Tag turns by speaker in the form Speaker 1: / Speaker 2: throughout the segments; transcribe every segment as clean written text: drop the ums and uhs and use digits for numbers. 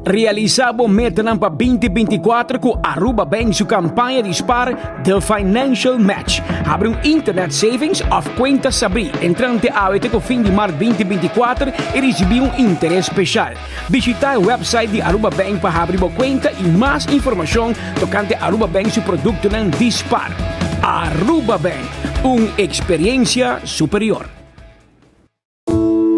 Speaker 1: realizado metanang pa 2024 com Aruba Bank sua campanha de dispar del Financial Match. Abre internet savings of conta Sabri. Entrante até o fim de março 2024 e receber interesse especial. Visita o website de Aruba Bank para abrir uma conta e mais informação tocante Aruba Bank seu produto não dispar. Aruba Bank, uma experiência superior.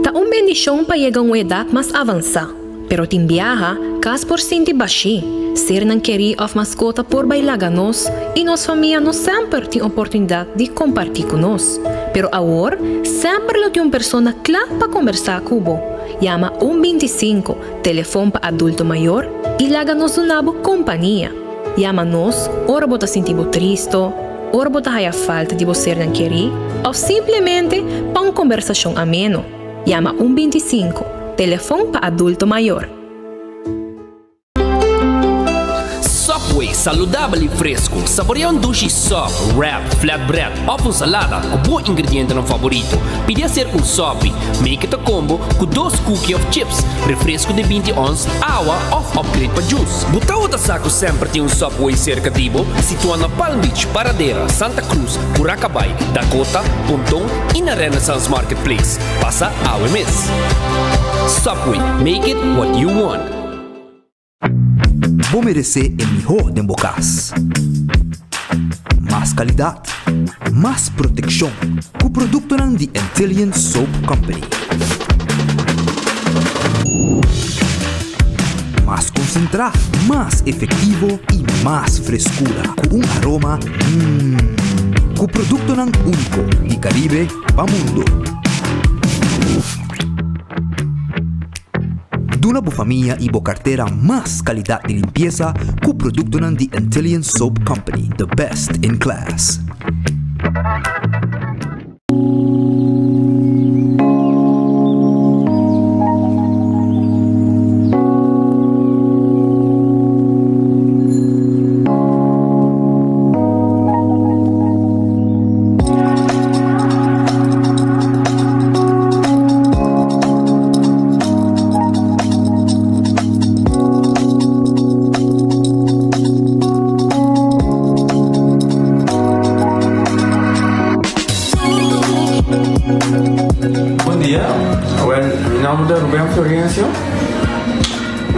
Speaker 2: Ta un bendición pa llegar a una edad más avanzada, pero tin viaja cas por sinti baixi, ser nan querer of mascota por bailar nos e nos família nos sempre tem oportunidade de compartilhar com nós. Pero agora, sempre lo tem uma pessoa clara para conversar com você. Llama 125, telefone para adulto maior e laga nos donabo companhia. Llama nos, ora bota sentibo triste, ora bota haya falta de você nan querer, ou simplesmente para uma conversação ameno. Llama 125, telefone para adulto maior.
Speaker 3: Subway, saudável e fresco. Saboreia sushi soft, wrap, flatbread ou com salada com bom ingrediente no favorito. Pide a ser um sopi. Make it a combo com 2 cookies of chips, refresco de 20 ons, água ou upgrade para juice. Buta outra saco sempre tem um Subway cerca de você, situado na Palm Beach, Paradera, Santa Cruz, Curacabai, Dakota, Pontón e na Renaissance Marketplace. Passa a OMS. Subway, make it what you want.
Speaker 4: Vou merecer o melhor de bocas. Mais qualidade, mais proteção com o produto de Antillean Soap Company. Mais concentrado, mais efetivo e mais frescura com um aroma com o produto único de Caribe para o mundo. Duna boa família e boa carteira mais qualidade de limpeza com o produto de Antillean Soap Company, the best in class.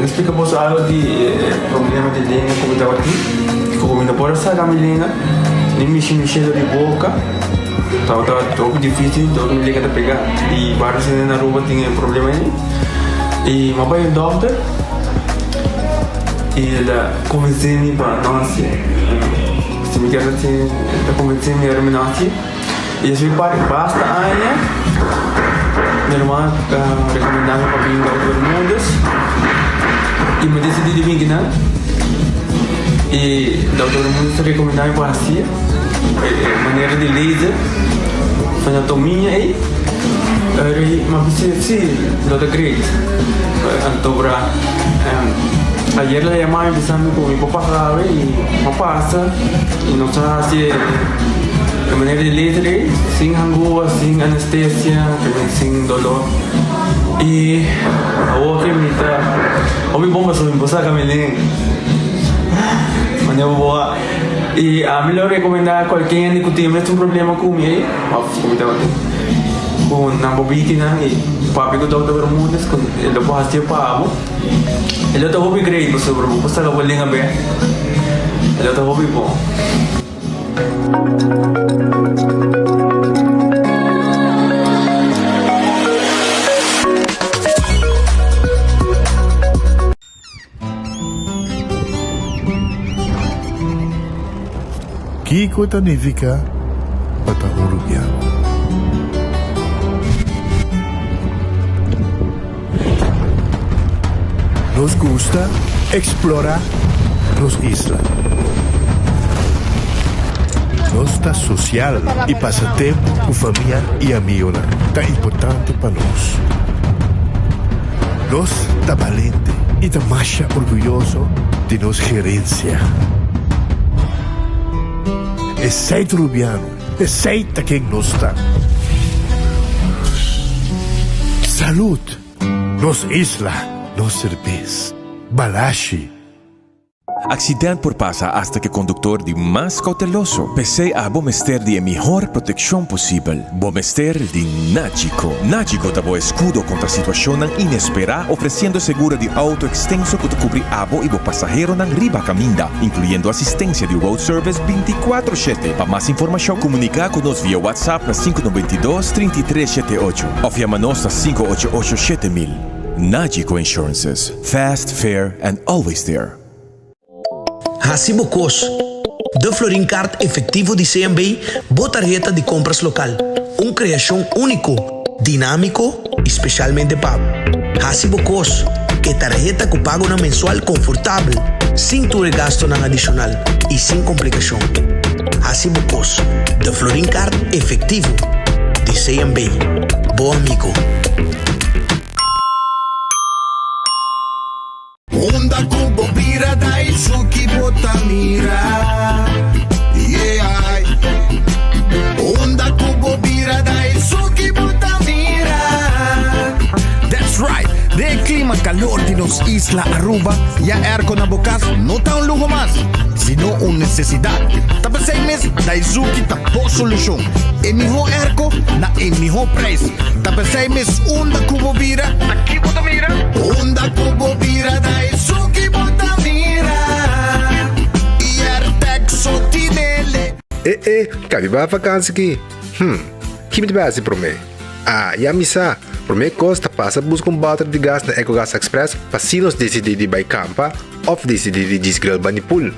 Speaker 5: Explicamos algo de problema de língua como estava aqui. Como não pode sair da minha língua, nem mexer de boca. Estava todo difícil, todo me liga de pegar. E vários na rua tinham problema aí. E meu pai é doutor. E ele convenceu-me para nascer. Se me quer assim, ele convenceu-me para nascer. E eu fui para basta aia. Minha irmã recomendava para vir para todo mundo. E me decidi de vir aqui, e o doutor muito recomendava para assim, maneira de laser, anatomia e mas sim, doutor Grace, então para ayer la llamaba empezando con mi papá sabe y me pasa y nos hace de manera de laser, sin angua, sin anestesia, sin dolor. E a outra que me está, o meu bom passou me passar caminhando, mas eu vou e a melhor recomendar qualquer que tenha um problema com ele, como estava com na bobitina e papi que estava todo mundo, ele pode fazer para ele está hobby great, você vai passar a bolinha bem, ele está hobby bom.
Speaker 6: Kiko significa Patagorubiano. Nos gusta explorar las islas. Nossa social e passatempo com família e amigos é importante para nós. Nós está valente e está mais orgulhoso de nossa gerência. Aceita Rubiano, aceita quem nós está. Saúde, nos isla, nos cerveja. Balashi.
Speaker 7: Accidente por pasa hasta que conductor de más cauteloso. Pese a Bomester de mejor protección posible. Bomester de Nagico. Nagico dabo escudo contra situación inesperada, ofreciendo seguro de auto extenso que te cubre abo y bo pasajero nan riba caminda, incluyendo asistencia de road service 24/7. Para más información, comunica con nos vía WhatsApp na 592-3378 o llamanos na 588-7000. Nagico Insurances. Fast, fair, and always there.
Speaker 8: Hacibocos, de Florincard efectivo de CMB, tarjeta de compras local. Una creación único, dinámico y especialmente pago. Hacibocos, que tarjeta que paga una mensual confortable, sin tu gasto adicional y sin complicación. Hacibocos, de Florincard efectivo de CMB. Bom amigo.
Speaker 9: Onda kubo bira dai suki botamira. Yeah. Onda kubo bira dai suki botamira. That's right. De clima calor de nos Isla Aruba, ya airco na bocas no está un lujo más, sino una necesidad. Tapa 6 meses, Daisuki tapo solución. El mejor airco na el mejor precio. Tapa 6 meses, onda kubo bira, aquí botamira. Onda kubo bira, Daisuki botamira. Y Artexo tinele.
Speaker 10: Cabe ba vakansie aqui? Kimi base pro me. Ya misa. Por me costa passa busca balde de gás na EcoGas Express para se nos decidir de ir campa ou decidir de desgrill banipul.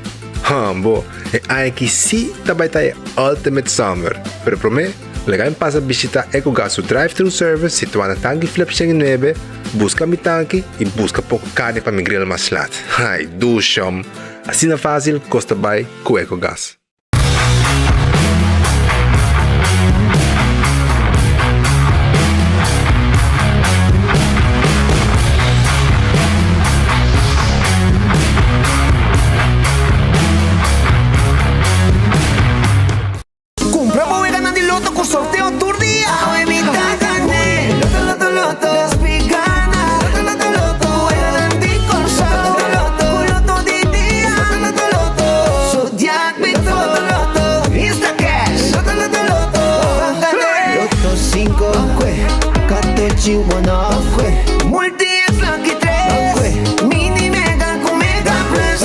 Speaker 10: Bo, aqui sim também tá Ultimate Summer. Pero por me, legal passa visitar EcoGas drive-thru service situado na tanque flip 9, busca mi tanque e busca pouco carne para me grill mais lat. Ai, ducham. Assim é fácil, costa bem com EcoGas.
Speaker 9: Sorteo tu día. Evita gané. Loto, loto. Despigana. Loto, loto. Adelante con salto. Loto di día. Loto. Zodiac Victor. Loto. Insta Cash. Loto. Loto 5. Catechi 1. Multi es Lucky 3. Mini Mega con Mega Plus.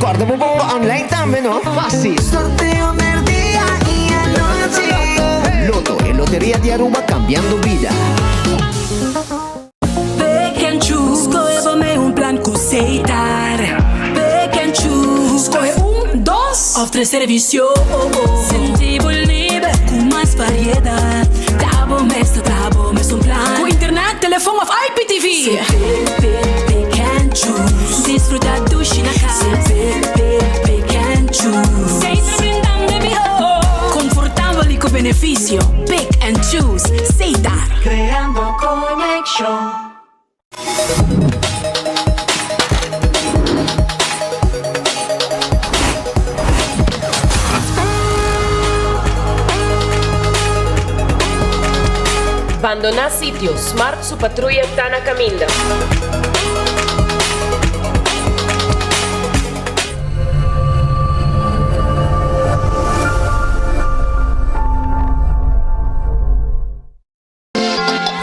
Speaker 9: Guarda un po' online también, no? Fácil. Sorteo del día y anoche. Loto, en Lotería de Aruba cambiando vida.
Speaker 11: Pick and choose, escolhe um plano que aceitar. Pick and choose, escolhe 1, 2 ou 3 servicios. Sentivo livre com mais variedade. Tá bom mesmo um plano. Com internet, telefone of IPTV. Pick and choose, desfrutar do China casa. Pick and choose, sempre brindando mejor. Confortável e com benefício. Pick and choose, Seitar.
Speaker 9: Creando conexión.
Speaker 12: Abandonar sitio. Smart su patrulla está na caminda.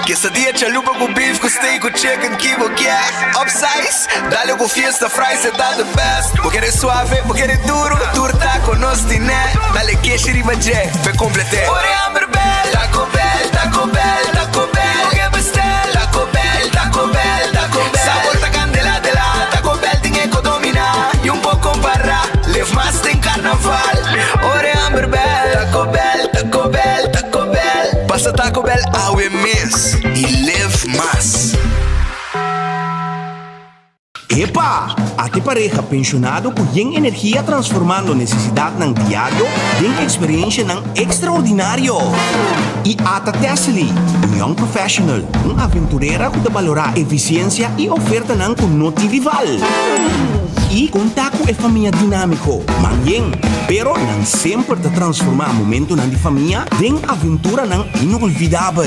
Speaker 9: Quesadilla chalupa com beef, com steak, com chicken, kibo, yeah. Upsize, dale com fiesta, fries, se dá the best. Vou querer suave, vou querer duro. Turta com nós tiné. Dale queixe e bajé, fe complete. Ore Amber Bell, Taco Bell, Taco Bell, Taco Bell. Oge bestel, Taco Bell, Taco Bell, Taco Bell. Sabor ta candela de la Taco Bell tinha que dominar. E pouco para, live mais tem carnaval. Ore Amber Bell, Taco Bell, Taco Bell, Taco Bell. Passa Taco Bell awe mes e live mais.
Speaker 13: Epa! Ate pareja pensionado com energia transformando necessidade ng diário em experiência ng extraordinário. E Ata Tesli, young professional, aventureira que valorar eficiência e oferta ng kuno rival. E E contato e família dinâmico. Manhã, pero não sempre te transformar momento de família em aventura não inolvidável.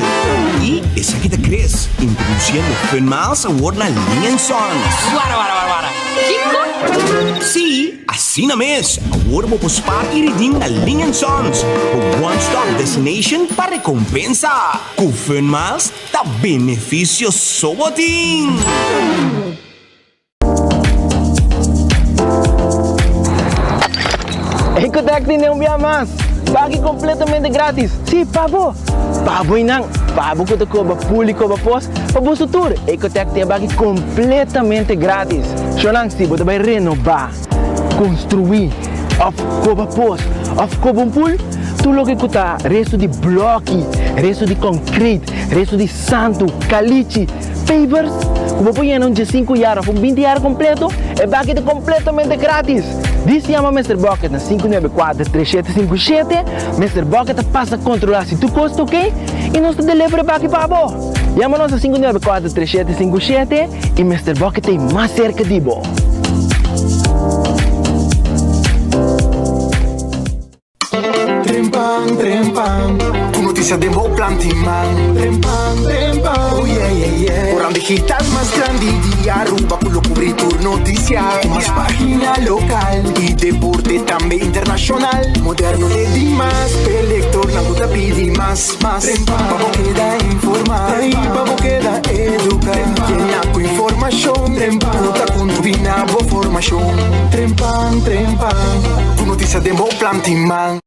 Speaker 13: E essa aqui te cresce, introduzindo Fun Miles Award na Linha Sons.
Speaker 3: Wara. Kiko?
Speaker 13: Sim, assim na mês. Award mo pospar e redeem na Linha Sons. O one-stop destination para recompensa. Com Fun Miles, tá benefício sobotim.
Speaker 14: Ecotec tem um mais. Pague completamente grátis. Sim, pabo. Pabo e não. Pabo que te cobra público para pós. Pabo futuro. Ecotec tem pague completamente grátis. Chonan se você vai renovar, construir, of cobra pós, of cobra pool. Tu logo que tá resto de bloco, resto de concreto, resto de santo, caliche, pavers. Como põe em de 5 horas, com 20 horas completo, é pague completamente grátis. Diz se chama Mr. Bucket na 594-3757. Mr. Bucket passa a controlar se tu custa, ok? E nós te delivery aqui para você. Chama-nos a 594-3757 e Mr. Bucket tem mais cerca de você.
Speaker 9: Trempang, com notícia de bom plantiman. Trempang, oh yeah. Orang digital más grande de Aruba, por lo cubrir tu noticia. Más página local y deporte también internacional. Moderno de Dimas, pelector, na puta pidi más. Vamos queda informar, vamos queda educar. Llena con información, nota con tu binabo formación. Trempang, con notícia de bom plantiman.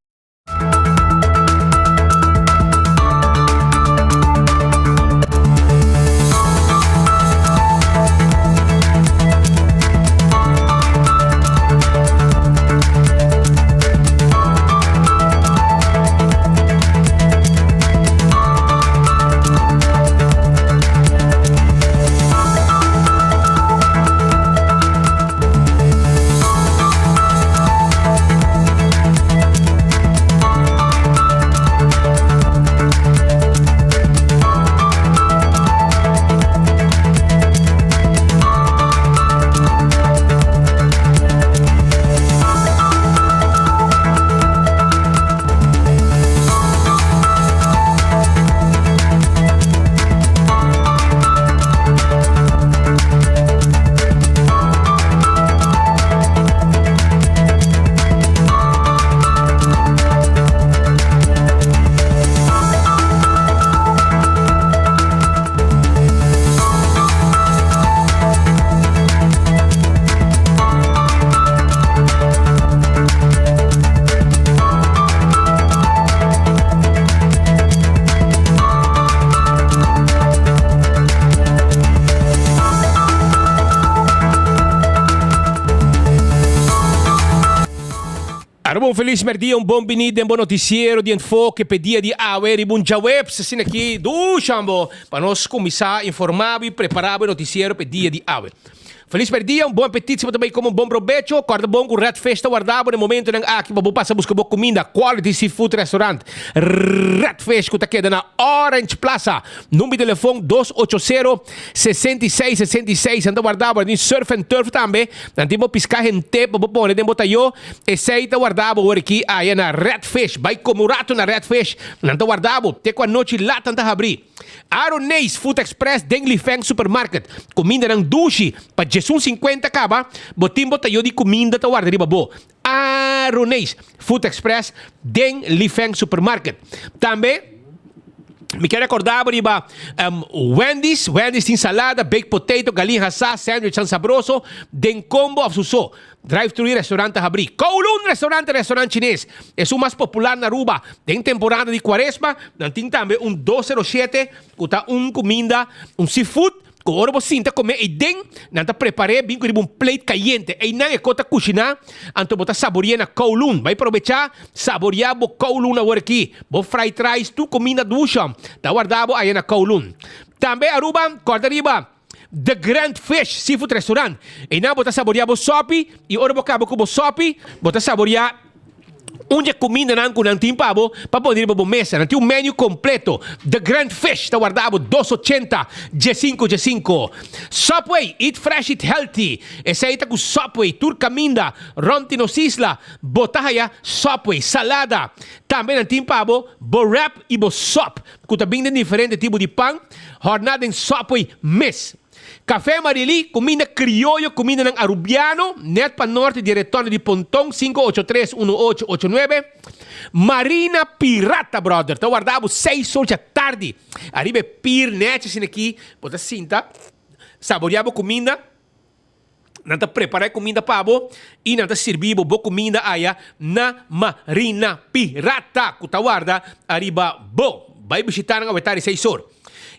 Speaker 1: Bom feliz merdia, bom benito, bom noticiero, de enfoque, pedia de awer e bom jaweb, assim aqui do Xambo, para nós começar a informar e preparar o noticiero, pedia de awer. Feliz merdia, bom apetite, também como bom provecho, acorda bom com Red Festa guardado no momento em que vou passar buscar boa comida, quality seafood restaurant, Red Festa, que está aqui na Orange Plaza, número de telefone 280-6666, anda guardado, tem surf and turf também, temos piscar em tempo, vou pôr, tem botaio, e sei está guardado aqui, aí na Red Fish, vai como rato na Red Fish, não está guardado, tem com a noite lá, tanta abrir. Aronês Food Express, Deng Feng Supermarket, comida ng dushi, pa Jesus 50 kaba, botim botayo di comida ta guarda riba bo. Aronês Food Express, Deng Feng Supermarket. Também me quero recordar, riba, Wendy's tem salada, baked potato, galinha assada, sandwich sabroso, den combo absuso. Drive-thru restaurante abri. Kowloon restaurante chinês. É o mais popular na Aruba. Tem temporada de quaresma, tem também 207, que tá comida, seafood, que ora você sinta comer e den, nanta preparei bem com plate caliente. E não é cota cozinhar, anto botar saborear na Kowloon. Vai aproveitar, saborear bo Kowloon na aqui. Bo fried rice, tu comida ducha. Tá guardado aí na Kowloon. Também Aruba, corda riba. The Grand Fish Seafood Restaurant. E na bota saborear bo sopi, e ora bo cabo com bo sopi, bota saborear
Speaker 3: Onde comida nan com nantim pabo para poder ir para mesa. Nanti um menu completo. The Grand Fish tá guardado 280 G5. Subway, eat fresh, eat healthy. Essa aí tá com Subway, Turcaminda, Rontinos Isla, Botahaya, Subway, salada. Também nantim pabo, bo wrap e bo sop. Com também de diferente tipo de pão. Jornada em Subway Miss. Café Marili, comida criollo, comida ng Arubiano, net pa norte, diretor de Pontong, 583-1889. Marina Pirata, brother. Tá guardado 6 horas da tarde. Arriba Pir, net, assim aqui, bota cinta, saboreava comida, nanta preparar comida para bo, e nanta servir bo comida aí na Marina Pirata. Kuta guarda, arriba bo. Vai visitar nga vetari 6 horas.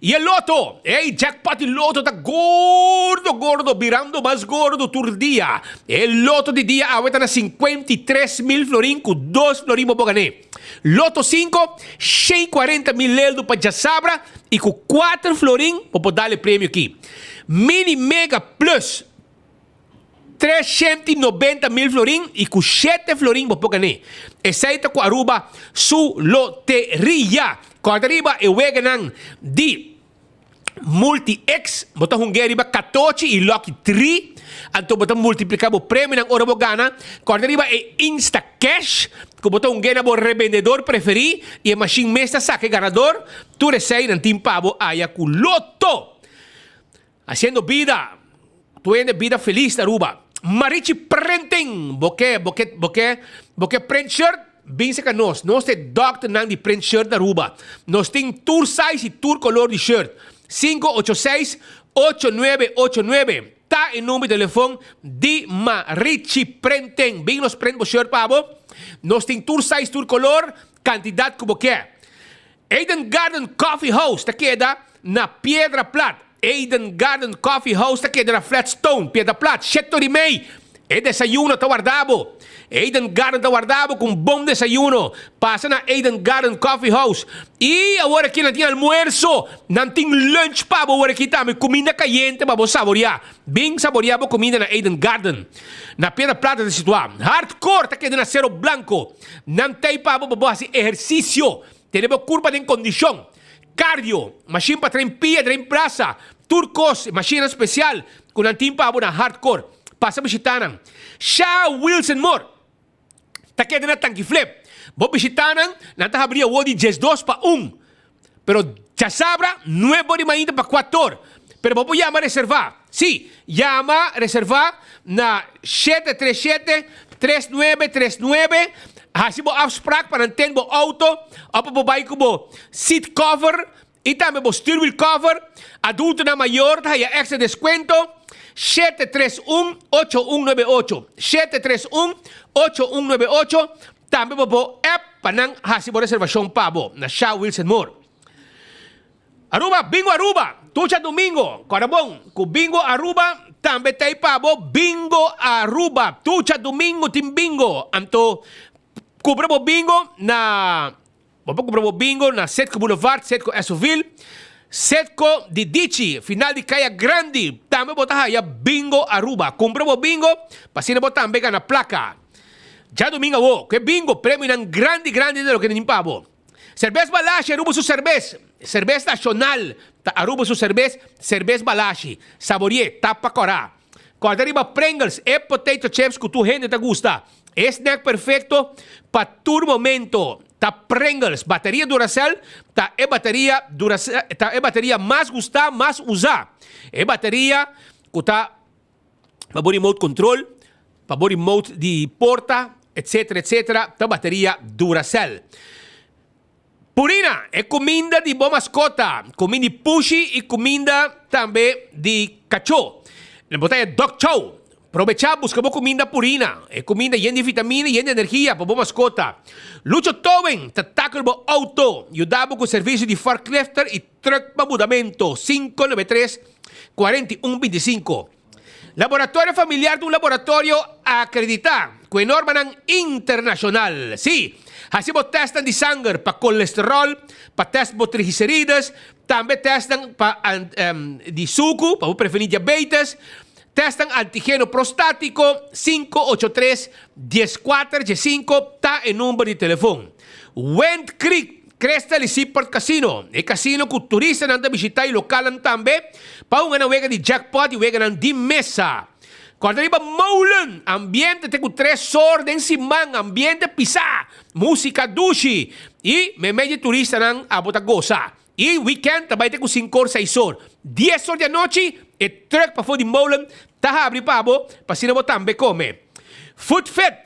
Speaker 3: E el loto, jackpot el loto está gordo, virando más gordo todo día. El loto de día ahorita na 53,000 florin con 2 florin mo gané. Loto 5, 640,000 euros para Jasabra e com 4 florin mo darle prêmio aqui. Mini Mega Plus, 390,000 florin e com 7 florin mo gané. Essa aí tá com Aruba su loteria. Quando arriba eu veganang di Multi-X, bota Hungariba 14 e Lucky 3. Anto bota multiplicado o prêmio ng ora mo gana. Quando arriba é Insta Cash, que bota Hungariba o revendedor preferido e a machine mesta saque ganador. Tu recei ng team pavo aya ku loto. Haciendo vida. Tu ende vida feliz, Aruba. Marichi Printing, boke print shirt. Binsa ka nos te doctor nang di print shirt da Aruba. Nos ting tour size e tour color di shirt. 586-8989. Ta en número de teléfono di Marichi Printing. Bing nos print bo shirt pabo. Nos ting tour size, tour color, cantidad como que. Eden Garden Coffee House ta queda na Piedra Plat. Eden Garden Coffee House ta queda na Flatstone, Piedra Plat, 7 de May. E desayuno ta guardado. Eden Garden tá guardado com bom desayuno. Passa na Eden Garden Coffee House. E agora aqui não tem almoço, não tem lunch pa. Agora aqui tá, comida caliente para saborear. Bem saborear comida na Eden Garden. Na Pedra Plata de situar. Hardcore tá aqui na Cerro Blanco. Não tem pa, fazer exercício. Temos curva de condição. Cardio, machine para tren pia, tren praça. Turcos, machine especial. Com não tem pa na Hardcore. Passa visitanan. Shaw Wilson Moore. Tá queda na tanque flip. Vou visitanan, nanta abrir o de 2 para 1. Pero já sabra, não é bom ainda para 4. Pero vou chamar reservar. Sim, chama reservar na 737-3939. Assim vou afspraak para não ter o auto. Ou para baixo com seat cover. E também o steering wheel cover. Adulto na maior, tá aí extra descuento. 731-8198. 731-8198. Também po app panang hasibo reservasyon pabo na Shaw Wilson Moore. Aruba, Bingo Aruba. Tucha domingo. Corabong, ku Bingo Aruba, também tay pabo Bingo Aruba. Tucha domingo tim bingo. Anto kubrabo bingo na Setco Boulevard, Setco Esoville. Setco di Dici, final di Kaya Grande, também botar aí Bingo Aruba. Compramos bingo, pasina botar também na placa. Já domingo, que bingo, prêmio ng grande de lo que nem pavo. Cerveza Balashi, Aruba su cerveza. Cerveza nacional, Aruba su cerveza, cerveza Balashi. Saborie, tapa corá. Quando arriba Pringles, potato chips que tu gente te gusta. Snack perfecto para tu momento. Ta Pringles, bateria Duracell, ta bateria mais gustar, mais usar. Bateria que ta para remote control, para remote de porta, etc. Ta bateria Duracell. Purina é comida de boa mascota, comida de pushi e comida também de cachorro. Na botella Dog Chow. Aprovechar, buscamos comida purina. É comida llena de vitamina e llena de energia para boa mascota. Lucho Toben, tatakal bo auto. Ayudamos com serviço de forklifter e truck para mudamento. 593-4125. Laboratório familiar de um laboratório acreditado. Com norma internacional. Sim. Hacemos testan de sangue para colesterol, para teste de triglicéridos, também testan para de suco, para prevenir diabetes, Testan antígeno prostático 583-14-5 está el número de teléfono. Wind Creek Crystal Seaport Casino. El casino que turista nanda visitar y local también. Pa una wega de jackpot y wega de mesa. Quando arriba Moulin, ambiente te com 3 horas de simang, ambiente pisar, música dushi. E me meio turista nan a botar gozar. E weekend também tem com 5 horas, 6 horas. 10 horas da noite, e truck para fora de Moulin, tá abre para abo, para se não também come. Food Fit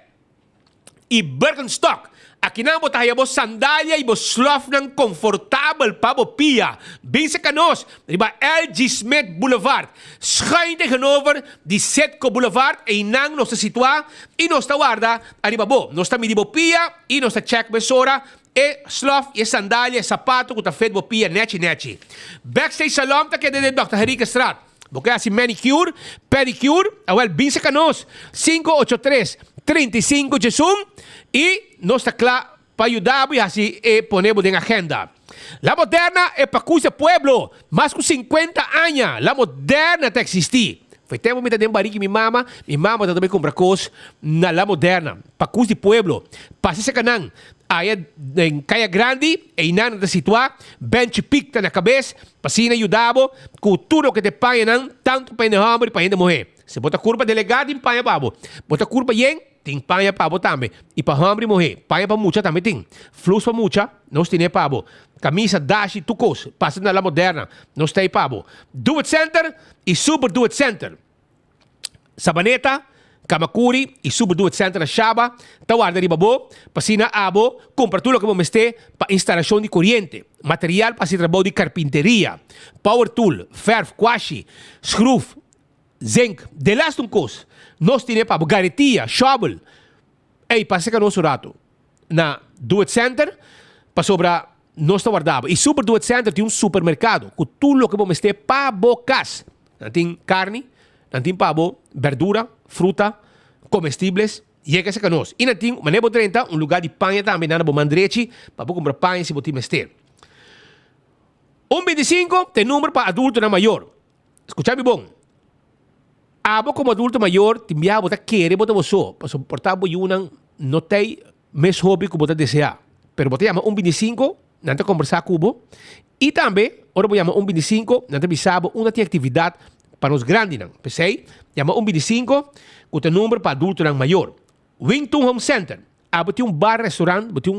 Speaker 3: e Birkenstock. Aqui não botar aí a sandália e a slof nang confortável para a pia. Bem se canos, riba LG Smith Boulevard. Schuin tegenover die Setco Boulevard e nang nos situa e nos guarda arriba bo. Nos ta midibo pia e nos ta check besora e slof e sandália e sapato que ta fet bo pia nechi. Backstage salon ta que de Dr. Henrique Straat. Porque assim manicure, pedicure, awel bem se canos. 583-35 Jesum e nós está claro para ajudar e assim ponemos em agenda. La Moderna é para cuidar pueblo, mais com 50 anos. La Moderna está existir. Foi tempo que me deu barriga minha mama também compra coisas na La Moderna, para cuidar do pueblo. Passa esse canal, aí em Caia Grande, e não está situado, bench pick na cabeça, para assim ajudar com tudo que te paga, tanto para o homem e para a mulher. Se bota curva delegado, em paia babo. Bota curva yen, tem paia pabo também. E para homem e mulher, paia para mucha também tem. Flux para mucha, nós temos pabo. Camisa dashi tucos, passa na La Moderna, nós temos pabo. Do It Center e Super Do It Center. Sabaneta, Kamakuri e Super Do It Center na Shaba, tawarda de babo, pasina abo, compra tudo que vamos ter para instalação de corrente. Material para se trabalho de carpinteria. Power tool, ferf, quashi, screw, zinc, de last coisa. Nós temos para garantia, shovel. E passa que nosso rato na Do It Center, para sobra nós está guardado. E Super Do It Center tem supermercado com tudo que vamos ter para bocas. Tem carne, tem pavo, verdura, fruta, comestíveis. E é que se nós. E tem maneira 30 lugar de panha também na Bomandrechi para comprar panha se você mester. 125 tem número para adulto na maior. Escucha-me bom. Abo como adulto maior, timbia bota querer bota você, para suportar boiunan, não tem mais hobby que bota desejar. Pero bota chama 125, não tem conversar cubo. E também, ora bota chama 125, não tem bisabo uma atividade para os grandes não. Pensei, chama 125, que tem número para adulto não maior. Wington Home Center. Abo tem bar-restaurant, bota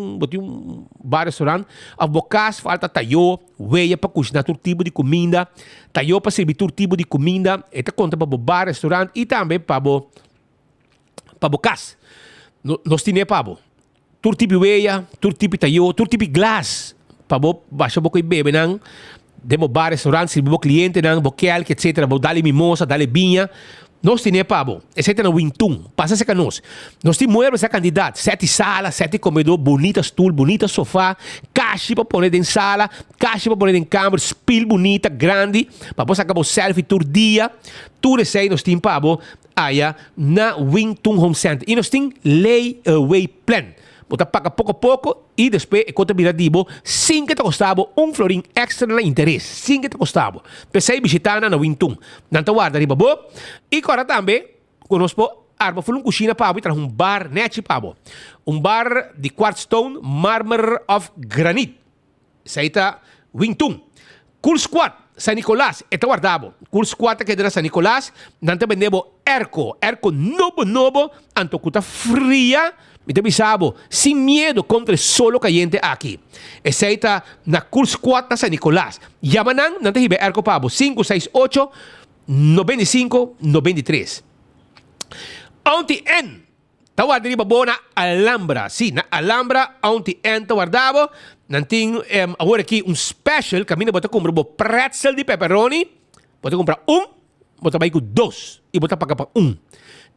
Speaker 3: bar-restaurant, a bocas falta tayo, weia para cozinhar todo tipo de comida, tayo para servir todo tipo de comida, e te conta para bar-restaurant e também para bocas. Nós temos para todo tipo de weia, todo tipo de tayo, todo tipo de glass, para baixar boca e bebe não, demo bar-restaurant, servir o cliente não, boquel, etc, dá-lhe mimosa, dá-lhe vinha. Nós temos pabo, exceto na Wington, passa-se com nós. Nós temos muebles a candidato, 7 salas, 7 comedor, bonita stool, bonita sofá, caixa para pôr em sala, caixa para pôr em câmara, spill bonita, grande, para você acabar selfie todo dia. Tudo isso aí nós temos pabo, aí na Wington Home Center. E nós temos layaway plan. Você paga pouco a pouco e depois a contabilidade dibo, sem que te custava florim extra na interesse, sem que te custava. Pensei visitar na Wington, não te guarda riba bo. E agora também, conosco, arma foi cozinha para abrir bar net pabo. Bar de quartzstone, mármore of granite. Isso aí tá Wington. Cool Squad, San Nicolás, está guardado. Cool Squad que é de San Nicolás, não te vendemos erco novo, antocuta fria. Me te bisabo, sem medo contra o solo caliente aqui. Essa está na Cool Squad na San Nicolás. Yamanang, não te ribe erco pabo, 568-95-93. Onti N, tawad riba bo na Alhambra. Si, na Alhambra, onti N tawardabo. Nanting, agora aqui, special, camina bota comprar pretzel de pepperoni. Bota comprar bota vai com 2 e bota pagar para 1.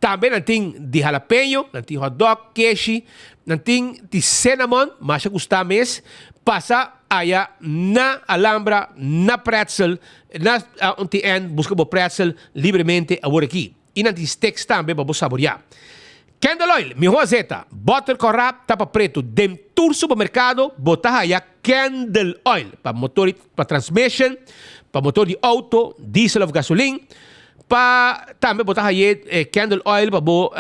Speaker 3: Também não tem de jalapeno, não tem hot dog, queijo, não tem de cinnamon, mas gusta mais. Passa aí na Alhambra, na pretzel, na onde busca o pretzel livremente agora aqui. E não tem steaks também para saborear. Candle Oil, mi roseta, butter corrap, tapa preto, dentro do supermercado, botar aí Candle Oil para motor, para transmission, para motor de auto, diesel ou gasolina.
Speaker 15: também botar aí candle oil para bo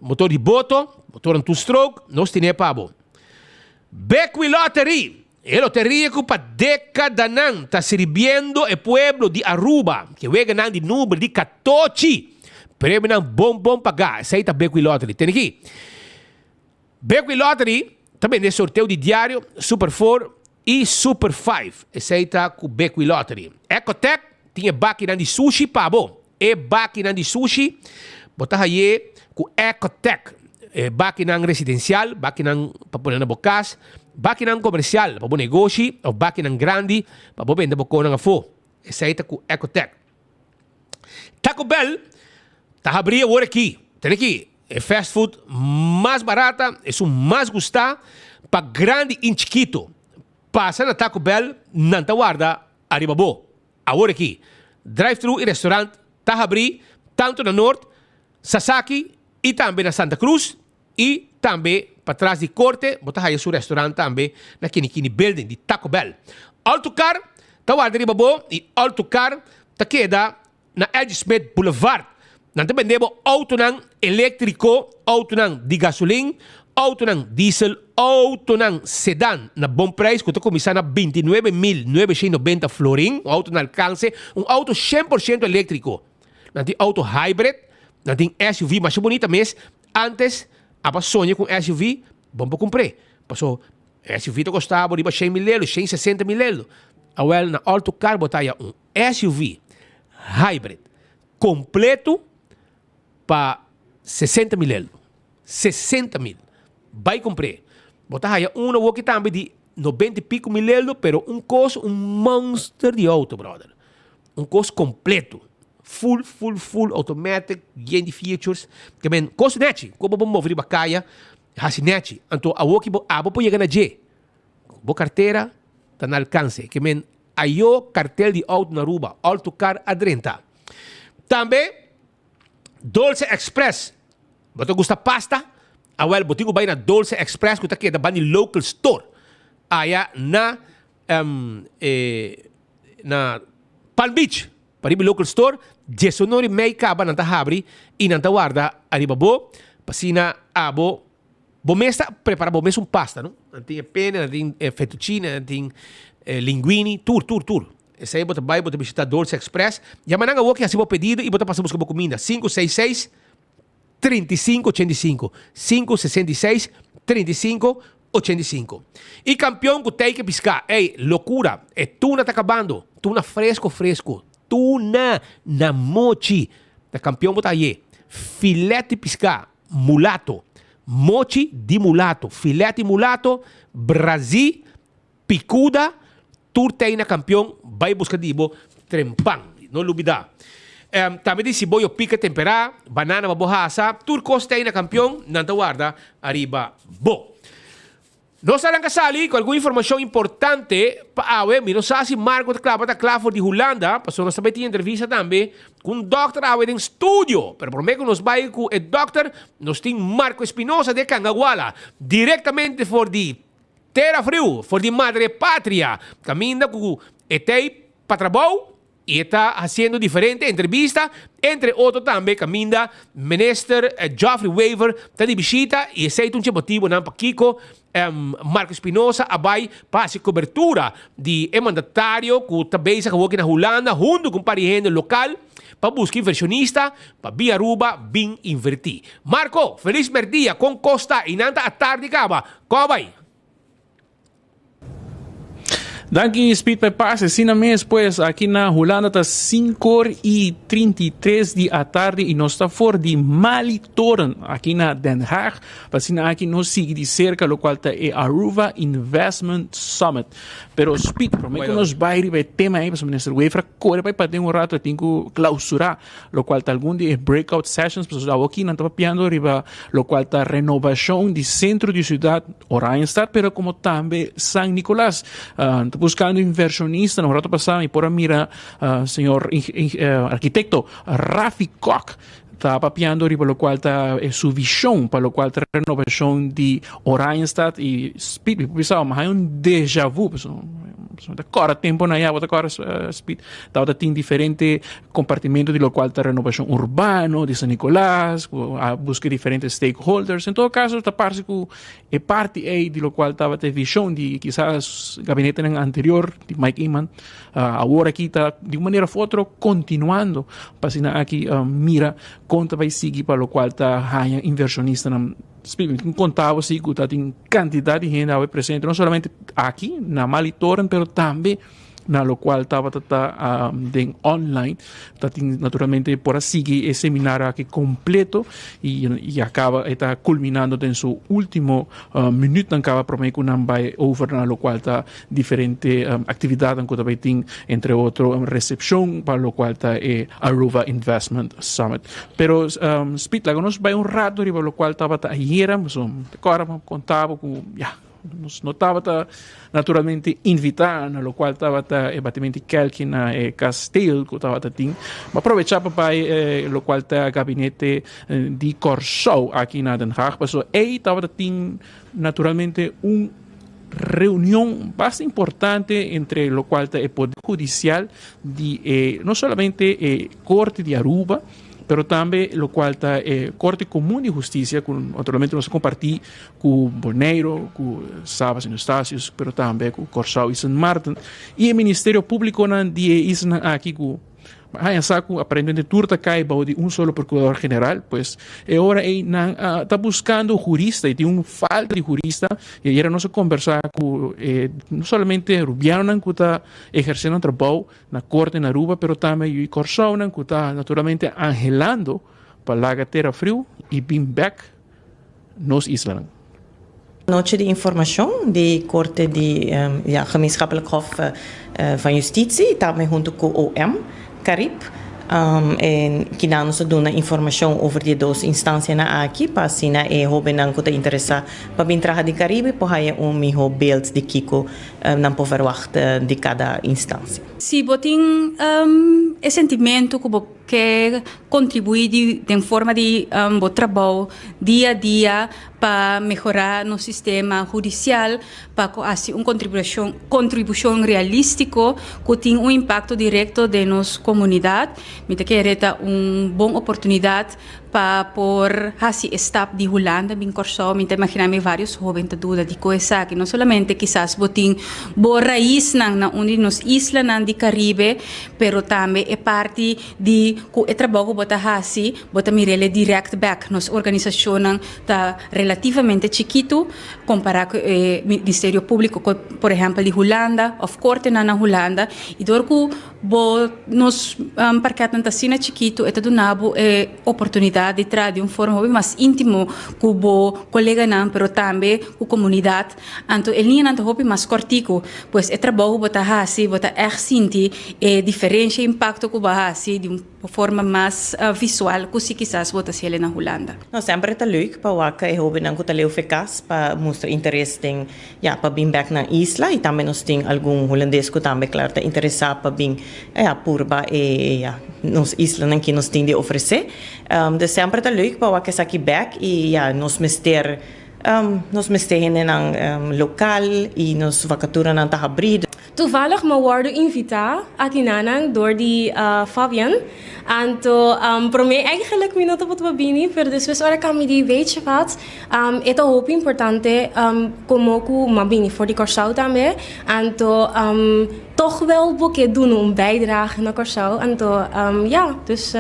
Speaker 15: motor de boto, motor em two-stroke, nós temos para bo. Beckwith Lottery, a loteria que para década não está servindo o pueblo de Aruba, que vai ganhar de número de 14. Prêmio não bom pagar. Essa aí tá Beckwith Lottery. Tem aqui. Beckwith Lottery também tem sorteio de diário, Super 4 e Super 5. Essa aí tá com Beckwith Lottery. Ecotech tinha máquina de sushi, pá, bom. E máquina de sushi, botar aí com Ecotech. Máquina residencial, máquina para pôr na bocas, máquina comercial para pôr negócio, ou máquina grande para pôr vender bocona na fo. Essa aí tá com Ecotech. Taco Bell tá abrindo agora aqui. Tem aqui. É fast food mais barata, é o mais gostado para grande e chiquito. Passa na Taco Bell, não te guarda, arriba bo. Agora aqui. Drive-thru e restaurante tá abrindo tanto na Norte, Sasaki e também na Santa Cruz e também para trás de Corte, botar aí o restaurante também na Kinikini Building de Taco Bell. Autocar tá guarda arriba bo e Autocar tá queda na Edge Smith Boulevard. Nanti vendemos auto ng elétrico, auto ng di gasolina, auto ng diesel, auto ng sedan na bom preço, que começa na 29.990 florin, o auto na alcance, auto 100% elétrico. Nanti auto hybrid, nanti SUV mais bonita, mas antes, apa sonho com SUV, bom para comprar. Passou, SUV te custava riba 100.000 euros, 160.000 euros. Awel na Autocar botaya SUV hybrid completo para 60.000 euros. 60.000. Vai comprar. Botar aí uma walkie também de 90 e pico mil euros, pero custo, monster de auto, brother. Custo completo. Full automatic, gain de features. Que men, custo net. Como vamos mover para caia, assim net. Então, a walkie, abo pode chegar na G. Boa carteira, está no alcance. Que men, aí o cartel de auto na Aruba. Autocar adrenta. Também, Dolce Express. Você gosta de pasta? Awel, botigo vai na Dolce Express, que está aqui da local store. Aí na Palm Beach, para ir local store, Jesonori may kaba nanta habri e nanta guarda arriba bo, pasina abo, bomesta prepara bomesta pasta, não? Tem pena, tem fettuccine, tem linguine, tour. Esse aí vai visitar Dolce Express. E amanhã eu vou que assim vou pedido e vou passar buscar comida. 566-3585. 566-3585. E campeão que tem que piscar. Ei, loucura. É tuna tá acabando. Tuna fresco. Tuna na mochi. O campeão botar aí. Filete piscar. Mulato. Mochi de mulato. Filete mulato. Brasil. Picuda. Turte na campeão, vai buscar dibo trempang, não lubida. Também disse boio pica temperar, banana babohasa, turcos na campeão, nanta guarda arriba bo. Nós estamos casali com alguma informação importante para awe, mi não sabe se Marco de Clavo de Holanda, passou nós também tinha entrevista também com o Dr. Awe em estúdio, pero por meio que nós vai com o Dr. nós tem Marco Espinosa de Cangaguala, diretamente for de Terra Frio, for de Madre Pátria, caminha com etei patrabou e está fazendo diferente entrevista, entre outros também caminha minister Geoffrey Weaver, está de visita e esse é um motivo não para Kiko Marco Espinosa abai para a cobertura de mandatário que está bem aqui na Holanda, junto com o parente local, para buscar inversionista, para via Aruba, bem invertir. Marco, feliz merdia com Costa e nanta a tarde caba. Como vai?
Speaker 16: Daqui Speed by Pass, assim mesmo, pois aqui na Holanda está 5h33 da tarde e nós estamos fora de Malitoren, aqui na Den Haag, assim aqui nós seguimos de cerca, o qual está é Aruba Investment Summit. Pero Speed, prometo nós vai ir tema aí, para o ministro Weaver, corre para ter rato, tem que clausurar, o qual está algum de breakout sessions, para aqui não está piando arriba, o qual está renovação de centro de cidade Oranjestad, pero como também San Nicolás, buscando inversionista, no rato passado, e por a mira, senhor arquitecto Rafi Koch, está papiando arriba lo qual está su visión para lo qual está renovación de Oranjestad y Speed, pensaba, mas hay un déjà vu, Agora tempo na ya, agora speed, tem diferente compartimento de lo qual está renovação urbano de San Nicolás, busca diferentes stakeholders. Em todo caso, está parte aí de lo qual estava a visão de quizás gabinete anterior de Mike Iman, agora aqui está de uma maneira ou outra continuando, para aqui mira conta vai seguir para lo qual está a inversionista contava assim que tem quantidade de gente presente, não somente aqui na Malitoran, mas também na lo qual estava online, naturalmente por seguir esse seminário aqui completo e acaba está culminando em seu último minuto, acaba por mim que não vai over na lo qual está diferente atividade que também tem, entre outros recepção para lo qual está Aruba Investment Summit. Pero speed lá nós vai rato para lo qual estava ayer, agora contava com nos notava naturalmente invitar, no qual estava batimenti Kelkin na Castelo que estava tem, mas aproveitar para lo qual está gabinete de Corsou aqui na Den Haag, então aí estava tem naturalmente reunião bastante importante entre lo qual está o poder judicial de não somente corte de Aruba, pero também lo qual está Corte Comum de Justiça, com naturalmente nós compartilhamos com Boneiro, com Sabas e Eustácios, pero também com Corsau e San Martin, e o Ministério Público de Isna aqui com aparentemente turta cai de solo procurador general, pues agora está buscando jurista e tem falta de jurista, e ayer nós conversar com não somente Rubiano que está exercendo trabalho na corte na Aruba, pero também o Corsau que está naturalmente angelando para laga terra frio e bem back nos islas.
Speaker 17: Noite de informação de Corte de Gemeenschappelijk Hof van Justitie, também junto com o OM Carib, en que nos dá informação over die duas instâncias na aqui, para assim na hoben que te interessa para bem trabalhar de Caribe, por aí miho beeld de Kiko não pode verwachten de cada instância.
Speaker 18: Se botem sentimento que contribui de forma de trabalho dia a dia para melhorar no sistema judicial, para fazer uma contribuição realística que tem impacto direto de nossa comunidade. Me que é uma boa oportunidade para por fazer step de Holanda bem Corsau, me imaginar vários jovens dúvida de coisa que não somente quizás botem boa raiz na onde nos islas de Caribe, pero também é parte de que o trabalho bota fazer, bota mirele direct back nos organização tá relativamente chiquito comparado com o Ministério Público, por exemplo, de Holanda, ou Corte na Holanda, e dor que nos parquetam tá sina chiquito, é tudo nabo oportunidade de trazer de uma forma mais íntima com o colega não, pero também com a comunidade. Então, ele não é um mais cortico, pois o trabalho bota fazer, bota sentir diferença e impacto que vai fazer de uma forma mais visual, que se quizás bota se ele na Holanda.
Speaker 17: Não, sempre é leuk para o que é hobby não que tá leu eficaz para mostrar interesse em para vir back na isla e também nós tem algum holandês que também claro tá interessado para vir purba nos islas que nós tem de oferecer. Dus sempre é leuk para o que aqui back e nos mister in local e nos vacatura não tá abrido.
Speaker 19: Toevallig me worden invita aqui nanang door die Fabian. Anto para mim eigenlijk minuto wat we bini, pero después ora kami di weet je wat, é hoop importante como ku mabini voor die Corsau também. Anto toch wel boeken doen bijdrage naar Corsau. Anto dus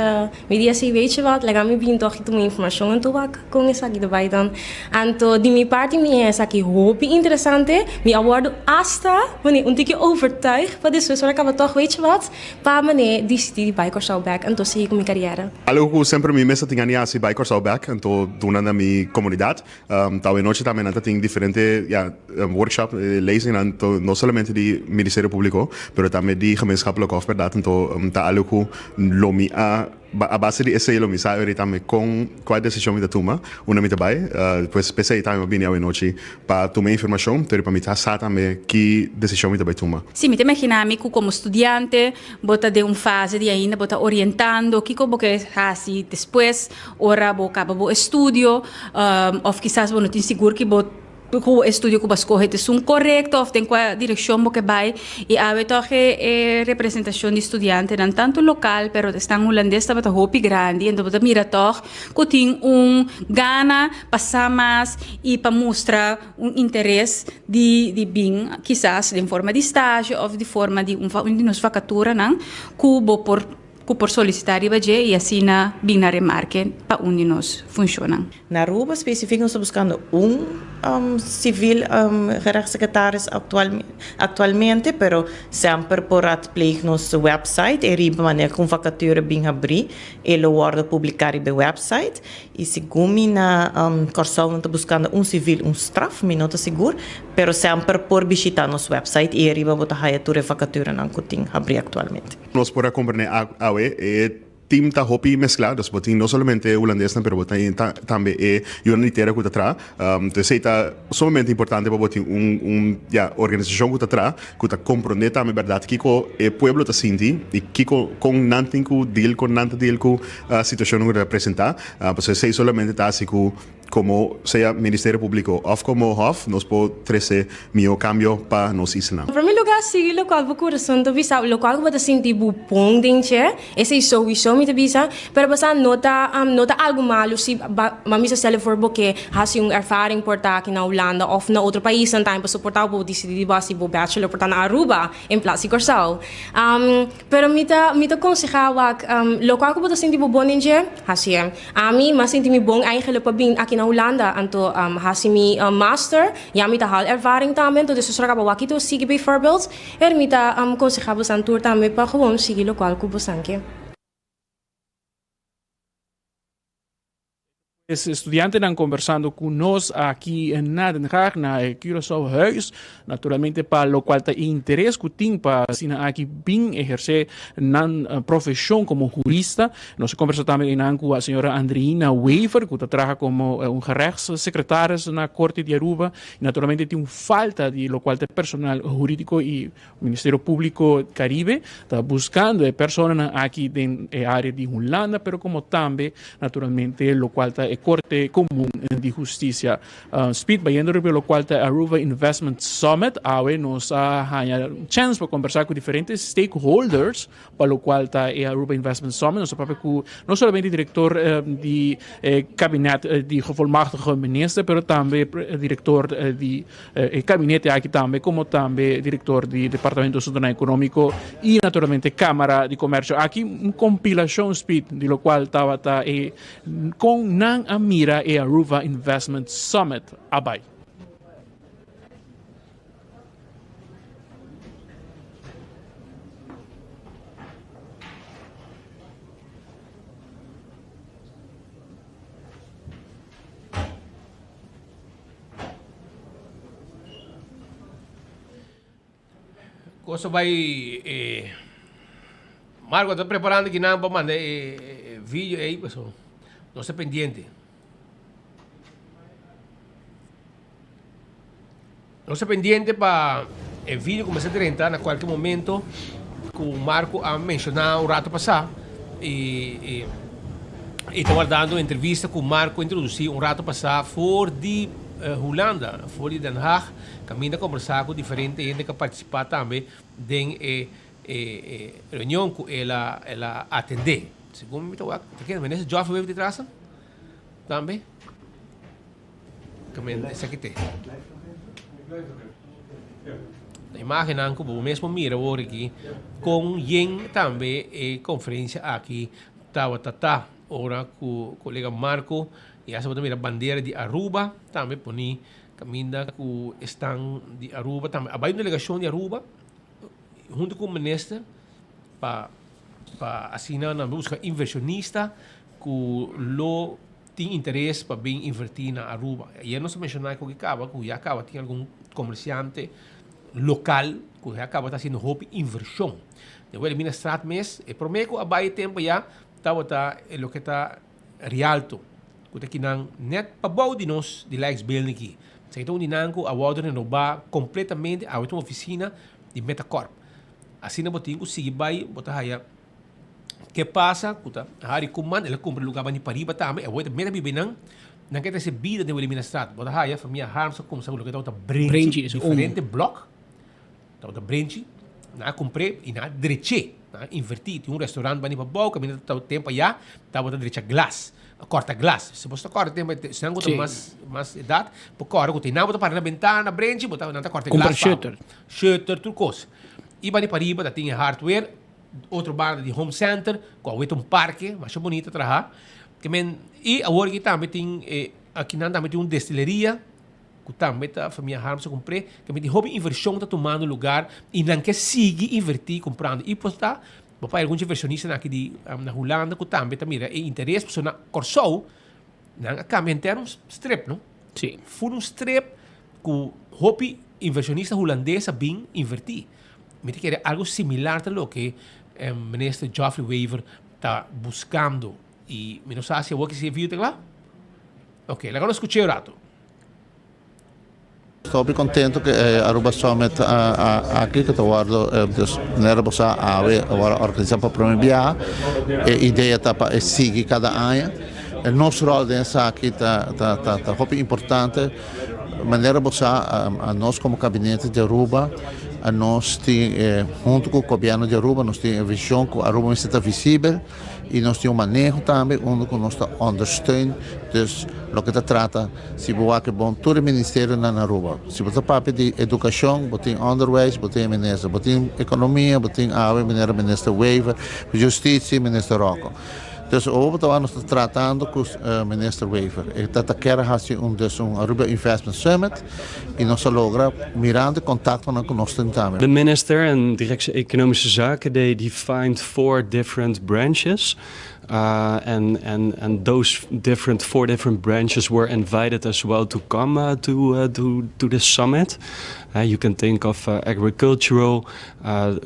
Speaker 19: media se weet je wat, lega me bin toch tu informatie en tu wak com essa aqui daarbij dan. Anto di mi parte mi essa aqui hoop interessante, mi awardo hasta wanneer ik overtuigd, maar después ora kami toch weet je wat, pa mane die bij Corsau back. Então sigo minha carreira.
Speaker 20: Algo que sempre me mesa tinha nia se vai Corsau back, então dona na minha comunidade. Talvez noite também nanta tem diferente workshop lezing então não somente de Ministério Público, pero também de gemeenschappelijk hof verdade, então tá algo que lomi a base de esse lo misa ori também com qual decisão me toma, uma me vai, depois pensei também bem a noite para tomar informação, então para me passar também que decisão me vai tomar.
Speaker 18: Sim, me imaginar me como estudante, bota de fase de ainda bota orientando, que como que assim depois ora bo acaba bo estudio, ou quizás bo não tem seguro que bo o estudio que você escolhe é correto ou tem qual direção que vai e há representação de estudante não tanto local pero estão holandês também hopi grande então você mira toch que tem gana passar mais e para mostrar interesse de bem quizás de forma de estágio ou de forma de nos vacatura não por solicitar e assim bem na remarque para onde nós funciona.
Speaker 17: Na Aruba específico nós estamos buscando civil gerechtssecretaris atualmente, pero sempre por raadpleeg nosso website e riba maneira com vacature bem abrir ele wordt publicar no website e segundo na Corsão nós estamos buscando civil straf, me não seguro, pero sempre por visitar nosso website e riba botar a vacature não que abrir atualmente.
Speaker 20: Nós podemos compreender team ta hopi mesclado, dus botin no solamente holandês, pero botin também unitaria que está então é sumamente importante para botin organização que está que compreender também verdade que o pueblo está sentindo e que com nantin que deal com nanta deal com a situação que representa, pues sei solamente tá assim como seja Ministério Público ou como Hof, nós podemos trazer meu cambio para nós isla.
Speaker 19: Para mim lugar sim, local o coração do visa, local que você sentir bom dentro, esse é sowieso me visa, pero basta nota algo malo se mami se sele for porque há ervaring portar aqui na Holanda ou na outro país, então para suportar o decidir basi bo bachelor portar na Aruba em Plaza Corsão. Pero me aconselhava local que você sentir bom dentro, assim, a mim mas sentir me bom eigenlijk para bem aqui na Holanda, então hasimi master, ja met hal ervaring também, então isso será que aqui tu sigue bijvoorbeeld, me aconselhava san tour também para gewoon seguir local que você quer.
Speaker 16: Estudiantes estão conversando conosco aqui na Den Haag, na Curaçao Huis, naturalmente para o qual tem interesse que tem para aqui bem exercer na profissão como jurista. Nós conversamos também com a senhora Andreina Wever, que trabalha como gerechtssecretária na Corte de Aruba, e naturalmente tem falta de lo qual tem personal jurídico e o Ministério Público Caribe está buscando pessoas aqui na área de Holanda, pero como também naturalmente lo qual está Corte Comum de Justiça. Speed, bayendo pelo qual a Aruba Investment Summit, nos há chance para conversar com diferentes stakeholders, para o qual a Aruba Investment Summit, não somente diretor de gabinete de gevolmachtigde minister, mas também diretor de gabinete aqui também, como também diretor de Departamento Social Econômico e naturalmente Câmara de Comércio. Aqui uma compilação Speed, de lo qual estava com a mira e Aruba Investment Summit abay.
Speaker 15: Cosa vai Marco está preparando aqui não para mandar vídeo aí, pessoal. Não se pendiente. Não se pendiente para o vídeo começar a entrar a qualquer momento que o Marco ha mencionado rato passado e está guardando entrevista que o Marco introduziu rato passado fora de Holanda, fora de Den Haag, caminha a conversar com diferentes gente que participar também de reunião que ela atender. Segundo me está aqui, mas esse Joff veio de trás também. Caminha esse aqui tem. Imaginam que o mesmo mira aqui com quem também conferência aqui estava ora com o colega Marco e essa também a bandeira de Aruba também poni caminha com estão de Aruba também a delegação de Aruba junto com o ministro para assinar na busca inversionista que lo tem interesse para bem invertir na Aruba. E não se mencionar que já acaba tem algum comerciante local que já acaba fazendo hobby inversão. Depois de Strat mês, e prometo a baie tempo já estava o que está rialto. Que aqui não net para bau de nós de likes building aqui. Então dinanco a water renovar completamente a outra oficina de Metacorp. Assim não botinho sigue baie botar aí. Que passa, kuta hari kuman ela cumpre lugar bani pariba também, eu vou meta bibenang não quer ter vida de eliminação. Bota aí a família Harms como sabe o que tá
Speaker 1: Branchi,
Speaker 15: diferente bloco. Tá branchi, na comprei e na direita, na inverti, um restaurante bani para boa, caminho tá o tempo já, tá bota direita glass. Corta glass. Se você corta tempo, se não gosta mais idade, por corta, que tem nada para na ventana, branchi, bota na corta glass. Shutter, tudo coisa. E bani para riba, tem hardware, outro bar de home center, com um parque, mais bonito trabalhar. E agora que também tem aqui não também tem uma destileria que também a família Harms comprei que me hobby inversão está tomando lugar e não quer seguir invertir comprando e por tá para alguns inversionistas aqui de na Holanda que também mira é interesse por na Corsou não acaba um strip não
Speaker 1: sim
Speaker 15: foi strip que hobby inversionista holandesa bem invertir me quer algo similar a lo que o ministro Geoffrey Weaver está buscando e não sei se você viu lá. Ok, agora escutei o rato.
Speaker 21: Estou bem contente que a Aruba Summit aqui que estou guardo nervos a organizar para o primeiro dia. A ideia está para seguir cada ano. O nosso rol dessa aqui está muito importante. Maneira a nós como gabinete de Aruba, a nós tem junto com o governo de Aruba, nós temos a visão que a Aruba está visível e nós temos manejo também onde nós understeunen. Dus o que trata se boa que bom todo o ministério na Aruba. Se você papo de educação, você tem underways, você tem ministro, você tem economia, você tem água, ministro Weaver, justiça, ministro Rocco. Dus over nós estamos tratando com o ministro Weaver. Esta quer fazer um Aruba Investment Summit e nós logra mirando contato com nós também.
Speaker 22: The minister and Directie Economische Zaken, they defined 4 different branches. And those four different branches were invited as well to come to the summit. You can think of agricultural,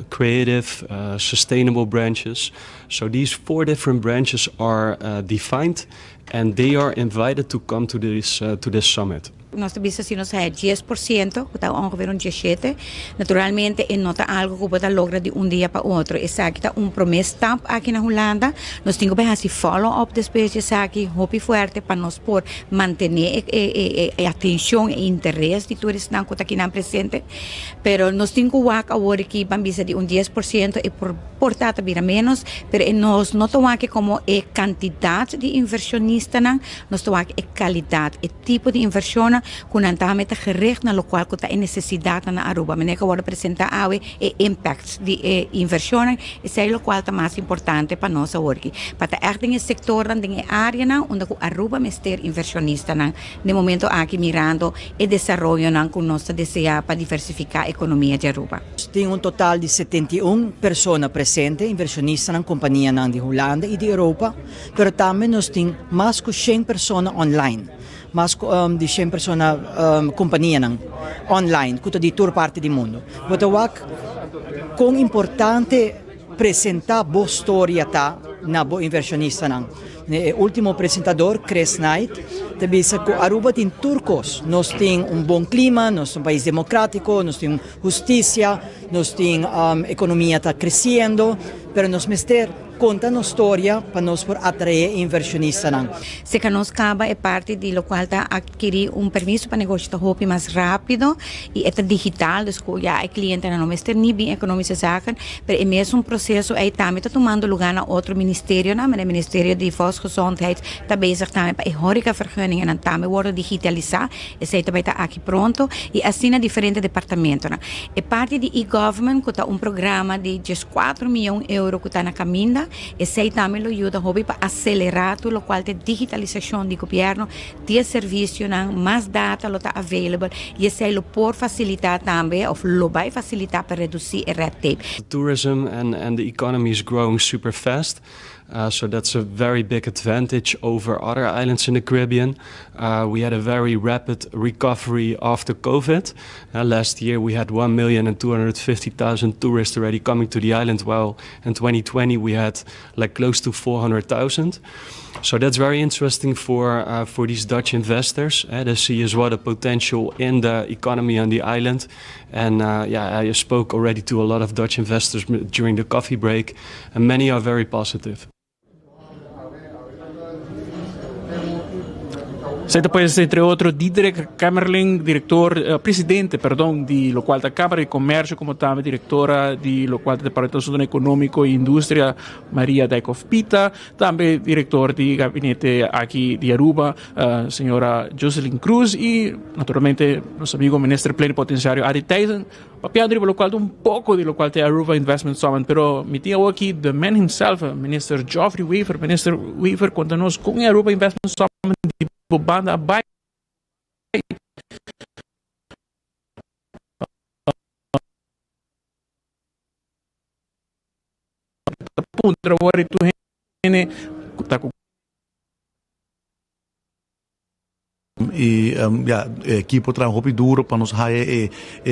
Speaker 22: creative, sustainable branches. So these 4 different branches are defined, and they are invited to come to this summit.
Speaker 23: Nuestra visa si nos es 10%, que está ongeveer un 17%. Naturalmente, no está algo que pueda lograr de un día para otro. Exacto, un promeso stamp aquí en Holanda. Nos tengo que hacer follow-up después de aquí, muy fuerte para nos por mantener atención e interés de todos los que están presentes. Pero nos tengo que ahora aquí van visa de un 10% y por tanto mira menos, pero nos no tengo que como cantidad de inversionistas, nos tengo que calidad, el tipo de inversión con antamente gericht na lo cual que está necesidad na Aruba. Me que ahora presenta awe impact de inversiones es lo cual está más importante para nós ahora. Para echt en el sector en el área na onde Aruba mester inversionista na de momento aquí mirando el desarrollo na con nós desea para diversificar a economia de Aruba.
Speaker 24: Tem total de 71 pessoas presentes, inversionistas na companhia de Holanda e de Europa, pero também nós temos mais de 100 pessoas online. Mas de 100 pessoas companhia online, que de toda parte do mundo. Então, com importante apresentar boa história na boa inversionista. O último apresentador, Chris Knight, também disse que Aruba tem turcos. Nós temos bom clima, nós somos um país democrático, nós temos justiça, nós temos economia está crescendo, mas nós mester conta uma história para nós por atrair inversionistas.
Speaker 23: Se que nos acaba é parte de lo qual está adquirir permiso para negócio de mais rápido e é digital, então já o cliente não mester nem bem econômica zaken, mas é mesmo processo aí também está tomando lugar na outro ministério, na o Ministério de Volksgezondheid está bezig também para horecavergunningen en também worden digitalizar, e sei também está aqui pronto e assim na diferentes departamentos. É parte de e-government que está programa de just 4 milhões de euros que está na caminho. E sei também lo ajuda para acelerar tudo o qual é digitalização do governo, de serviço, mais data lo está available e sei lo por facilitar também, ou lo vai facilitar para reduzir a red tape.
Speaker 22: Tourism and the economy is growing super fast. So that's a very big advantage over other islands in the Caribbean. We had a very rapid recovery after COVID. Last year we had 1,250,000 tourists already coming to the island, while in 2020 we had like close to 400,000. So that's very interesting for these Dutch investors. They see as well the potential in the economy on the island. And I spoke already to a lot of Dutch investors during the coffee break, and many are very positive.
Speaker 16: Sai depois, entre outros, Diederik Kamerling, presidente, di lo qual da Câmara de Comércio, como também diretora de lo qual Departamento Econômico e Indústria, Maria Dijkhoff Pita, também diretor de gabinete aqui de Aruba, senhora Jocelyn Cruz, e, naturalmente, nosso amigo ministro plenipotenciário Adi Tyson, papiando de lo qual um pouco de lo qual é Aruba Investment Summit, pero me tinha aqui the man himself, Minister Geoffrey Weaver. Minister Weaver, conta-nos com a Aruba Investment Summit de banda by punto ora tu hene
Speaker 2: e equipo trabalha duro para nos haver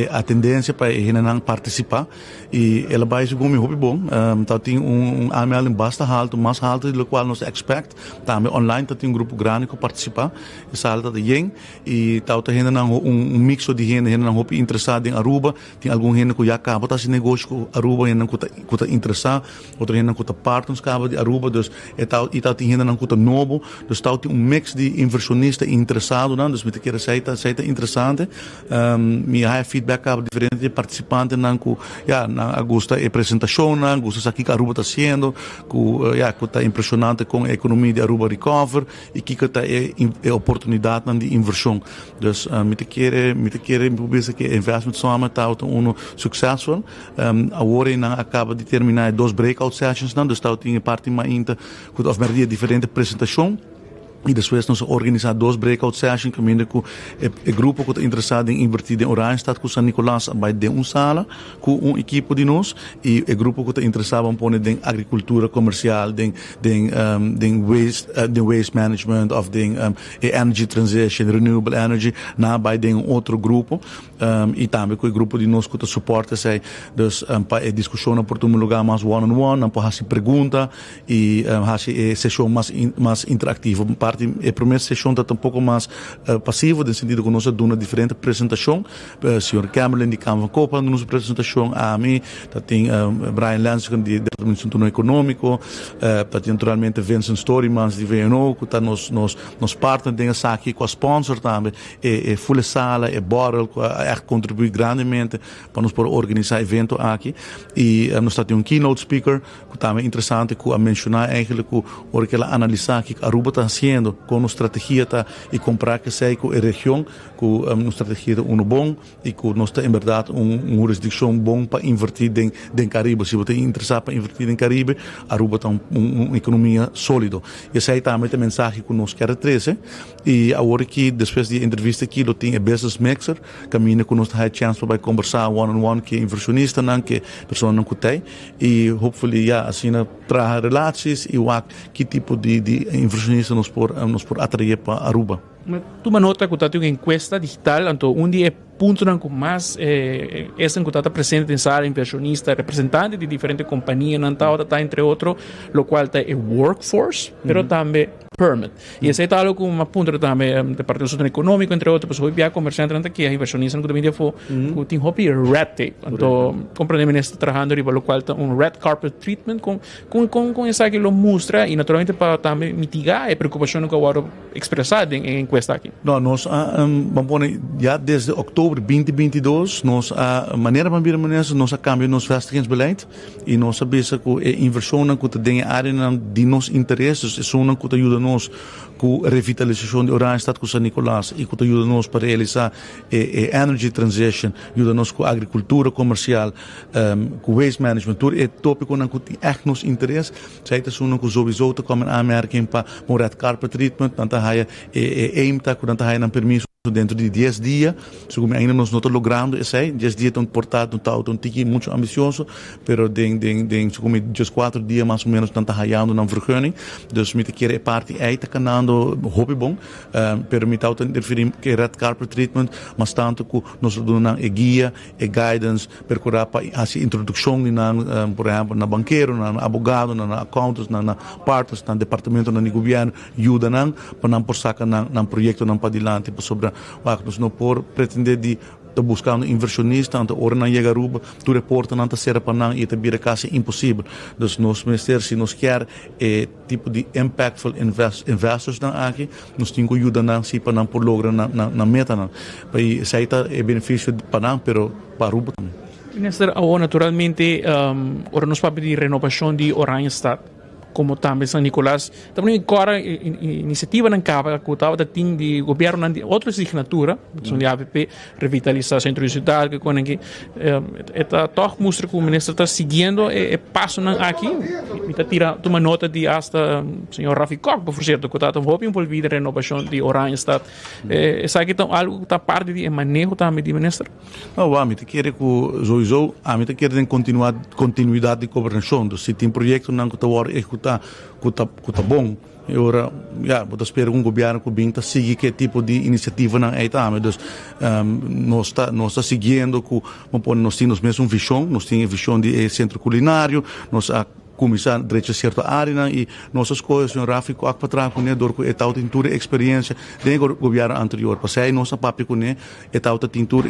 Speaker 2: a tendência para não participar e ela vai ser como hobby bom então tem aanmelding basta alto mais alto do qual nos expect também online tem grupo grande que participa e salta de yen e tal tem ainda mix de gente ainda não hobby interessado em Aruba tem algum gente que já acaba esse negócio com Aruba ainda que está interessado outro gente que está parte nos cabo de Aruba dus e tal tem ainda não que está novo dus tal tem mix de inversionista interessado dus met keer seita interessante me há feedback από diferentes participantes nanku na gosta a apresentação gosta aqui que Aruba está sendo que está impressionante com a economia de Aruba recover e que está a oportunidade de inversão dus met keer probeer que investment samen está successful agora não acaba de terminar 2 breakout sessions dus está tem parte mais ainda que oferecer diferente apresentação e depois nós organizamos 2 breakout sessions com o grupo que está interessado em investir em Oranjestad com San Nicolás vai de sala com equipe de nós e o grupo que está interessado em pôr em agricultura comercial em waste management of energy transition renewable energy na vai de outro grupo e também com o grupo de nós que está suporta sei dus para a discussão por um lugar mais one on one para fazer pergunta e fazer sessão mais interativa a primeira sessão está um pouco mais passiva, no sentido que nós damos diferente apresentação. O senhor Cameron de Câmara Copa nos apresentação, a mim, tem Brian Lansing de Departamento Econômico, tem naturalmente Vincent Storymans de VNO, que está nos partners tem essa aqui com a sponsor também, e Full Sala, e Borrell, que contribui grandemente para nos organizar evento aqui. E nós temos keynote speaker, que também é interessante, que a mencionar eigenlijk que ela analisar que a Aruba está fazendo com uma estratégia e comprar que sei com a região com uma estratégia bom e que nós temos em verdade uma jurisdição bom para investir em Caribe. Se você é interessado para investir em Caribe, Aruba tem uma economia sólida. E esse aí também é a mensagem que nós queremos trazer. E agora que depois da entrevista aqui, eu tenho a business mixer, caminho que nós temos a chance para conversar one-on-one com inversionista, que pessoa não tem e hopefully assim trazer relações e que tipo de inversionista nos por atrair para Aruba.
Speaker 16: Tu nota que tem uma encuesta digital, então dia ponto com mais essa encuesta presente em sala inversionista, representante de diferentes companhias, está entre outros, lo qual é workforce, pero também permit. E esse é algo como uma ponto também Departamento Econômico, entre outros, pessoas que comerciantes aqui, a inversionista não também foi tem hobby red tape, então compreendemos está trabalhando riba lo qual red carpet treatment com essa que lo mostra e naturalmente para também mitigar a preocupação que agora expressada em encuesta aqui.
Speaker 2: Não, nós vamos já desde outubro 2022 nós a maneira nós cambia nosso vestigingsbeleid e nós sabemos que a inversão que tem área de nos interesses é uma que ajuda nós com a revitalização de Oranjestad com San Nicolás e que ajuda nós para realizar a energy transition, ajuda nós com a agricultura comercial, com waste management, tudo é tópico que tem echt nos interesse. Zij te zoeken que sowieso te komen aanmerking para o red carpet treatment, dan hij aimta, dan hij een permiso dentro de 10 dias, como ainda nós não estamos logrando isso aí, 10 dias estão portados, um tiki muito ambicioso, pero como 4 dias mais ou menos estão trabalhando na vergunning, dus met keer parte aí está canando hobby bom, pero me está interferir que red carpet treatment, mas tanto que nós damos a guia, a guidance, percorrer para a introdução na, por exemplo, na banqueiro, na abogado, na accountants, na partners, na departamento, na governo, ajuda para não por sacar na projeto não para adiante sobre maneira nós não por pretender de Estou buscando inversionista, ante ora não chega a Aruba, tu reporta não ser para não e também quase impossível. Então, nós ministério se nós quer tipo de impactful investors não aqui, nós temos que ajudar não se para não por lograr na meta não. Para isso é benefício para não, pero para Aruba também.
Speaker 16: Minister, naturalmente, ora nos papel de renovação de Oranjestad, como também São Nicolás, também agora iniciativa na capa que estava da team de governo de outra assinatura, são de AVP, revitalizar centro de cidade, que quando que está toch mostra que o ministro está seguindo e passo aqui, e está tirando uma nota de hasta senhor Rafi Koch, por certo, que está muito envolvido em renovação de Oranjestad. Sabe que algo está parte de manejo também de ministro?
Speaker 2: Não, a mim te quer que sowieso, a mim te quer em continuidade de governação, se tem projeto não que está que bom. Ora, vou esperar governo que vinha seguir que tipo de iniciativa não é tá, mas nós está seguindo que nós temos mesmo visão, nós temos visão de centro culinário, nós começar direito a certa área e nossas coisas, o Rafi, com a patrão, com dor com tal tintura experiência do governo anterior. Passei nossa papi com tal tintura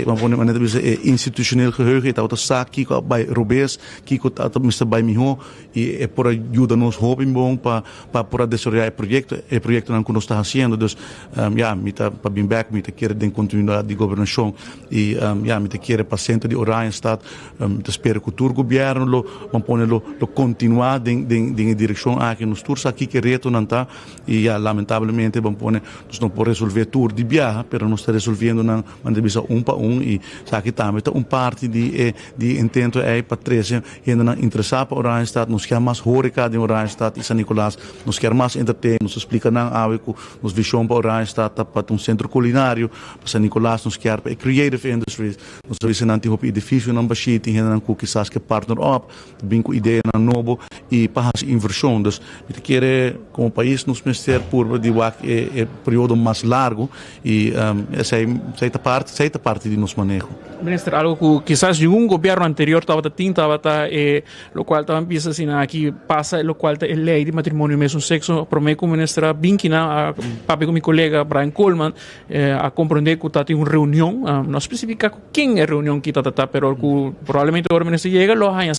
Speaker 2: vamos pôr maneira de institucional geheugen, tal saque com by Robes, que com tal Mr. by Miho e por ajuda nos hobby bom para por desenvolver o projeto não que nós está fazendo. Dus me tá para bem back, me tá querer de continuidade de governação e me tá querer paciente de Oranjestad, espero que o governo lo vamos pôr continuar em direção a que nos tours aqui que reto não está e lamentavelmente vamos pôr nós não podemos resolver tour de viagem, pero nós está resolvendo não mandamos para e aqui também está parte de intento para 13 ainda não interessar para Oranjestad, nós quer mais horeca de Oranjestad e São Nicolás, nós quer mais entertainment, nós explica não nos visão para Oranjestad para centro culinário, para São Nicolás nós quer para creative industries, nós visando o edifício não baixito ainda não quizás que partner up, bem com ideia novo e para a inversão. Então, eu quero, como país, nos ministério por de período mais largo e essa é parte de nosso manejo.
Speaker 16: Ministro, algo que quizás de governo anterior estava o qual estava pensando assim, aqui passa, o qual é lei de matrimônio mesmo sexo, prometo o ministro Binkina, papi com meu colega Brian Coleman, a compreender que está uma reunião, não especifica quem é a reunião que está, pero provavelmente o ministro chega, lo haya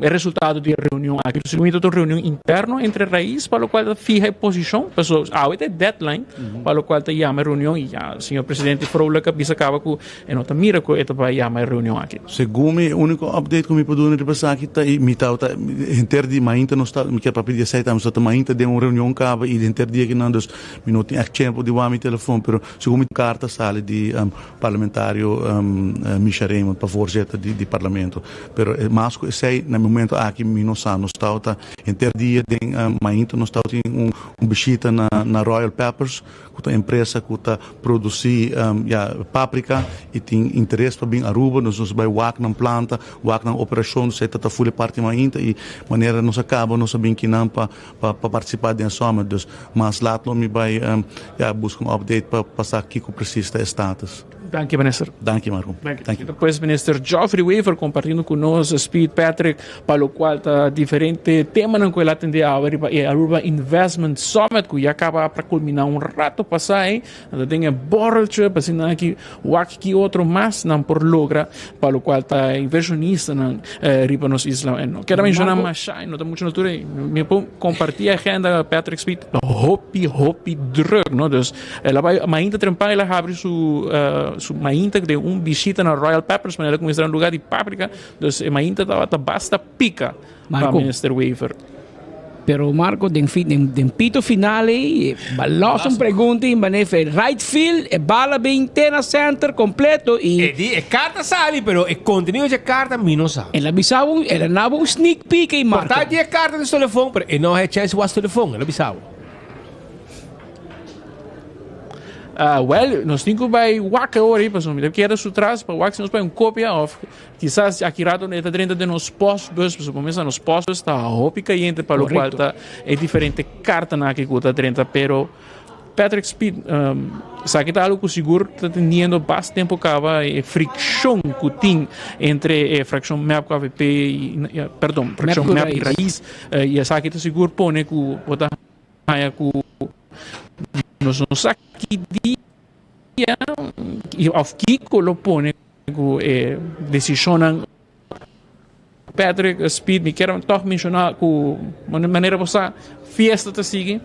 Speaker 16: é resultado de reunião aqui. O segundo é reunião interna entre raiz, para o qual fija a posição, há é deadline, para o qual chama a reunião e o senhor presidente Froula que acaba com a nota mira que vai chamar a reunião aqui.
Speaker 2: Segundo o único update que me pode dar passar aqui está e me está interdi mainta não está me quer para pedir aceita mas está mainta de uma reunião cava e interdi que não dos minutos é tempo de o meu telefone, pero segundo carta sale de parlamentário Michel Raymond para forjeta de parlamento, pero mas sei no momento aqui nós está interdi de mainta nós está visita na Royal Peppers, que a empresa que está produzir páprica e tem interesse para vir a Aruba, nós vai work na planta, work na operação, nós está full parte mainta e maneira nós acaba nós sabem que não para participar da soma, mas lá não me vai buscar update para passar aqui com preciso status.
Speaker 16: Dank je, minister.
Speaker 2: Dank je, Marco.
Speaker 16: Dank je. Depois, minister Geoffrey Weaver, compartilhando conosco Speed Patrick, para o qual está diferente tema na qual atende a Aruba Investment Summit, que já acaba para culminar rato passar, tem borrelche, para assinar aqui o aqui outro mais não por logra, para o qual está inversionista na riba nos isla. Quero mencionar mais, não tem muita altura, me compartilha a agenda Patrick Speed, hopi drug, não? Dus, ela vai ainda trampar, ela abre su mainta de visita na Royal Peppers, mas ela começará no lugar de páprica, dus mainta basta pica para Minister Weaver.
Speaker 1: Pero Marco, den pito finale, ballosa pergunta in manefe right field e bala bintena center completo
Speaker 15: e carta sabe, pero il contenuto di carta mi non sa.
Speaker 1: E la bisavo, era nabo sneak peek e Marco.
Speaker 15: Portaggi e carta del telefono, pero e non è chance was telefono, la bisavo.
Speaker 16: Well, nós temos que vai waka ori, pessoal, me queda su trás para waka nós vai cópia of quizás aqui rato neta dentro de nos postos, pessoal, começa nos postos está hopi caliente para o qual tá é diferente carta na que custa 30, pero Patrick Speed sabe que algo que seguro está tendo bastante tempo cava e fricção que tem entre fricção map KVP e perdão, fricção map e raiz e sabe que seguro pone que botar que nós não sabe que of Kiko lo pone decisionan Patrick Speed me quero toch mencionar com maneira você fiesta te sigue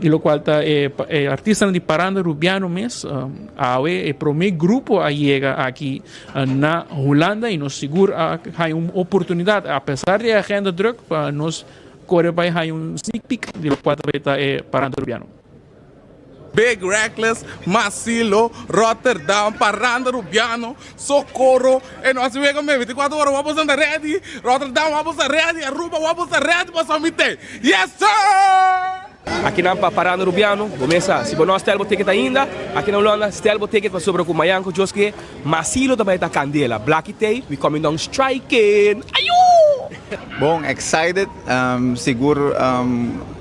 Speaker 16: e lo qual tá artista de Paranda Rubiano mes awe prome grupo a llega aqui na Holanda e nos segura há uma oportunidade apesar de agenda druk para nos correr vai há sneak peek de lo qual tá Paranda Rubiano.
Speaker 4: Big Reckless, Masilo, Rotterdam, Paranda Rubiano, Socorro, e nós vemos 24 horas, vamos estar ready, Rotterdam, vamos estar ready, Aruba, vamos estar ready para submeter. Yes, sir!
Speaker 5: Aqui na Paranda Rubiano, começa, se nós temos ticket ainda, aqui na Holanda, temos ticket para sobre com Mayanko, Joske, Masilo também está candela, Black Tay, we coming down striking.
Speaker 6: Bom, excited, seguro,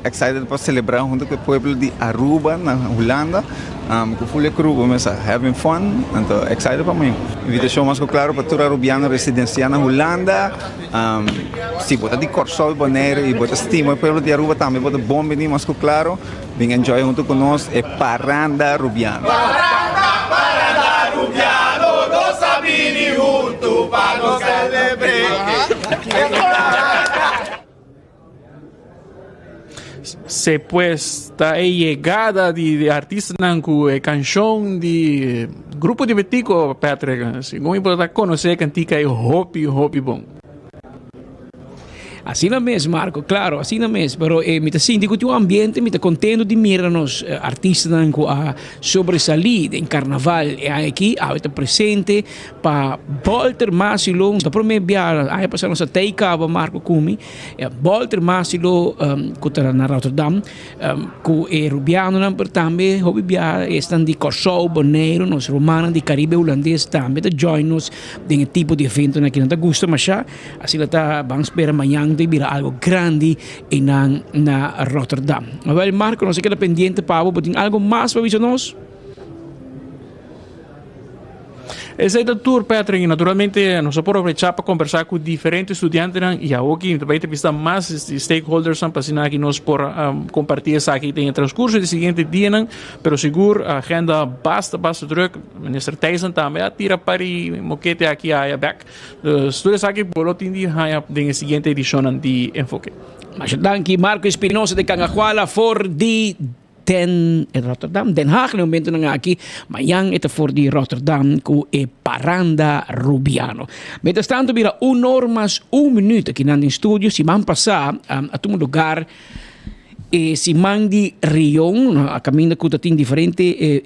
Speaker 6: excited para celebrar junto com o povo de Aruba, na Holanda, com o full crew, vamos having fun, então excited para mim. Invitação mais claro para toda Rubiana residencial na Holanda, se botar de Corsol, Bonaire e botar estima o povo de Aruba também, botar bom venir mais claro, bem enjoy junto conosco, é Paranda Rubiano.
Speaker 9: Paranda Rubiano, nós sabini junto para nos celebrar.
Speaker 16: Se pues está llegada de artistas com canção de grupo de Betico, Patrick, segundo eu conhecer cantica é hopi bom.
Speaker 1: Assim não mesmo, Marco, claro, assim não mesmo. Pero me está sentindo o ambiente, me está contento de mirar nos artistas que a sobresalir em carnaval e aqui a estar presente para voltar mais longe. Para mim, aí passar nossa teicaba, Marco Cumi, voltar mais longe que está na Rotterdam, que Rubiano também, hobby biar, estão de Corsol, Bonaire, nos romanos de Caribe holandês também, de join nos de tipo de evento que não te gusta, mas já, assim está, vamos esperar amanhã de virar algo grande na Rotterdam. Well, Marco, não sei que é pendiente para tem algo mais para nós?
Speaker 16: Esse é o tour, Patrick. Naturalmente, nós podemos aproveitar para conversar com diferentes estudantes e aqui também tem mais stakeholders para que nós podemos compartilhar isso aqui em transcurso do seguinte dia, mas seguro a agenda basta druk. Minister Tyson também tira para o moquete aqui a back. Estudos aqui boletim de a seguinte edição de Enfoque.
Speaker 1: Mas danke Marco Espinosa de Cangajuala for the Rotterdam, Den Haag, no momento nga aqui, mayang ito for di Rotterdam ku Paranda Rubiano. Mientras tanto, mira, 1 hora más 1 minuto aqui in studio, si man passa a um lugar si man di Rion, a caminho ku tating diferente,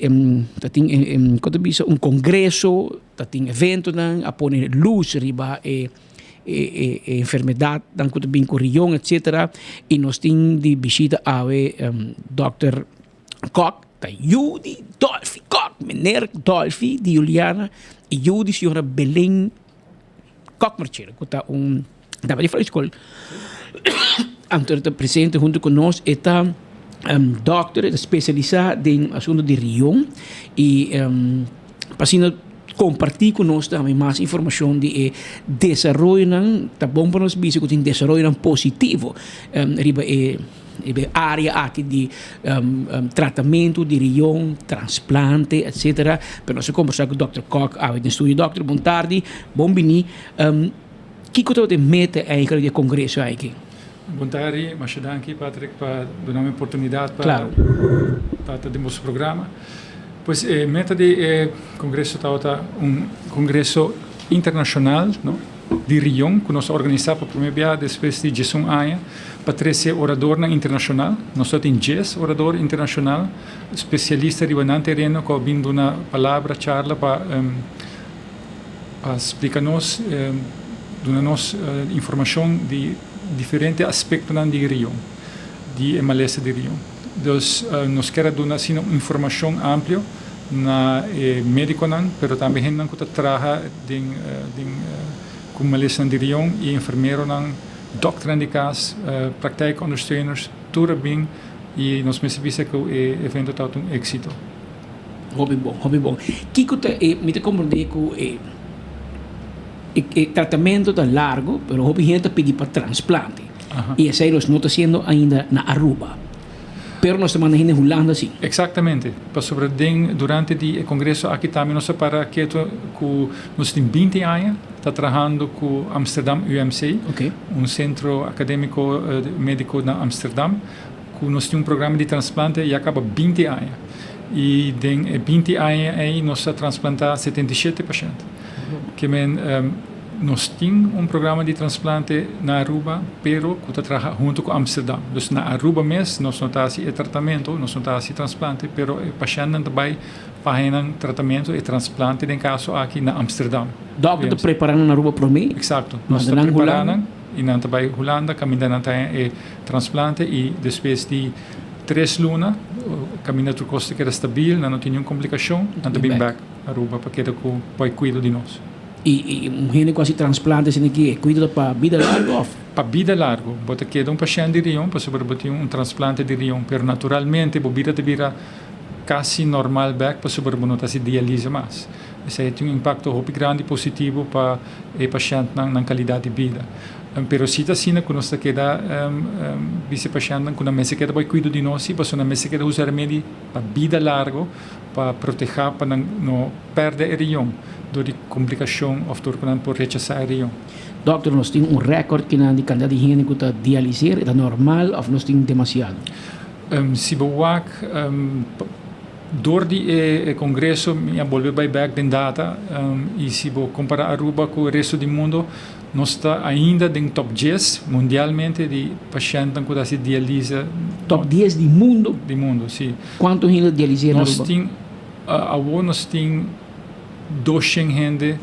Speaker 1: tating un congresso, tating evento nang, a poner luz riba enfermedad dan kuta bin Rion, etc. E nós temos de visita a Dr. Kok, da Judy Dolphy Kok, meneer Dolphy, di Juliana, e Judy signora Belén Kok Marchera, kuta dava di fare school. Antes presente junto con nos eta doctor, especializado em assunto de Rion e pasino compartir conosco também mais informação de desenvolvimento, tá bom para nós ver que tem desenvolvimento positivo, riba área aqui de tratamento de rion, transplante, etc. Para nós conversar com o Dr. Kok, ao estúdio Dr. Boa tarde, bom bini. Que que você mete aí de congresso aqui?
Speaker 7: Boa tarde, mas danke Patrick para dar uma oportunidade para termos o programa. Pues meta de congresso está congresso internacional, ¿no? De Rion, que nós organizamos por primeira vez depois de 10 anos para 13 oradores internacional. Nós temos 10 oradores internacional, especialistas de um terreno que vindo uma palavra, charla para explicar-nos, dar-nos informação de diferentes aspectos de Rion, de MLS de Rion. Então, nós queremos dar assim, informação ampla na médico, mas também gente que trabalha com malícia de Rion e enfermeiro, doctor de casa, praktijk ondersteuners, tudo bem e nós percebemos que o evento está um êxito.
Speaker 1: Hobby bom. Que me te compreender que o tratamento está largo, mas hobby gente pede para transplante. E esse nós não está sendo ainda na Aruba. Pero nós estamos na Holanda, sim.
Speaker 7: Exatamente. Sobre durante o congresso aqui também nós para que nós temos 20 anos está trabalhando com Amsterdam UMC, centro acadêmico médico na Amsterdam, que nós temos programa de transplante e acaba 20 anos. E em 20 anos aí nós transplantamos 77 pacientes. Que nós temos programa de transplante na Aruba, pero que está trabalhando junto com Amsterdam. Então, na Aruba mesmo, nós não temos tratamento, nós não temos transplante, pero o paciente também faz tratamento e transplante, em caso aqui na Amsterdam.
Speaker 1: Doctor está preparando na Aruba para mim?
Speaker 7: Exato. Nós estamos preparando, e na Holanda, caminhando até transplante, e depois de 3 lunas, caminho para o custo que era estável, não tinha nenhuma complicação, e também back a Aruba, para que ele pode cuidar de nós.
Speaker 1: E gente quase transplante assim aqui, cuida para vida larga?
Speaker 7: Para vida larga, bota que um paciente de rião, para sobrebotar transplante de rião, pero naturalmente, a vida te vira quase normal back, para sobrebotar se dialise mais. Isso aí tem impacto muito grande positivo para o paciente na qualidade de vida. Pero se está assim, quando nós queda vice paciente, quando a mesa queda vai cuidar de nós, para a mesa queda usar remédio para vida larga, para proteger, para não perder o rião. Door die complicação of door por rechazar o rião.
Speaker 1: Doctor, nós temos recorde que na quantidade de gente que está dialisar, é normal ou nós temos demasiado?
Speaker 7: Se você door die congresso, me volver bij back den data, e se você comparar Aruba com o resto do mundo, nós está ainda em top 10 mundialmente de pacientes que se dialisa.
Speaker 1: Top 10 do mundo?
Speaker 7: Do mundo, sim.
Speaker 1: Quanto gente dialisa na Aruba?
Speaker 7: Nós temos 200 gente,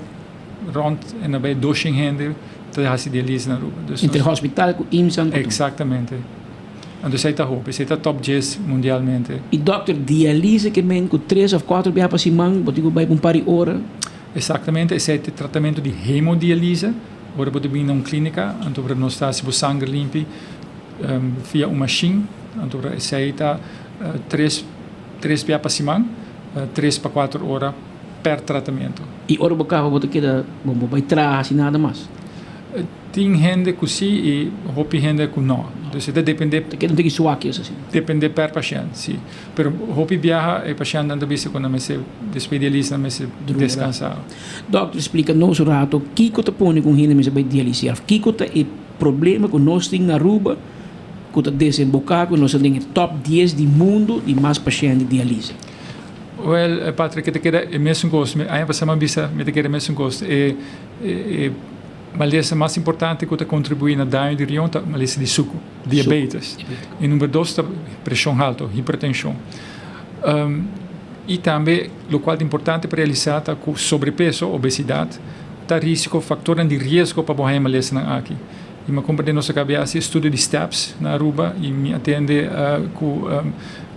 Speaker 7: rond en nabij 200 gente, dat has dialyse na Aruba. Dus
Speaker 1: entre o hospital com IMSA.
Speaker 7: Exatamente. Dus hij está hoop, hij está top 10 mundialmente.
Speaker 1: E doctor, dialyse que men com 3 of 4 dias para semana, botigo vai por um par de horas.
Speaker 7: Exatamente, esse é o tratamento de hemodialise. Ora pode vir na clínica, então para nós está se o sangue limpo via uma machine, então para esse aí está 3 dias para semana, 3 para 4 horas per tratamento.
Speaker 1: E ora bocava você queda bom vai trás e nada mais.
Speaker 7: Tem gente que sim e houve gente que não. Então depende.
Speaker 1: Que não tem que suar aqui assim.
Speaker 7: Depende per paciente, sim. Pero houve viaja e paciente anda bem quando me se despedializa, me se descansar.
Speaker 1: Doctor, explica-nos um rato que que te põe com gente me se vai dialisar. Que que é problema que nós temos na Aruba que te desembocar que nós temos top 10 do mundo de mais pacientes de diálise.
Speaker 7: Well, Patrick, te queda o mesmo gosto. Aí você me avisa, me te queda o mesmo gosto. Mas é mais importante que contribuir na danho de rião, mas de suco, diabetes. E número 2, pressão alta, hipertensão. E também, o qual é importante para realizar com sobrepeso, obesidade, está risco, fator de risco para morrer maleza aqui. E me comprei nossa cabeça estudo de STEPS na Aruba e me atende com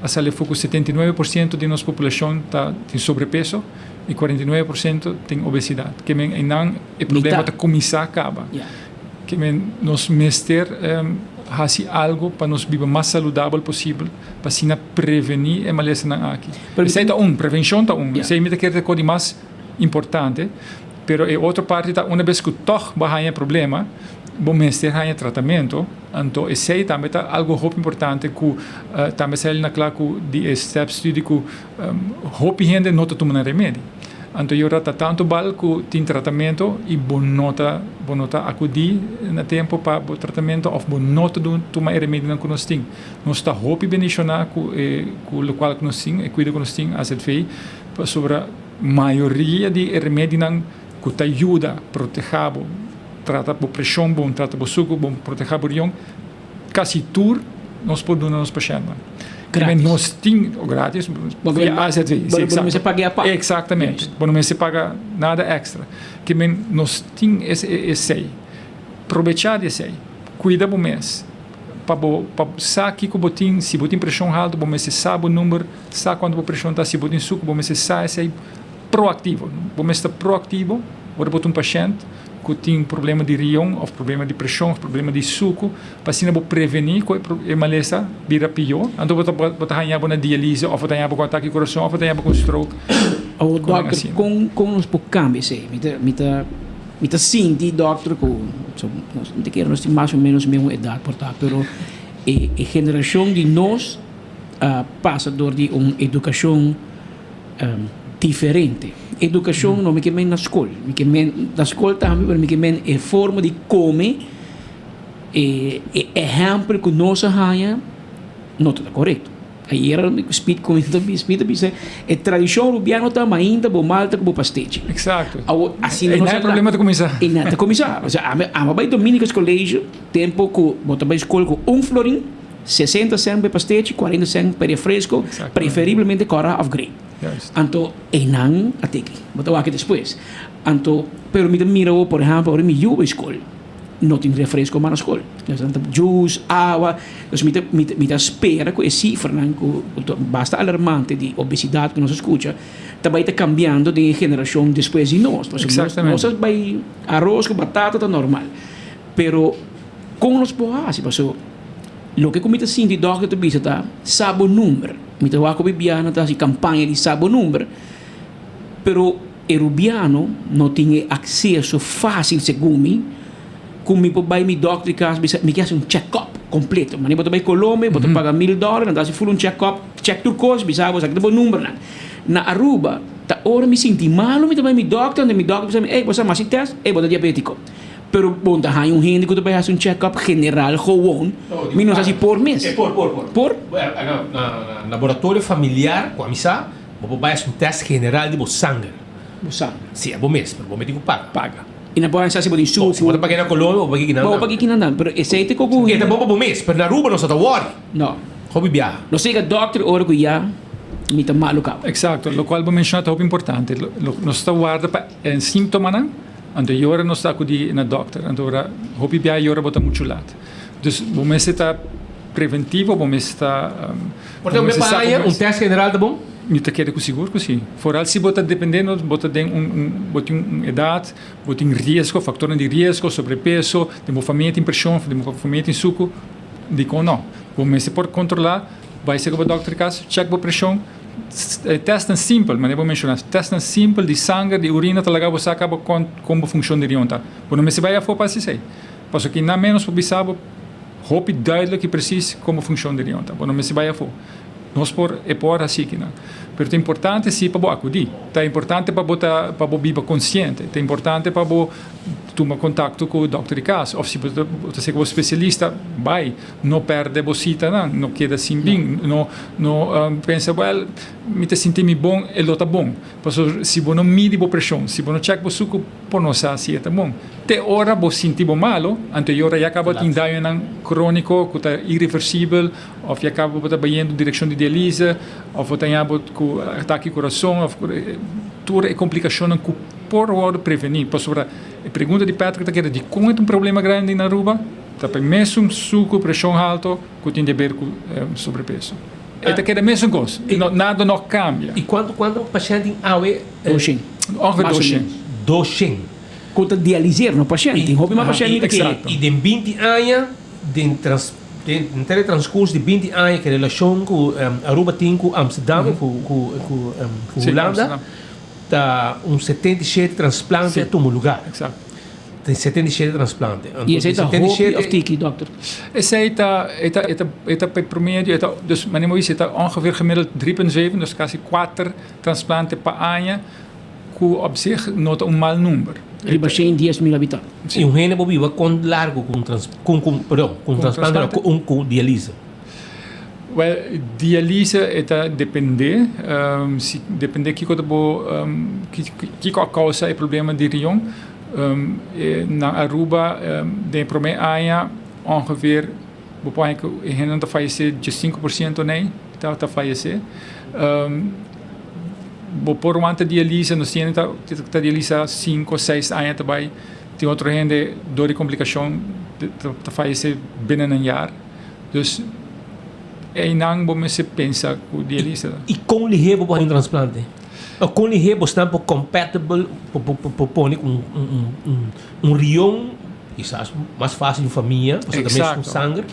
Speaker 7: a sala foco 79% de nossa população tem sobrepeso e 49% tem obesidade. Que não é problema de começar acaba. Que nós mester fazer algo para nos viver mais saudável possível, para assim prevenir a maleza aqui. Isso é prevenção está Isso é a coisa mais importante. Pero a outra parte está uma vez que toch vai problema, bom mester há tratamento, então esse aí também está algo muito importante que também sai na claro de step study que hope gente não toma remédio. Então eu rata tanto bal que tem tratamento e bom nota acudir na tempo para o tratamento ou bom nota do tomar remédio não que nós tem. Nós está hope beneficiar com o qual que nós tem e cuida que nós tem a ser feito sobre a maioria de remédios que te ajuda a proteger trata por pressão bom, trata por suco bom, proteger por rião, quase tudo nós podemos nos pacientes. Grátis. Nós temos grátis,
Speaker 1: não se paga a parte.
Speaker 7: Exatamente, não se paga nada extra. Que nós temos esse aproveitar esse cuida do mês. Para saber que botin, se botin pressão alta, bom mês sabe o número, sabe quando a pressão está, se botin suco, bom mês sabe esse proativo. Bom mês está proativo, agora botin paciente que tem problema de rião, ou problema de pressão, ou problema de suco, para assim não prevenir que a maleza vira pior. Então, você ganhar na diálise, ou você ganhar com ataque de coração, ou você ganhar com stroke.
Speaker 1: O doctor, como nos cambiar isso? Me tá senti, doctor, que nós temos mais ou menos a mesma idade, portanto, mas a geração de nós passa door die educação diferente. Educação não me que na escola, na escola também me que é forma de comer exemplo que nós haya não está correto. Aí era speed com speed é tradição rubiano também ainda bo malta com pastete.
Speaker 7: Exato.
Speaker 1: Assim
Speaker 7: não é problema de começar.
Speaker 1: E nada começar. Ou seja, a vai Dominicas Colégio tempo que bota vai escola com florin 60 cent per pastete, 40 cent per refresco, preferivelmente cora of grey. Então, não até aqui. Bota aqui depois. Então, pero me mira, por exemplo, ahora me juve escola. Não tem refresco mais na escola. Então, juice, água. Então, me espera que esse cifra, basta alarmante de obesidade que nós escuta, também está cambiando de geração depois de nós. Nós vai arroz com batata tá normal. Pero com os boas, passou. Lo que comita sim de doctor tu bisa tá sabe o número. Me tá com bibiana tá campanha de sabe o número. Pero erubiano não tinha acesso fácil segundo como me vai me doctor caso me quer um check-up completo. Mas botar vai Colômbia, botar pagar $1,000, então se for um check-up, check tur cost, bisa você que o número na Aruba, tá hora me senti mal, me vai me doctor, bisa me, você mais teste, botar diabético. Pero bom, tá aí gente que vai fazer um check-up general gewoon, menos assim por mês. Por?
Speaker 15: Na laboratório familiar, com a missa, você vai fazer um teste general de sangue.
Speaker 1: Sangue?
Speaker 15: Sim, é bom mês, mas o médico paga.
Speaker 1: E na boa se pode suco.
Speaker 15: Se você pagar na Colômbia, ou pagar aqui não.
Speaker 1: Ou pagar aqui não, pero esse aí te coco.
Speaker 15: E é bom para o mês, mas na Aruba não se tá worry.
Speaker 1: Não.
Speaker 15: Hobby viaja.
Speaker 1: Não sei que doctor ora que já me tá malu cap.
Speaker 7: Exato, lo qual vou mencionar é importante. Nós está guarda para síntoma não. Então, agora nós está aqui na doctor. Então, hobby viaja agora bota muito lado. Então, vamos estar preventivo, vamos estar.
Speaker 15: Portanto, me paga teste general tá bom?
Speaker 7: Não te quero com seguro que sim. Fora se bota dependendo, bota tem idade, bota em risco, fator de risco, sobrepeso, de movimento em pressão, de movimento em suco, digo não. Vamos se por controlar, vai ser com o doutor caso, check a pressão, teste simples, mas eu vou mencionar, teste simples de sangue, de urina, talaga você acaba como funciona de rionta. Quando me se vai a for para se sei. Passo que na menos publicado, hope duidelijk e preciso como funciona de rionta. Quando me se vai a for. Nós por assim que não. Mas é importante sim para acudir. É importante para viver consciente. É importante para tomar contato com o doutor de casa. Ou se você é um especialista, vai, não perde a cita, não queda assim bem, não pensa, me sinto bom, ele está bom. Se você não mide a pressão, se você não checa o suco, por não saber se está bom. Até hora você sente malo, então hora já acaba de dar um crônico, que está irreversível, ou já acaba de estar em direção de diálise, ou tem com ataque ao coração, ou toda a complicação que por prevenir. A pergunta de Patrick é de como é um problema grande na Aruba, tá mesmo suco, pressão alta, que tem a ver com sobrepeso. É a mesma coisa, nada não cambia.
Speaker 15: E quando o paciente tem
Speaker 1: 200?
Speaker 7: Ongeveer
Speaker 15: 200.
Speaker 1: Quanto dialiser no paciente? Houve uma paciente que...
Speaker 15: E de 20 anos, de transcurso de 20 anos, que a relação com Aruba tem com Amsterdã, com Holanda, tá 77 transplantes a todo lugar.
Speaker 7: Exato.
Speaker 15: Tem 77 transplantes.
Speaker 1: E esse é o hobby of tiki, doctor?
Speaker 7: Esse é para promédio, dus meneer Moïse, é ongeveer gemiddeld 3,7, dus quase 4 transplantes per ano, que op zich nota mau número.
Speaker 1: Riba 10.000 habitantes.
Speaker 15: E gente vive com largo com transplante com diálise.
Speaker 7: Well, diálise depende, depende que a causa é problema de rion. Na Aruba, de primeiro ano, ongeveer, bepaalde que hen te falecer de 5% nee, te falecer. Por uma diálise, nós temos que diálise 5, 6 anos também. Tem outra gente, door die complicação, te falecer binnen een jaar. Dus, não vamos se pensar com diálise.
Speaker 15: E com ligeiro para um transplante? Com ligeiro está compatible para pôr rion, quizás mais fácil de família, você também com sangue,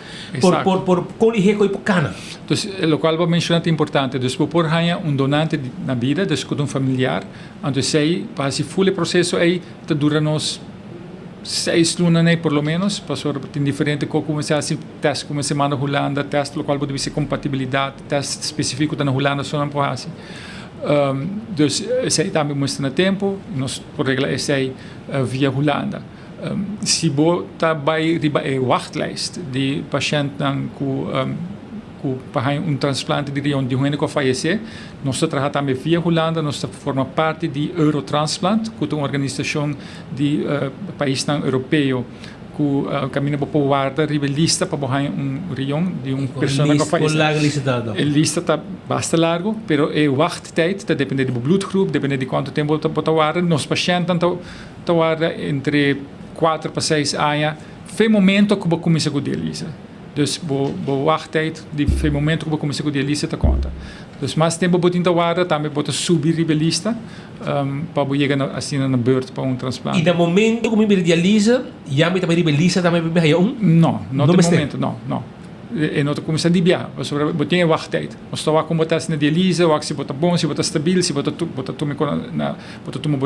Speaker 15: com ligeiro e por cana.
Speaker 7: Então, o qual vou mencionar é importante. Então, por ganhar donante na vida, então com familiar, então sei, para se full processo aí, te dura nos 6 lunas por lo menos, passou tem diferente como comecei a fazer teste como semana na Holanda, teste local pode ser compatibilidade, teste específico da Holanda só não pode fazer. Dus zij também moesten na tempo, nós por regra é via Holanda. Se bo tá bij a wachtlijst die patiënt dan para transplante de rion de que falecer, nós trabalhamos também via Holanda, nós forma parte de Eurotransplant, que é uma organização de país europeu que caminha para guarda lista para borrar rion de pessoa que faz. A lista está bastante largo, pero a wachttijd está depende do bloedgroep, depende de quanto tempo está guarda. Nos pacientes está guarda entre 4 para 6 anos. Foi momento que começa com diálise. Dus a wachttijd, foi momento que começa com diálise está conta. Dus mais tempo botin ta guarda, também bota subir a lista para chegar assim na beurt para transplante.
Speaker 15: E no momento que me diálise, já me também diálise também bem
Speaker 7: Não, no momento, não. E nós começamos a dibiar, sobre botin a wachttijd. Nós estamos a combater na diálise, ou se bota bom, se bota stabil, se bota tomar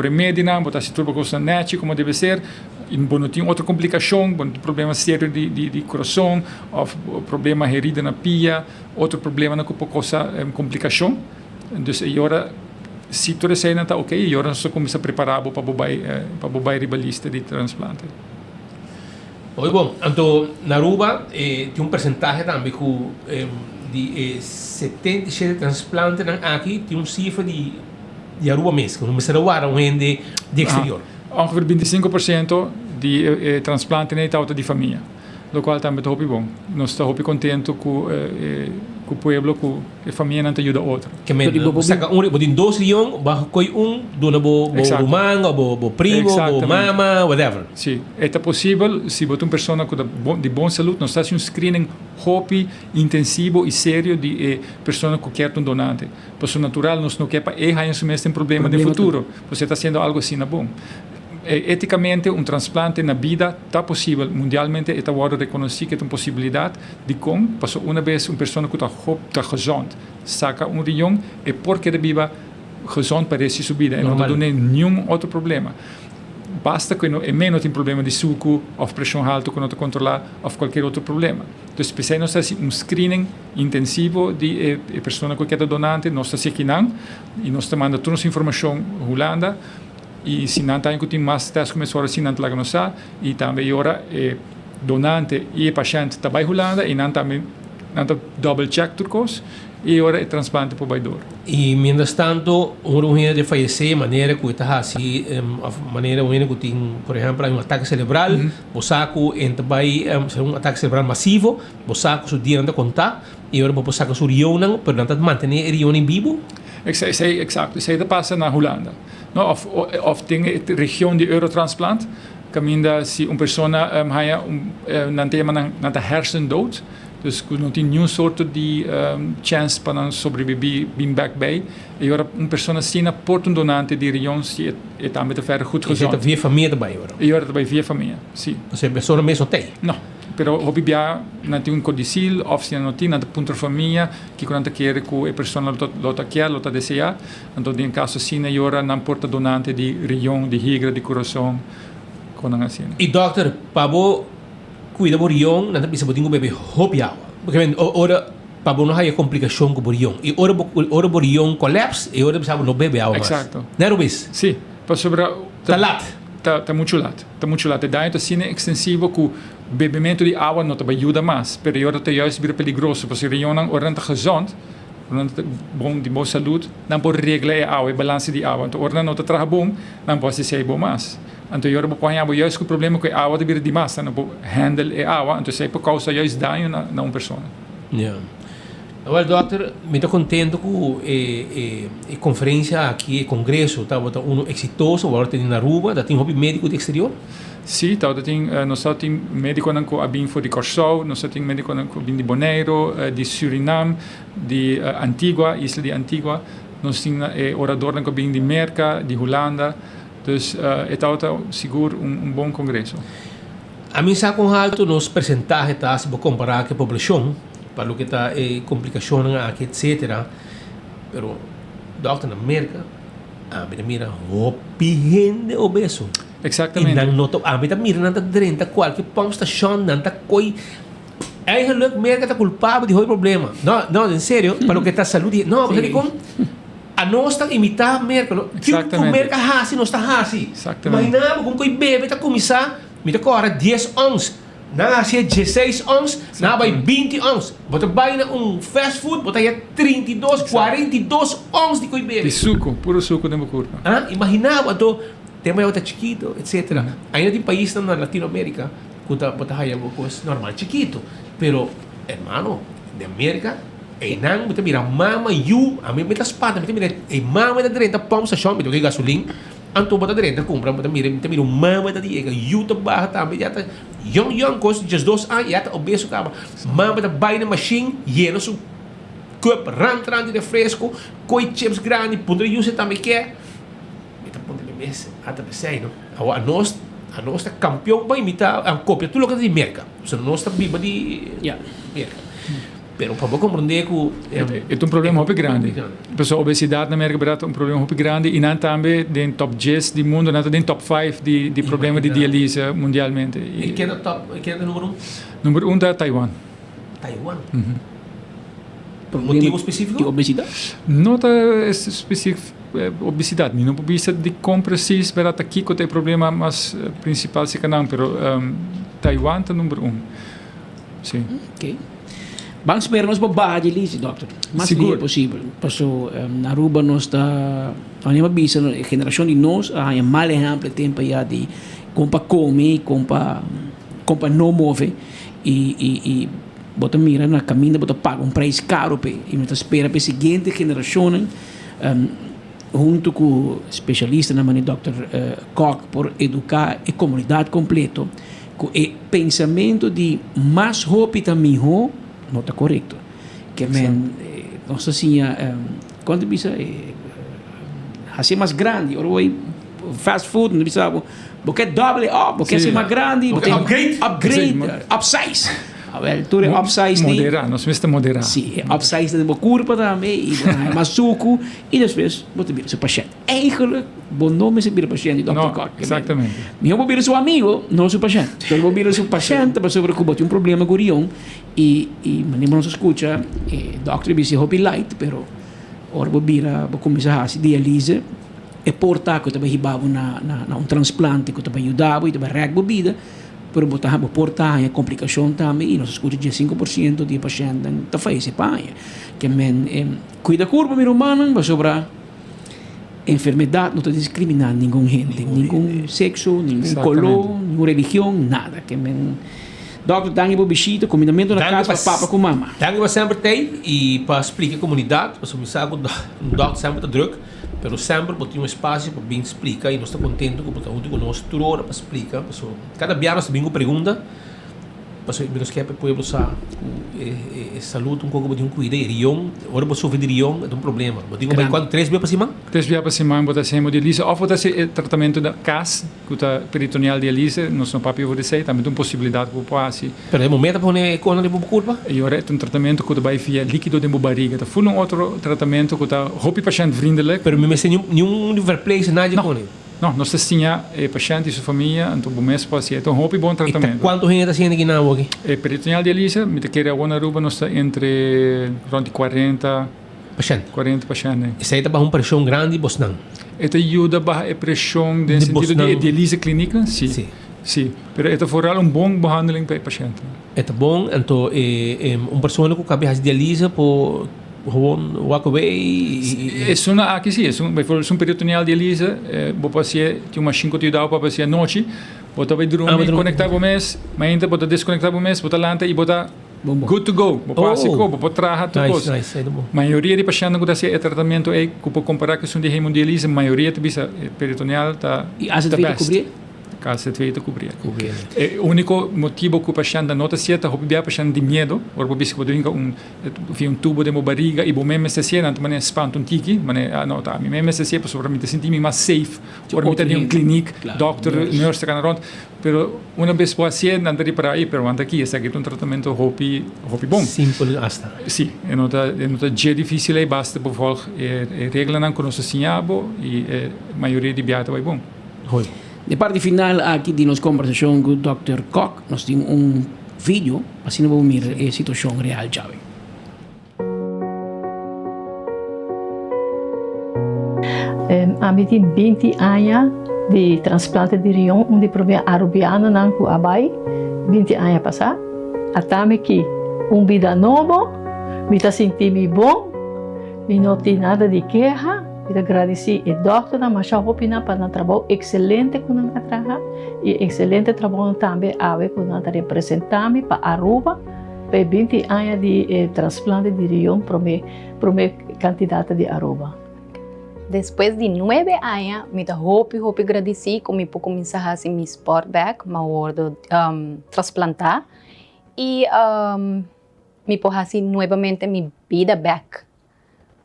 Speaker 7: remédio, bota se tudo coisa net, como deve ser. E não tem outra complicação, problema sério de coração, ou problema herida na pia, outro problema na complicação. Então, agora, se tudo isso está ok, agora nós começamos a preparar para a ribalista de transplante.
Speaker 15: Oi, bom, então, na Aruba tem percentagem também de 77 transplantes aqui, tem cifra de Aruba mesmo, não me será de exterior.
Speaker 7: Ongeveer 25% de transplante está de família, o qual também está bom. Nós estamos contentes com o povo, com a família não ajuda a outra.
Speaker 15: Que mesmo, saca tem 2 rion, vai dona bo irmão, bo primo, bo mama, whatever.
Speaker 7: Sim, é possível se você uma pessoa de boa saúde, nós fazemos screening intensivo e sério de pessoa que quer um donante. Pessoa natural, nós não quer para tem problema no futuro. Você está fazendo algo assim, bom. Eticamente, transplante na vida está possível. Mundialmente, está reconhecido que é uma possibilidade de passou uma vez uma pessoa que está gezond, saca rion e porque viva gezond parece sua vida. E não tem nenhum outro problema. Basta que não tem problema de suco, ou pressão alta que não controlar, ou qualquer outro problema. Então, se nós fazemos screening intensivo de pessoa que quer donante, nós fazemos aqui e nós mandamos toda essa informação Holanda. E se não tem mais testes começou a se não lá nos e também agora donante e paciente está by Holanda e não também double check turcos e agora transplante para baidor.
Speaker 15: E mientras tanto uma de falecer maneira que está assim maneira que tem por exemplo um ataque cerebral o saco entra vai um ataque cerebral massivo o saco su dia não contar e agora o saco su rion não para não manter o rion em vivo.
Speaker 7: Exato, isso passa na Holanda. No, of tem a região de Eurotransplant, caminha se uma pessoa não tem uma hersendood, dus não tem nenhum sorte de chance para sobreviver bem back bem. E agora uma pessoa assim porta donante de região se é também de ferro goed gezond.
Speaker 15: E via família também agora.
Speaker 7: E agora também via família, sim.
Speaker 15: Você a pessoa mesmo tem?
Speaker 7: Não. Pero hobibia não tem codicil, of se não tem nada ponto família que quando quer que a pessoa lota quer, lota desejar, então em caso assim na hora não porta donante de rion, de hígado, de coração, com assim.
Speaker 15: E doctor, pabo cuida do rion, não precisa botar um bebê hobiao, porque ora pabo não há complicação com o rion, e ora o rion colapse, e ora precisa no bebê ao mais.
Speaker 7: Exato.
Speaker 15: Não é isso?
Speaker 7: Sim, para sobre
Speaker 15: talat.
Speaker 7: Está muito lato. Daí assim é extensivo que o bebimento de água não te ajuda mais, mas agora está juist weer perigoso, porque o rion não está gezond, de boa saúde, não pode reglar a água, a balança de água. Então, não está trabalhando bom, não pode ser bom mais. Então, agora pode haver juist o problema que a água deve de mais, não pode handle a água, então, isso é por causa juist dano na uma pessoa.
Speaker 15: Yeah. Well, doctor, me estou contente com a conferência aqui, o congresso, está exitoso, agora tem na Aruba, tem um médico do exterior?
Speaker 7: Sim, nós temos médico que vêm de Curaçao, nós temos médico que vêm de Bonaire, de Suriname, de Antigua, Isla de Antigua, nós temos orador que vêm de Merca, de Holanda, então é seguro bom congresso.
Speaker 15: A mim sabe com alto nos percentagens tá se comparar com a população, para o que está complicações aqui, etc. Pero doctor na América, mira, gente obeso.
Speaker 7: Exactamente.
Speaker 15: En dan nota, met dat miren nanta drenta qualquer pompstation nanta koi. Eigenlijk merk dat culpável de hoi problema. No, en serio, para lo que está saúde. No, porque digo, a nós está imitar merca. Tipo merca hasi, nós está hasi. Imagina, com coi bebe tá começar, me tá agora 10 ons. Na se 16 ons, na vai 20 ons. Bota baina fast food, bota aí 32, 42 ons de coi bebe.
Speaker 7: De suco, puro suco de curva.
Speaker 15: Ah, imaginava do tema outra chiquito, etc. Ainda tem país na Latinoamérica, kuta bota aí algo normal chiquito, pero hermano, de América nang bota mira mama you, a mim meta espada, bota mira mama da direita pão sa chão, bota gasolina. Anto bota direita compra, bota mira mama da direita, you ta barra também já tá young cost just 2 anos, já tá obeso caba. Mama da baina machine, lleno su cup rand de fresco, coi chips grande, pondre use também quer. Meta pondre mes, até pensei, não? A nós tá campeão vai imitar a cópia tudo o que de merca. Se nós tá viva de merca. Pero para compreender que
Speaker 7: é um problema muito grande. Pessoal, obesidade na América é um problema muito grande e não também den top 10 do mundo, não den top 5 de problema de diálise mundialmente.
Speaker 15: E quem é o número 1?
Speaker 7: Número 1 da Taiwan.
Speaker 15: Taiwan. Motivo específico?
Speaker 1: De obesidade?
Speaker 7: Não é específico obesidade. Não precisa de como preciso para aqui que tem problema mais principal se canão, pero Taiwan é o número 1. Sim.
Speaker 1: Ok. Vamos esperar nos babá de Lise, doutor. Mas é possível. Passou na Aruba nós está a mesma visa a geração de nós há um mal exemplo tempo já de compa come, compa não move e bota mira na caminho, bota paga preço caro pe e nós espera para a seguinte geração junto com o especialista na mãe Dr. Koch por educar a comunidade completa com o pensamento de mais rápido também não está correto. Que nós assim, quando bisa assim mais grande, ou fast food, não bisa, porque doble up, porque assim mais grande, upgrade, upsize. Tu é upsize
Speaker 7: moderar, nós precisamos moderar.
Speaker 1: Sim, upsize de uma curva também, e mais suco, e depois você vira seu paciente. Eigenlijk, bom nome se vira paciente, Dr. Koch.
Speaker 7: Exatamente.
Speaker 1: Eu vou virar seu amigo, não seu paciente. Eu vou virar seu paciente, para sobre que tem problema com o rião, e não se escuta, doctor disse hobby light, pero ora vou virar, vou começar a se diálise, e portar que também ribava na transplante, que também ajudava, e também reg bebida, pero botar portar a complicação também e nós escuta de 5% de paciente tá faz esse pai que cuida curva meu humano mas sobre enfermidade não está discriminando nenhum gente nenhum sexo nenhum color nenhuma religião nada que doctor dangue por bichito combinamento na casa para papa com mama
Speaker 15: dangue sempre tem e para explicar a comunidade para começar o doctor sempre tá druk pero sempre botar espaço para bem explicar e nós estamos contentes com botar junto conosco toda hora para explicar cada dia nós temos uma pergunta para nós quer para o povo saúde pouco de cuidar de rião agora para sofrer de rião é problema digo bem quando 3 dias para cima
Speaker 7: 3 dias para cima botar hemodiálise ou botar tratamento da CAS que é peritoneal diálise nós não papel de sei também tem possibilidade para quase
Speaker 15: pero no momento para quando de curva
Speaker 7: e agora é tratamento que vai via líquido de barriga tá full outro tratamento que tá hopi paciente vriendelijk
Speaker 15: pero me sem nenhum workplace nada com
Speaker 7: não, nós tínhamos paciente e sua família, então o mês passado, então houve bom tratamento.
Speaker 15: Quanto gente está sendo aqui na aqui?
Speaker 7: Peritoneal diálise, me te queria na Aruba, nós está entre 40 pacientes.
Speaker 15: Isso aí está para uma pressão grande, você não?
Speaker 7: Isso ajuda para a pressão no sentido de diálise clínica, sim. Sim, mas é vooral bom behandeling para o paciente.
Speaker 15: É bom, então uma pessoa que cabe fazer diálise por gewoon walk away.
Speaker 7: É uma aqui sim, é um peritoneal diálise, o paciente tem uma 5 de dá para paciente noite, bota vai dormir, conectar o mês, mas ainda bota desconectar o mês, bota lanta e bota good to go, bota trabalhar tudo. A maioria de pacientes que fazem tratamento é que comparar com a hemodiálise, a maioria de peritoneal está best. Caso de cobrir. O único motivo que o paciente nota certa é o paciente de medo, ou o bispo de um tubo de barriga e o mesmo se sienta, então mané espanta tiki, mané anota, a mim mesmo se sienta para me sentir mais safe, ou me ter clinic, doctor, nurse que around, pero uma vez pode ser andar para aí, pero anda aqui, esse aqui é tratamento hopi bom.
Speaker 15: Simples hasta.
Speaker 7: Sim, é nota já difícil aí basta por volta regra não conosco sinhabo e a maioria de biata vai bom.
Speaker 1: De parte final aqui de nossa conversação com o Dr. Koch, nós temos vídeo, assim não vamos mirar a situação real, Javi.
Speaker 8: A mim tem 20 anos de transplante de rião, onde provém arubiana não com abai, 20 anos passar. Até que vida nova, me está sentindo bom, me não tem nada de queixa, me agradecer ao doutor, mas já vou opinar para um trabalho excelente com a trabalhar e excelente trabalho também com a representar para Aruba, para 20 anos de transplante de rião para minha candidata de Aruba.
Speaker 10: Depois de 9 anos, me hope agradecer como eu começar a fazer meu sport back, meu transplantar e me posso fazer novamente minha vida back.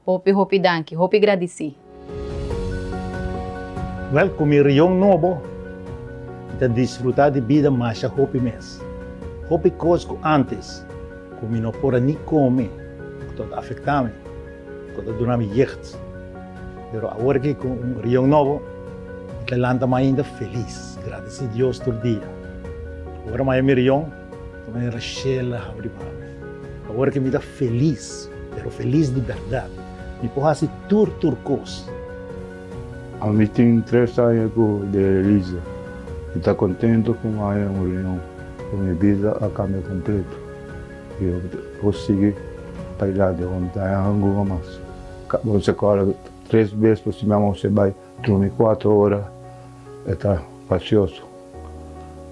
Speaker 10: Hope danke, hope agradecer.
Speaker 11: Well, com meu rião novo, eu desfrutar de vida mais a hope mês. Hope coisas antes, como não pode nem comer, que tudo afeta-me, que tudo dura-me jeito. Pero agora que com um rião novo, eu landa-me ainda feliz, graças a Deus todo dia. Agora mais meu rião, também Rachel abre para mim. Agora que me dá feliz, pero feliz de verdade. Me pode fazer turcos.
Speaker 12: A mim tem 3 anos de Elisa. E está contente com a reunião. Com minha vida a cambio completo. E eu consigo bailar de onde está alguma mais. Você corre 3 vezes por semana, você vai dormir 4 horas. Está pacioso.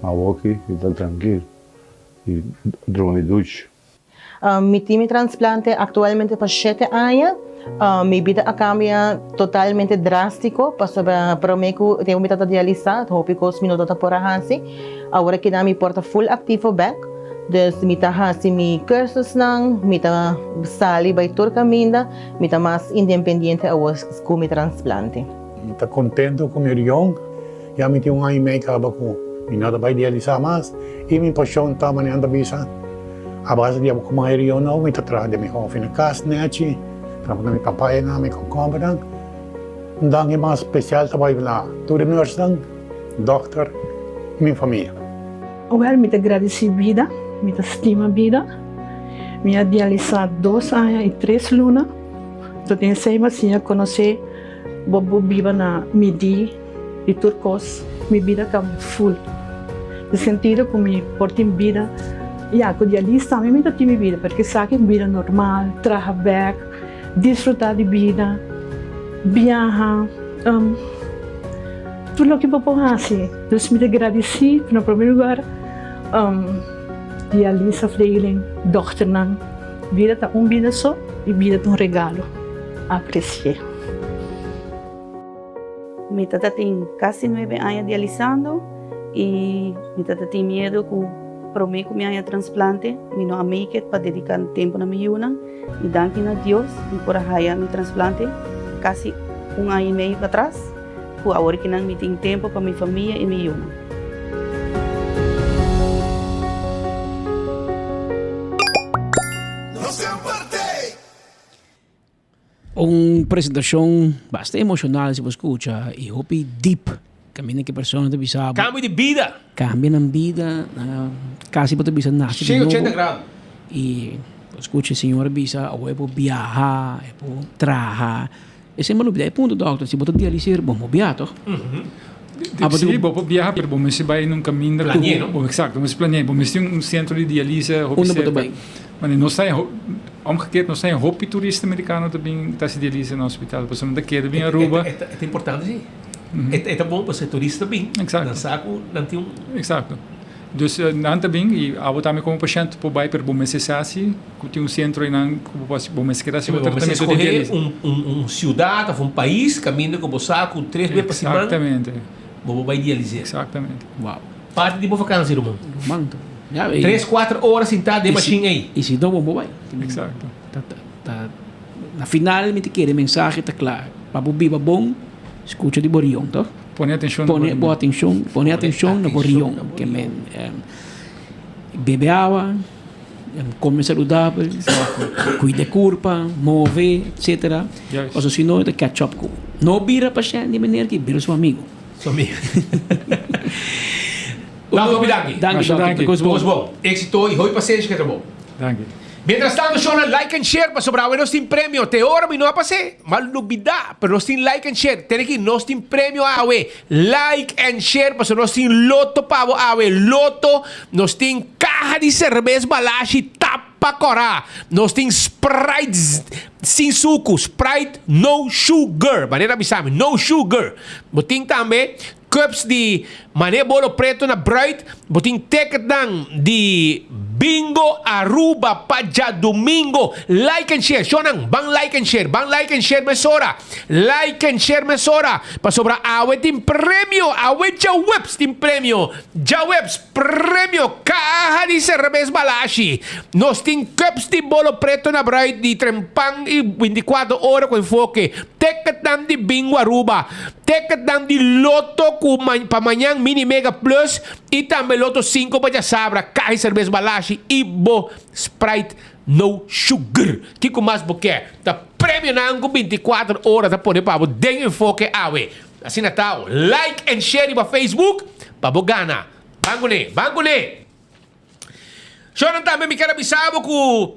Speaker 12: Mas aqui está tranquilo. E dorme duche.
Speaker 24: Mi time transplante atualmente por 7 anos. Mi vida cambia totalmente drástico, para mim que tenho me tata dialisar, hope que os minutos tá por assim. Agora que dá mi porta full ativo back, dus mi tá hasi mi cursos nang, mi tá sali by tur caminda, mi tá mais independente aos com mi transplante.
Speaker 25: Mi tá contento com meu rião, já mi tenho ano e meio acaba com mi nada vai dialisar mais, e mi paixão tá manhã bisa. A base de com meu rião não, mi tá tra de mi hof na casa neti. Trabalho na minha papai namin kung kompetent. Ang mga special trabalho lá, tudo nurse lang, doctor, e minha família.
Speaker 8: Well, me agradeci vida, me estima vida. Me dialisar 2 anos e 3 lunas. Então tenho 6 meses conhecer bobo viva na midi e turcos, minha vida cambia full. No sentido que me portem vida, com dialista também me tive vida, porque sabe vida normal, trabalhar, disfrutar de vida, viajar, tudo o que eu posso fazer. Então, me agradeci, no primeiro lugar, de Alisa Freilin, doutor Nan. Vida está vida só e vida é regalo. Apreciei.
Speaker 26: Mi tata tem quase 9 anos dialisando e mi tata tem medo que para mim, com minha transplante, eu não make it para dedicar tempo na minha una. E danke a Deus por haya meu transplante quase 1 ano e meio para trás. Por agora que não me tem tempo para minha família e minha una.
Speaker 1: Uma apresentação bastante emocional se você escuta e hope deep. Caminha que pessoa não bisa.
Speaker 15: Cambio de vida.
Speaker 1: Cambia na vida, quase para bisa nasce de
Speaker 15: 180 graus.
Speaker 1: E escute senhora bisa, ou é para viajar, é para trabalhar. Esse é uma novidade, ponto doutor, se você dialisar, bom viajar.
Speaker 7: Sim, vou viajar, pero vamos se vai num caminho. Exato, vamos planear, vamos ter centro de diálise.
Speaker 1: Onde você vai?
Speaker 7: Mas não sai, omgekeerd, não sai hopi turista americano também está se diálise no hospital, porque não daqui bem Aruba.
Speaker 15: É importante sim. É bom para ser turista também.
Speaker 7: Exato.
Speaker 15: Não saco, não tem
Speaker 7: Exato. Dus nan também e abo também como paciente por vai per bom necessasi, que tem centro nan bom esquerda
Speaker 15: se tratamento de diálise. Cidade, país, caminho com saco 3 vezes por semana.
Speaker 7: Exatamente.
Speaker 15: Bom vai diálise.
Speaker 7: Exatamente.
Speaker 15: Uau. Parte de boa vacança, irmão.
Speaker 1: Manto.
Speaker 15: 3-4 horas sentado de machine aí.
Speaker 1: E se não bom vai.
Speaker 7: Exato.
Speaker 1: Na final me te quer mensagem tá claro. Para viva bom, escuta de Borion, tá?
Speaker 7: Põe atenção
Speaker 1: no Borion, que bebe água, come saudável, cuida corpo, move, etc. Ou se não, é catch up com. Não vira paciente de maneira que vira seu amigo.
Speaker 15: Dank u.
Speaker 16: Dank
Speaker 15: Bom. Éxito e hoi paciência que bom.
Speaker 7: Dank u.
Speaker 15: Mientras tanto, Sean, like and share para sobrar nós tem prêmio. Te hora me não passei. Mal novidade, pero nós tem like and share. Tem aqui nós tem prêmio awe. Like and share para nós tem loto pavo awe. Loto, nós tem caja de cerveja balashi tapa corá. Nós tem Sprite sem suco, Sprite no sugar. Maneira bisame, no sugar. Boting também cups de mané bolo preto na Bright. Boting ticket dan de Bingo Aruba Paja Domingo. Like and share. Shonang, bang like and share. Bang like and share mesora. Like and share mesora. Pa sobra awe tim premio. Awe Jawebs tim premio. Jawebs premio. Caja de cerveza balashi. Nos tim cups de bolo preto na Bright di trempang e 24 horas com enfoque. Ticket dan de Bingo Aruba. Ticket dan de Loto pa manhã Mini Mega Plus. E também Loto 5 para sabra. Caja de cerveza balashi. Ibo Sprite no sugar. Kiko mais porque tá prêmio na 24 horas da poder para den enfoque awe. Assim Natal, like and share para Facebook para bogana. Bangune. Shonan também me quero avisar com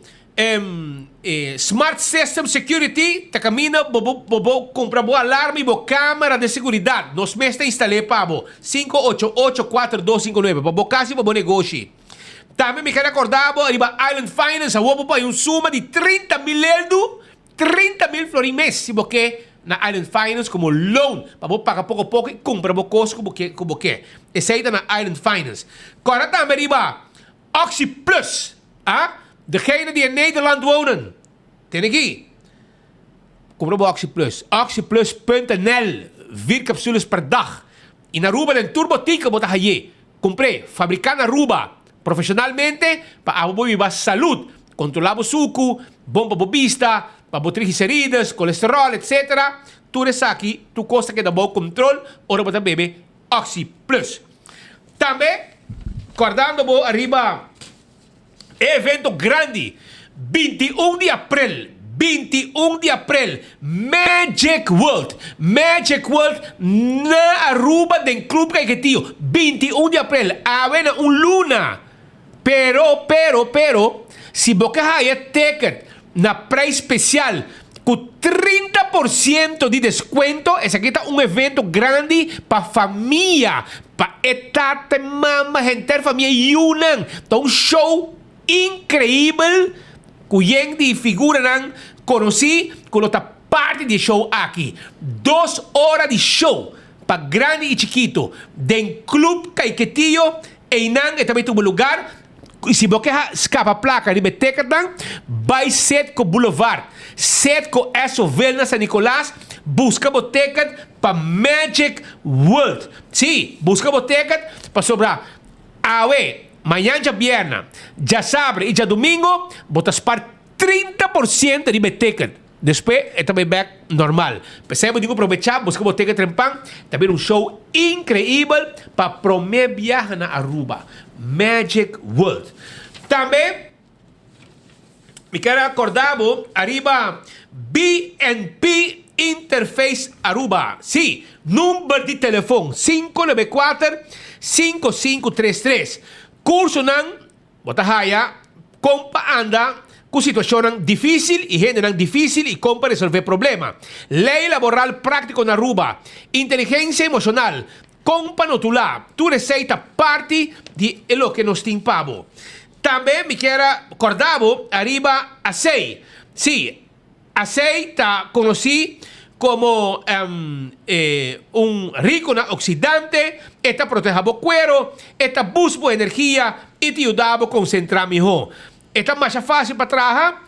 Speaker 15: Smart System Security, tá caminho bobo comprar boa alarme e boa câmera de segurança. Nós mesmo instalei para 5884259 para boa casa e boa negócio. Também me quero acordar, arriba Island Finance, a para uma suma de 30 mil flores mês, porque na Island Finance como loan, para pagar pouco a pouco e comprar boa coisa como que. Esse aí tá na Island Finance. Agora também arriba Oxy Plus, degene die in Nederland wonen. Tem aqui. Compra boa Oxy Plus. Oxyplus.nl, 4 capsules per dag. In Aruba den turbotica bota haye. Comprei, fabricar na Aruba. Profissionalmente, para a saúde, controlar o suco, bom para a vista, para a triglicérides, colesterol, etc. Tudo isso aqui, tu custa que dá bom controle, ora para beber Oxy Plus. Também, acordando arriba, evento grande, 21 de abril, Magic World na Aruba den Club Caetio, 21 de abril, avena luna. Pero, se você haya ticket na preço especial com 30% de desconto, esse aqui está evento grande para família, para etate, mama, gente, família yunan. Então, show incrível, que de figura não conheci, com outra parte de show aqui. 2 horas de show, para grande e chiquito, den Club Caetio, e não, também tem um lugar. E se você escapa a placa de Betecadan, vai ser com Boulevard, set com SOV na San Nicolás, busca boteca para Magic World. Sim, busca boteca para sobrar. Manhã já vierna, já sábado e já domingo, botas para 30% de boteca. Depois é também back normal. Percebe? Digo aproveitar, busca boteca trempang, também show incrível para promover viagem na Aruba. Magic World. Também me quero acordar, arriba BNP Interface Aruba. Sim, número de telefone 594-5533. Curso não, bota haya, compa anda com situação difícil e gente difícil e compa resolver problema. Lei laboral prático na Aruba. Inteligência emocional. Compa notulá, tu receita parte de lo que nos timpavo. Também me quero acordar, arriba ASEI. Sim, ASEI está conhecido como rico na oxidante, está protege o cuero, está busca energia e te ajuda a concentrar melhor. Está mais fácil para trabalhar,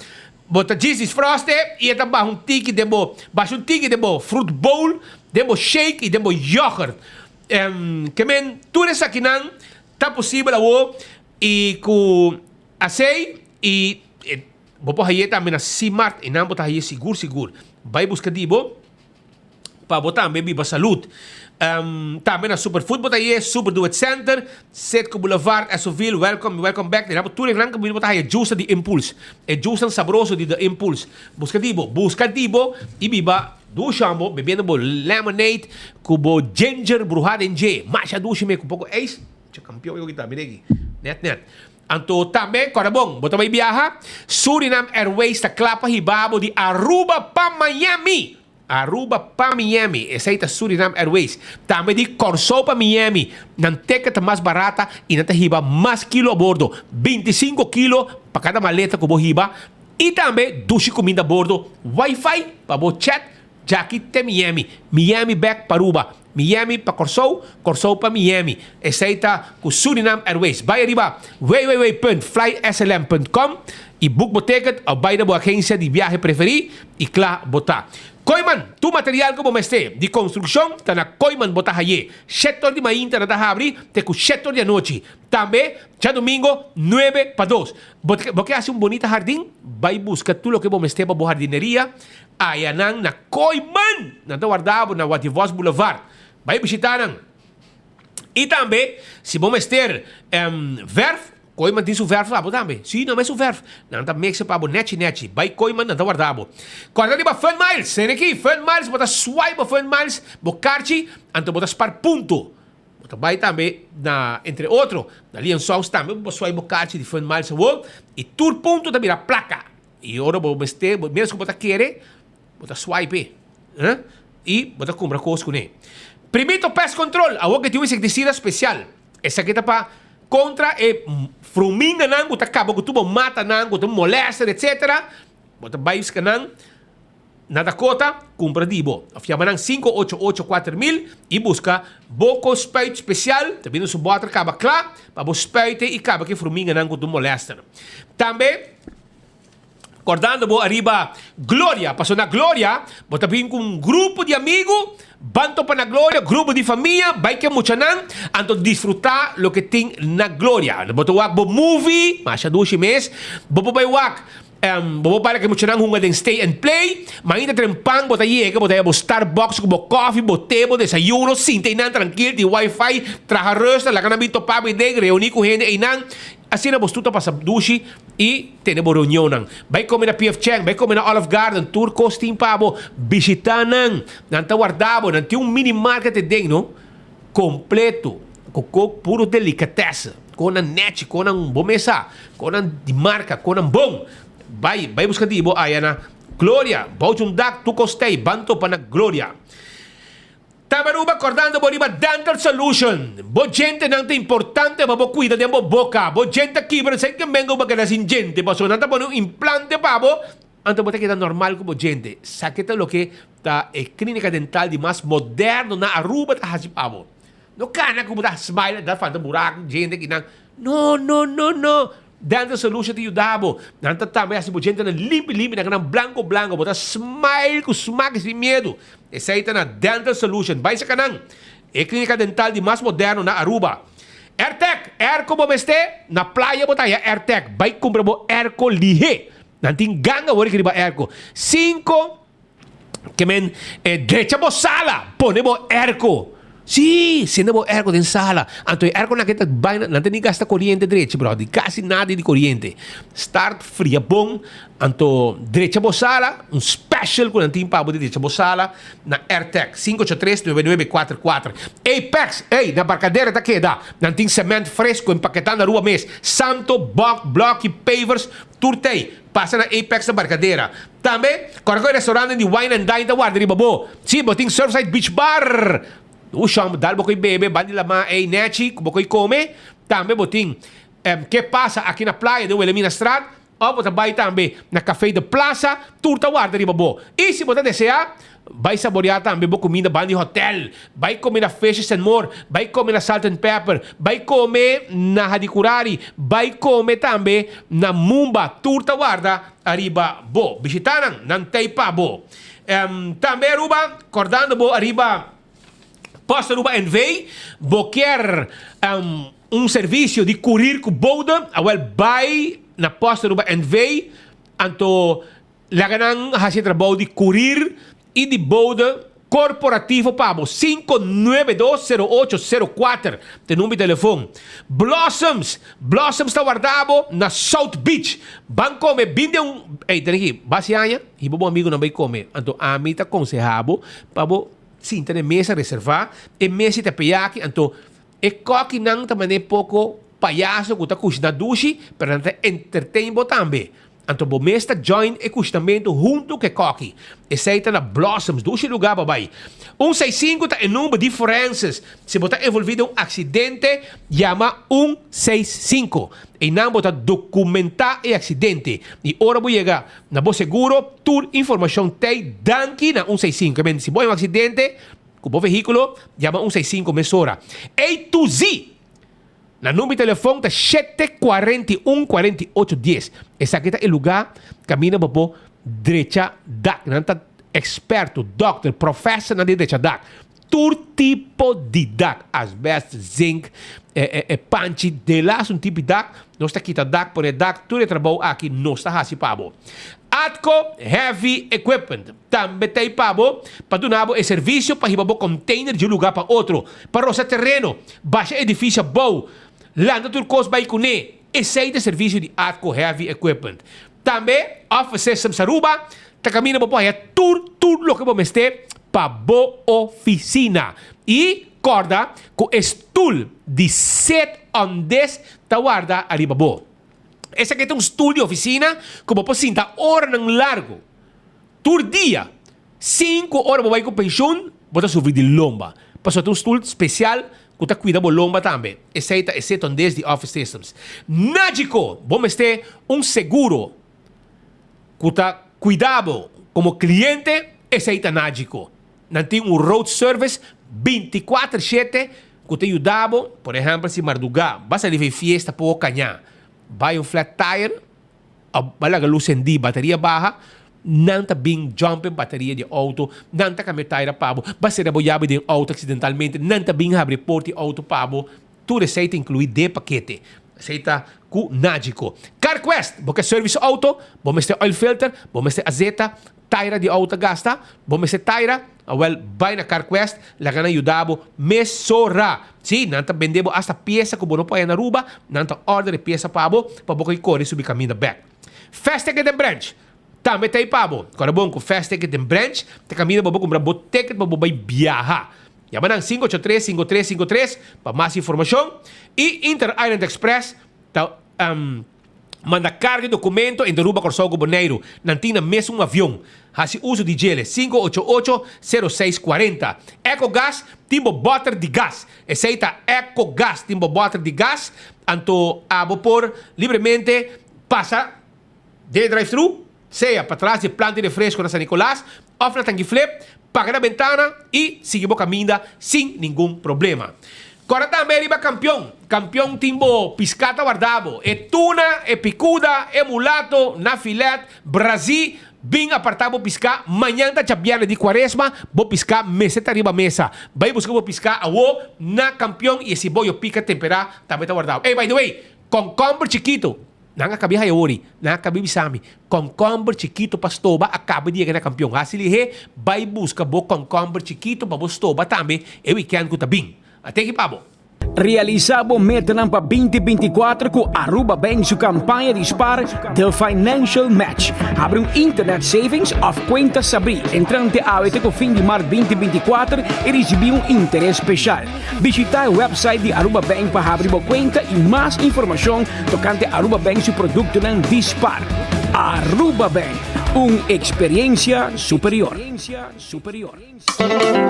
Speaker 15: bota Jesus Frost e está baixo um tique de fruit bowl, de shake e de yogurt. Que men tudo isso aqui não está possível e com ASEI e vou pôr aí também na Smart e não botar aí seguro vai buscar dibo para botar também para saúde. Também na Superfood botar aí Super Do It Center, Setco Boulevard, Esoville, welcome back. Depois tudo em que botar aí juice de Impulse, é juice saboroso de Impulse. Busca dibo e biba Duchambo, bebendo bo lemonade, kubo ginger brujada em J. Mas a ducha me com pouco ex. Tio campeão eu kita, binegi. Net. Anto também, corabong, bota may biyaha. Suriname Airways ta klapa hibabo di Aruba pa Miami. Aruba pa Miami. Essa aí tá Suriname Airways. Também de Corso pa Miami. Nan ticket mais barata e nanta hiba mais quilo a bordo. 25 kilo para cada maleta que bo hiba. E também duche comida a bordo. Wi-Fi para bo chat. Jacket te Miami. Miami back para Aruba. Miami para Corso, Corso para Miami. Essa aí tá com Suriname Airways. Vai arriba www.flyslm.com e book bo ticket ou vai na boa agência de viagem preferir e claro botar. Koiman, tu material que bomeste de construção tá na Koiman botar aí. Setor de manhã tá na abrir, te com setor de noite. Também, já domingo 9 para 2. Porque hace bonito jardim, vai buscar tudo o que bomeste para boa jardineria. Aí na Koiman, na guardado na Wativos Boulevard. Vai visitar nang. E também, se bomeste verf, Koiman tem verf lá, também. Sim, não é verf. Não tá mexe para net. Vai Koiman não tá guardado. Quando ele vai Fun Miles, sem aqui Fun Miles, bota swipe Fun Miles, bocarchi, então bota spar ponto. Bota vai também na entre outro, na Lian Songs também, bota swipe bocarchi de Fun Miles e tour ponto também a placa. E agora bomeste, mesmo que bota querer, bota swipe, e bota compra coisas né. Primeiro pest control, a que tem um inseticida especial. Essa aqui tá para contra fruminga nang buta kaba gutubo mata nang gutubo molesta etc. Buta bayis ka nang na Dakota compra dibo. Afiama nang 5884,000 e busca boco spuit especial, também no subotra kaba kla, para bo spuite e kaba que fruminga nang gutubo molesta. Também acordando bo arriba Glória, passou na Glória, bota bem com grupo de amigo. Banto para na Glória, grupo de família, vai que muchanan, anto disfrutar lo que tem na Glória. Boto wak bo movie, masya 2 mês, bobo bay wak, bobo para que muchanan hunga den stay and play, mainda trempang bota yega, bota bo Starbucks, bo coffee, bo tebo, desayuno, sintainan tranquilo, di wifi, traja resta, la canabito papi de, reunir com gente, inan, assim na bostuta para sabdushi e tem bo reunião. Vai comer na PF Chang, vai comer na Olive Garden, tour costing pabo, visitar nanta guardabo, nanti mini market de no completo, com puro delicatesse, com a net, com a bomesa, com a de marca, com a bom. Vai buscar dibo aí na Glória, Baujundak, tu costei, banto para na Glória. Tabaruba acordando por riba Dental Solution. Bo gente não tem importante, mas bo cuida de bo boca. Bo gente aqui, pero sei que vengo para que sin gente. Paso nanta por un implante pabo. Anto bote queda normal como gente. Saqueta lo que ta clínica dental de mais moderno na Aruba ta hasi pabo. No kana como ta smile da fanta buraco gente que não. Dental Solution te ajudabo. Nanta também assim bo gente na limpo na kana blanco bota smile com smack sem medo. Essa aí tá na Dental Solution. Vai sa kanang. É clínica dental de mais moderno na Aruba. AirTech. Airco bomeste. Na playa botaya AirTech. Vai comprar bo Airco lihe. Nanting ganga wari kiri ba Airco. 5. Que men. Derecha bo sala. Pone bo Airco. Sim, sendo bo Airco din sala. Anto Airco na kita baina. Nanti ni gasta corriente direita, bro. Di quasi nada de corriente. Start fria bom. Anto direita bo sala. Un special com nanti pabo de direita bo sala. Na AirTech 583-9944. Apex. Ei, na barcadeira tá queda. Nanti cemento fresco empaquetando na rua mês. Santo, block e pavers. Turtei. Passa na Apex na barcadeira. Também, quando o restaurante de wine and dine da guarda riba bo. Sim, boting Surfside Beach Bar. O chão, dá bocoy bebe, bandi lama ei neti, bocoy come. Também boting, que passa aqui na praia de Wilhelmina Strat. Ou bota vai também na Café de Plaza, turta guarda riba bo. E se botar desejar, vai saborear também boa comida bandi hotel. Vai comer na Fishes and More, vai comer na Salt and Pepper, vai comer na Hadikurari, vai comer também na Mumba, turta guarda arriba bo. Visitaram, nantay pa bo. Também Aruba, acordando bo arriba Posta Aruba NV, boquer serviço de curir com boda, vai na Posta Aruba NV, anto laganang hasi trabalho de curir e de boda corporativo pabo 5920804 de número de telefone. Blossoms está guardado na South Beach. Van come binde tem aqui, baseanha, e bom amigo não vai comer. Então a mim tá aconselhado pabo sim, tem mesa reservar, e mesa te peiaki, então e coque não também pouco palhaço que tá custa dushi, para não entertain também. Então, o mesta join e custamento junto com coque. Esse aí tá na Blossoms, dois lugar, babai. 165 tá em número de diferenças. Se você envolvido em um acidente, chama 165. E não você documentar o acidente. E ora vou chegar na Bo Seguro, tour informação tem danke na 165. Se você um acidente com o veículo, chama 165 mesora. A to Z. Na número de telefone tá 741-4810. Esse aqui tá o lugar, caminha para o direita da. Não tá experto, doctor, professor na direita da. Todo tipo de DAC, asbesto, zinc, panchi, de lá um tipo de DAC. Nós está aqui tá DAC, por DAC, tudo é trabalho aqui, nós está raspado. Atco Heavy Equipment. Também tem pabo para donar o serviço para ir container de um lugar para outro. Para roçar terreno, baixa edifício bom. Landa turcos vai cune. Esse é o serviço de Atco Heavy Equipment. Também, Office Saruba, tá caminhando para tudo lo que vamos ter para boa oficina. E corda com stool de 7 on 10 tá guarda arriba bo. Esse aqui é um stool de oficina como você sinta hora não largo. Tur dia 5 horas vai com pensão, você sofrer de lomba. Passou um stool especial que está cuidando da lomba também. Esse aí é 7 on 10 de Office Systems. Nágico, vamos ter um seguro que está cuidado como cliente. Esse aí é Nágico. Não tem um road service 24/7 que te ajudava, por exemplo, se madrugar, basta levar fiesta para o canhã, vai um flat tire, vai lá luz em bateria baixa, não está bem jumping bateria de auto, não está com tire pabo, basta reboiar de auto acidentalmente, não está bem abrir porta de auto pabo, tudo receita inclui de paquete. Receita com Nágico. CarQuest, porque service auto, vamos ter oil filter, vamos ter azeta, tire de auto gasta, vamos ter tire, vai na CarQuest, lá que ajudamos mesora. Sim, não está vendendo hasta peça que você pode na Aruba, não está order de peça para você correr subir caminho back. Fast Ticket and Branch, também tem pabo. Quando é bom com Fast Ticket and Branch, te caminho para você comprar um ticket para você viajar. Llaman 583-5353 para mais informação. E Inter Island Express manda carga de documento em Aruba Corsão Boneiro. Não tem mesmo avião. Faz uso de gele 588-0640. EcoGas, timbo butter de gás. Aceita EcoGas, timbo butter de gás. Anto a vapor livremente passa de drive-thru, seja para trás de planta de fresco na San Nicolás, off na tanque flip, paga na ventana e seguimos caminhando sem nenhum problema. Agora também arriba campeão timbo piscata guardado, é tuna, é picuda, é mulato, na filete, Brasil, bem apartado piscar, manhã da chabiana de quaresma, vou piscar meseta arriba mesa, vai buscar vou piscar a na campeão e esse boio pica temperar, também está guardado. Hey, by the way, concombre chiquito, não acabei hayori, não acabei bisami. Concombre chiquito para estoba, acaba de chegar na campeão. Assim ele vai buscar bo concombre chiquito para estoba também, e weekend que tá bem. Até que pabo.
Speaker 1: Realizamos metanam para 2024 com Aruba Bank sua campanha de SPAR del Financial Match. Abre internet savings of Quinta Sabri. Entrante até o fim de março 2024 e receber interesse especial. Visita o website de Aruba Bank para abrir uma conta e mais informação tocante Aruba Bank seu produto não dispar. Aruba Bank, uma experiência superior.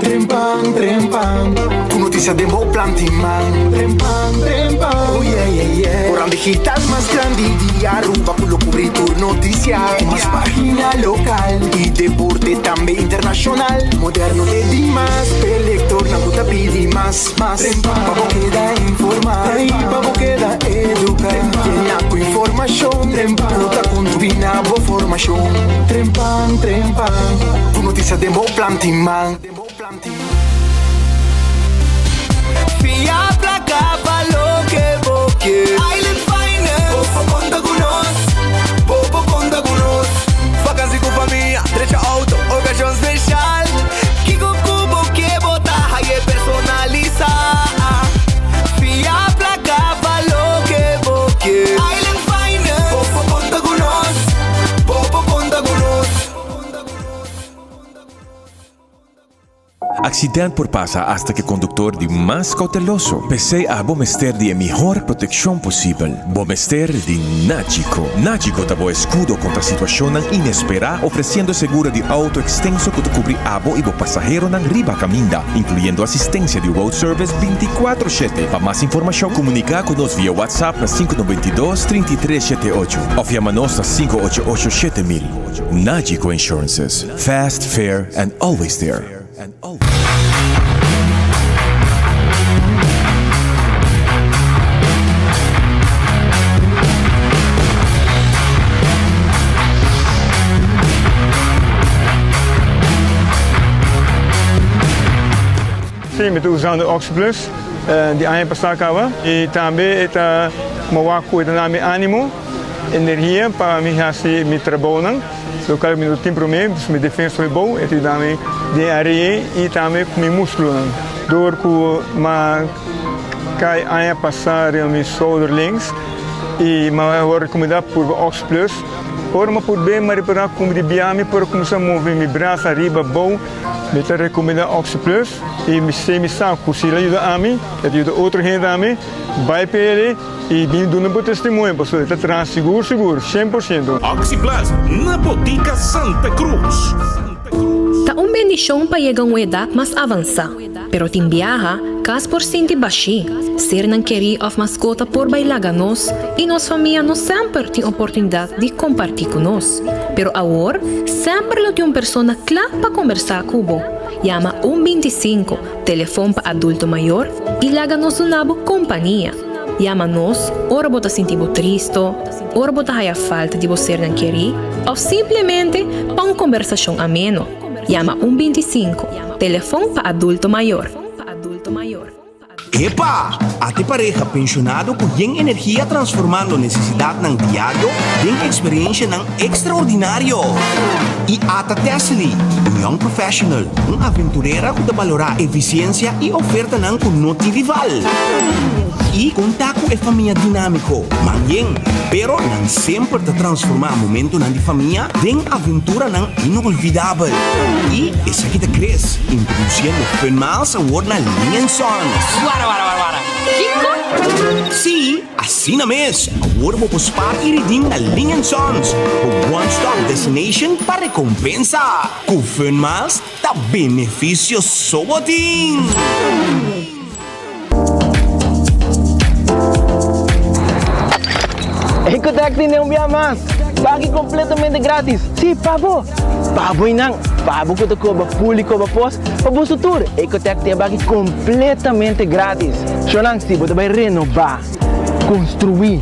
Speaker 9: Trempang, trempang, con noticias de Bo Plantiman. Trempang, trempang, oh yeah, yeah, yeah. Corran digital más grande de Aruba, con lo cubrir tu noticia. Más página local y deporte también internacional. Moderno de Dimas, elector, na puta pidi más. Vamos queda informar, vamos queda educar. Llena con información, puta con tu binabo formación. Trempang, trempang, con noticias de Bo Plantiman. Fia placa pa lo que vos quieres. Island Finance, Popo conta con nos, Popo conta con nos. Vacancy con familia, derecha auto, ocasión especial. Kiko
Speaker 3: Accidente por pasa hasta que conductor de más cauteloso. Pese a bomester de mejor protección posible. Bomester de Nagico. Nagico dabo escudo contra situaciones inesperadas, ofreciendo seguro de auto extenso que te cubre abo y bo pasajero nan riba caminda, incluyendo asistencia de road service 24/7. Para más información, comunica con nos vía WhatsApp a 592-3378 o llamanos a 588-7000. Nagico Insurances. Fast, fair, and always there.
Speaker 13: Sim, estou usando o Oxyplus de ano passado e também está uma coisa na minha ânimo, energia para me fazer meu trabalho. So kalau me tem problema, me defesa é bom, e também de areia e também com meu músculo. Door que ma cai ano passado meu shoulder links e ma vou recomendar por Oxyplus. Por uma por bem, mas para como de biame, para começar a mover meu braço arriba bom. Me te recomenda Oxyplus e me sabe que se ele ajuda a mim, ele ajuda outra gente a mim, vai para ele e vem dando um testemunho, pessoal, ele está seguro, 100%.
Speaker 14: Oxyplus, na botica Santa Cruz.
Speaker 17: Tá bendição para chegar a uma idade mais avançada, pero tem viaja, caso por cento baixi, ser não querer of mascota por bailar nós e nossa família não sempre tem oportunidade de compartilhar com nós. Pero agora, sempre lo tem uma pessoa clara para conversar com você. Llama 125, telefone para adulto maior e laga-nos uma boa companhia. Llama-nos, ora você sentir triste, ora você tem a falta de você não querer, ou simplesmente para uma conversação amena. Llama 125, telefone para adulto maior.
Speaker 18: Epa! Ate pareja pensionado com energia transformando necessidade ng diário em experiência ng extraordinário. E ata Tesli, young professional, aventureira que valora eficiência e oferta ng kunoti rival. E contato e família dinâmico, manheng, pero não sempre te transformar momento ng di família em aventura ng inolvidável. E essa que te cresce, introduzindo Fun Miles Award na Ling & Sons.
Speaker 17: Wara. Kiko?
Speaker 18: Sim, assim na mês. Award mo pospar e redeem na Ling & Sons. O one-stop destination para recompensa. Com Fun Miles, tá benefício sobotin.
Speaker 20: Ecotec tem um mais. Pague completamente grátis. Sim, pabo. Pabo inang. Pabo que te cobra público para pós. Pabo futuro. Ecotec tem pague completamente grátis. Sonang se você vai renovar, construir,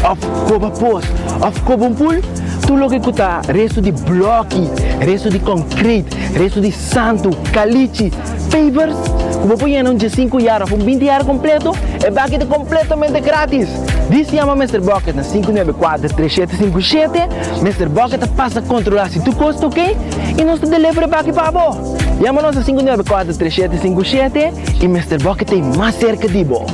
Speaker 20: of cobra pós, of cobra pool, tu logo que tá resto de bloco, resto de concreto, resto de santo, caliche, pavers. Como põe em 5 anos, 20 anos completo, é pague completamente grátis. Diz chama Mr. Bucket na 594-3757. Mr. Bucket passa a controlar se tu custa ok e nós te delivery back para você. Chama-nos a 594-3757 e Mr. Bucket tem mais cerca de você.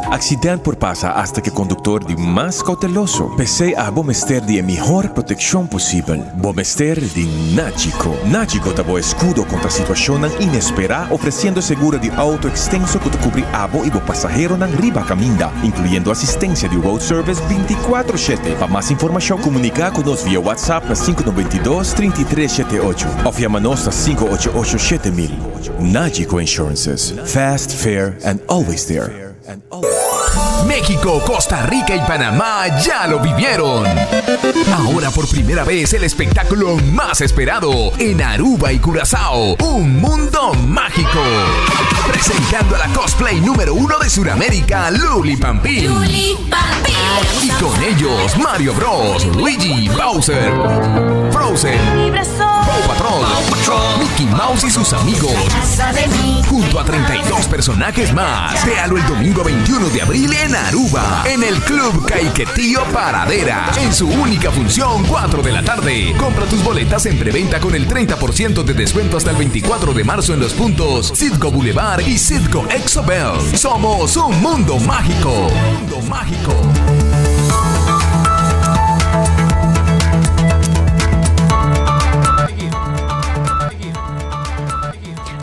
Speaker 3: Accidente por pasa hasta que conductor de más cauteloso. Pese a bomester de mejor protección posible. Bomester de Nagico. Nagico dabo escudo contra situaciones inesperadas, ofreciendo seguro de auto extenso que te cubre abo y bo pasajero nan riba caminda, incluyendo asistencia de road service 24/7. Para más información, comunica con nos vía WhatsApp a 592-3378 o llamanos a 588-7000. Nagico Insurances. Fast, fair, and always there.
Speaker 27: México, Costa Rica y Panamá ya lo vivieron. Ahora por primera vez el espectáculo más esperado en Aruba y Curazao, un mundo mágico. Presentando a la cosplay número 1 de Sudamérica, Luli Pampín. Y con ellos Mario Bros, Luigi, Bowser, Frozen, Paw Patrol, Mickey Mouse y sus amigos, junto a 32 personajes más. Véalo el domingo 21 de abril en Aruba, en el Club Caiquetío Paradera, en su única función, 4 de la tarde. Compra tus boletas en preventa con el 30% de descuento hasta el 24 de marzo en los puntos Citgo Boulevard y Citgo Exobel. Somos un mundo mágico. Mundo mágico.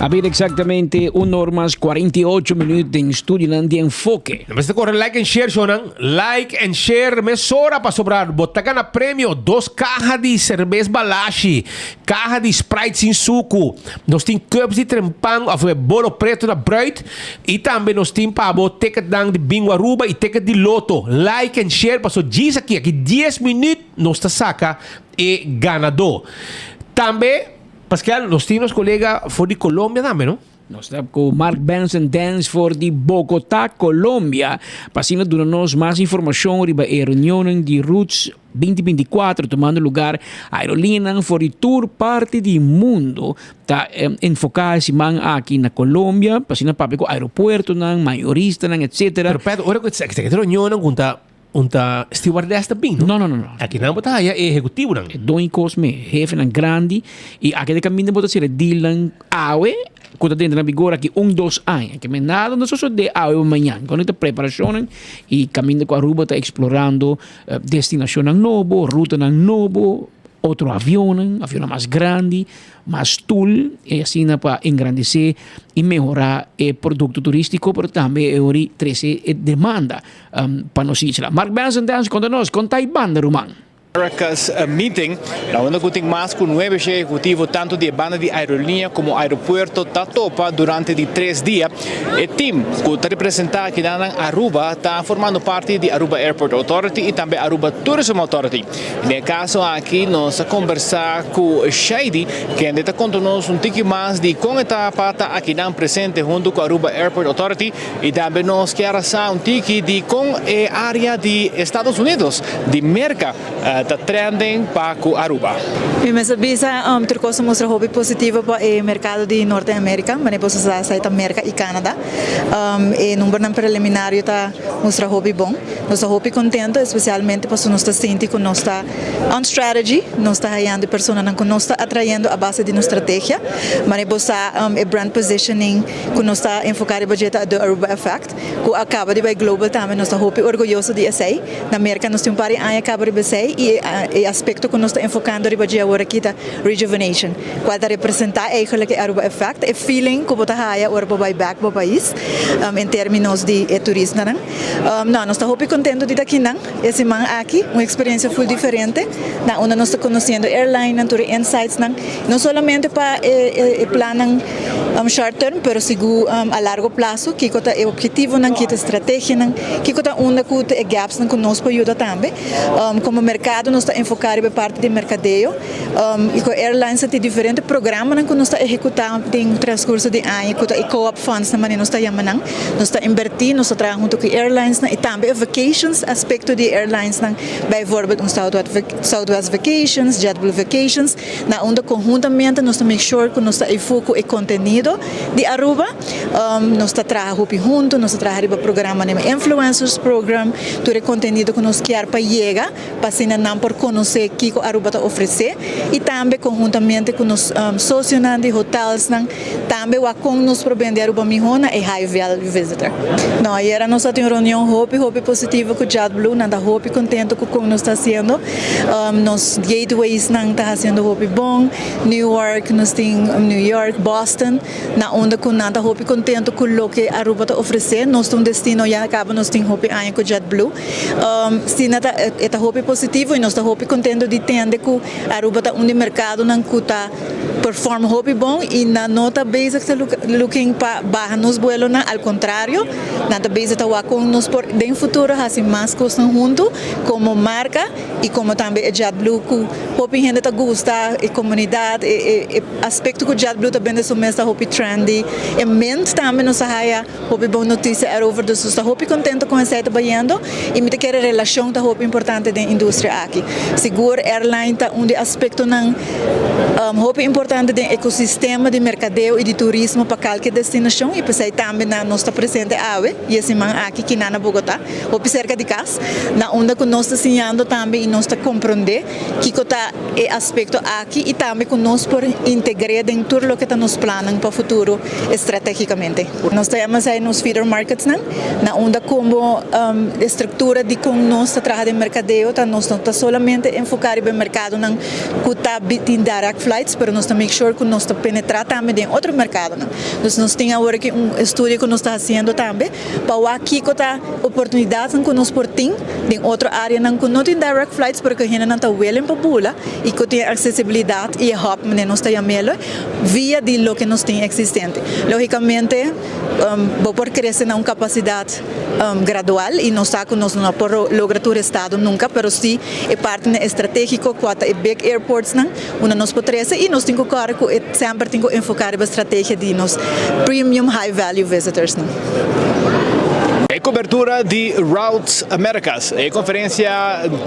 Speaker 1: Haber exactamente 1 hora más 48 minutos en Estudio de Enfoque.
Speaker 15: Mas te corre like and share, Shonan. Like and share. Mesora para sobrar. Botagan na prêmio 2 cajas de cerveja Balashi. Caja de Sprite sin suco. Nós tem cups de trempang of bolo preto na bruid. E também nós tem para o ticket de bingo Aruba e ticket de loto. Like and share. Passo diz aqui 10 minutos nós ta saca e ganador. Também, Pascal, nós temos colega for de Colômbia também, não?
Speaker 1: Nós estamos com Mark Benson Dance for de Bogotá, Colômbia. Para dar-nos mais informação sobre a reunião de Roots 2024, tomando lugar a aerolínea for de tour parte do mundo. Está enfocada aqui na Colômbia, para o aeroporto, mayorista, etc.
Speaker 15: Pero, Pedro, ahora que esta reunião não unta stewardess também, não?
Speaker 1: Não.
Speaker 15: Aqui na batalha é executivo, não?
Speaker 1: Doi Cosme, jefe na grande, e aqui de caminho de ser Dylan Awe, quando dentro na vigor aqui 2 anos, que me nada não só de Awe amanhã, quando está preparação e caminho com a Aruba está explorando destinação novo, ruta novo, outro avião mais grande, mais tool, e assim para engrandecer e melhorar o produto turístico, mas também trazer demanda para nós. Mark Benson, dance com nós, com Taibanda, Roman.
Speaker 2: Caracas meeting, onde eu tenho mais com 9 executivos, tanto de banda de aerolínea como aeroporto, está topa durante 3 dias. O time que está representado aqui na Aruba está formando parte de Aruba Airport Authority e também Aruba Tourism Authority. No caso aqui, nós vamos conversar com Shady, que está contando-nos pouquinho mais de como está a pata aqui na presente junto com Aruba Airport Authority e também nós queremos saber pouquinho de como é a área de Estados Unidos, de merca. Está trending para Aruba.
Speaker 4: Mas a visa tercosa mostra hobby positivo para o mercado de Norte América, mas depois sai da América e Canadá. E número preliminar está mostra hobby bom. Nós estamos hobby contente, especialmente porque nós estamos sentindo que nós está on strategy, nós está ganhando pessoas que nós está atraindo a base de nossa estratégia, mas depois está brand positioning que nós está enfocando o budget do Aruba Effect, que acaba de vai global também nós está hobby orgulhoso de essa. Na América nós temos pare aí acaba de essa e aspecto que nós estamos enfocando agora aqui da rejuvenation, qual está representar eigenlijk Aruba Effect, e feeling que bota haya Aruba vai back para o país, em termos de turismo. Nós estamos muito contentes de estar aqui, esse man aqui, uma experiência full diferente, onde nós estamos conhecendo airline, insights, não somente para o plano short term, mas seguro a largo prazo, que é o objetivo, que é a estratégia, que é onde que gaps que nós podemos ajudar também, como mercado nós estamos enfocados em parte de mercadeio e com airlines tem diferentes programas que nós estamos executando no transcurso de ano, com a co-op funds na maneira nós estamos estamos invertindo, nós estamos junto com airlines e também vacations, aspecto de airlines, bijvoorbeeld Southwest Vacations, JetBlue Vacations, onde conjuntamente nós estamos make sure que nós estamos enfocados em conteúdo de Aruba, nós estamos trabalhando juntos, nós estamos trabalhando no programa de Influencers Program, todo o conteúdo que nós queremos para chegar, para não por conhecer o que a Aruba está oferecendo e também conjuntamente com os sócios de hotéis, também o que nos provém de Aruba Mijona e High Value Visitor. Não, agora nós temos uma reunião hobby positiva com o JetBlue, nós estamos hobby contente com como nós está fazendo, nos gateways nós está fazendo hobby bom, Newark, nós temos New York, Boston, onde nós estamos hobby contente com o que a Aruba está oferecendo, nós temos destino já acaba nós temos hobby com o JetBlue, se nós está hobby positivo e nós estamos hobby contente de entender que a Aruba está um mercado que está perform hobby bom e na nota base está looking para baixar nos vuelos, ao contrário, na base está com nos por de futuro assim mais coisas junto como marca e como também a JetBlue que hobby gente está gosta e comunidade e aspecto que o JetBlue também é somesta hobby trendy e mente também nos haya hobby bom notícia é over dos está hobby contente com essa trabalhando e me quer relação está hobby importante da indústria aqui seguro airline está de aspecto não hobby importante do ecossistema de mercadeo e de turismo para qualquer destinação e para também nós está presente e esse man aqui na Bogotá ou cerca de casa na onde que nós está ensinando também e nós está compreender que está é aspecto aqui e também que nós por integrar dentro do que está nos planos para o futuro estrategicamente nós estamos aí nos feeder markets na onde como estrutura de como nós está trabalhando em mercadeo nós não está solamente enfocado no mercado que está em direct flights mas nós também make sure que nós penetrar também em outro mercado. Então, nós temos agora que estudo que nós está fazendo também, para aqui que tá oportunidades que nós por tem em outra área que não tem direct flights, porque a gente não está willing para bula e que tem acessibilidade e hub, mas nós está melo via de lo que nós tem existente. Logicamente, vou por crescer na capacidade gradual e nós está que nós não por lograr o estado nunca, mas sim é parte estratégico quanto é big airports não, onde nós podemos crescer e nós temos que sempre temos que enfocar a estratégia de nos premium high value visitors não.
Speaker 2: É cobertura de Routes Americas, é conferência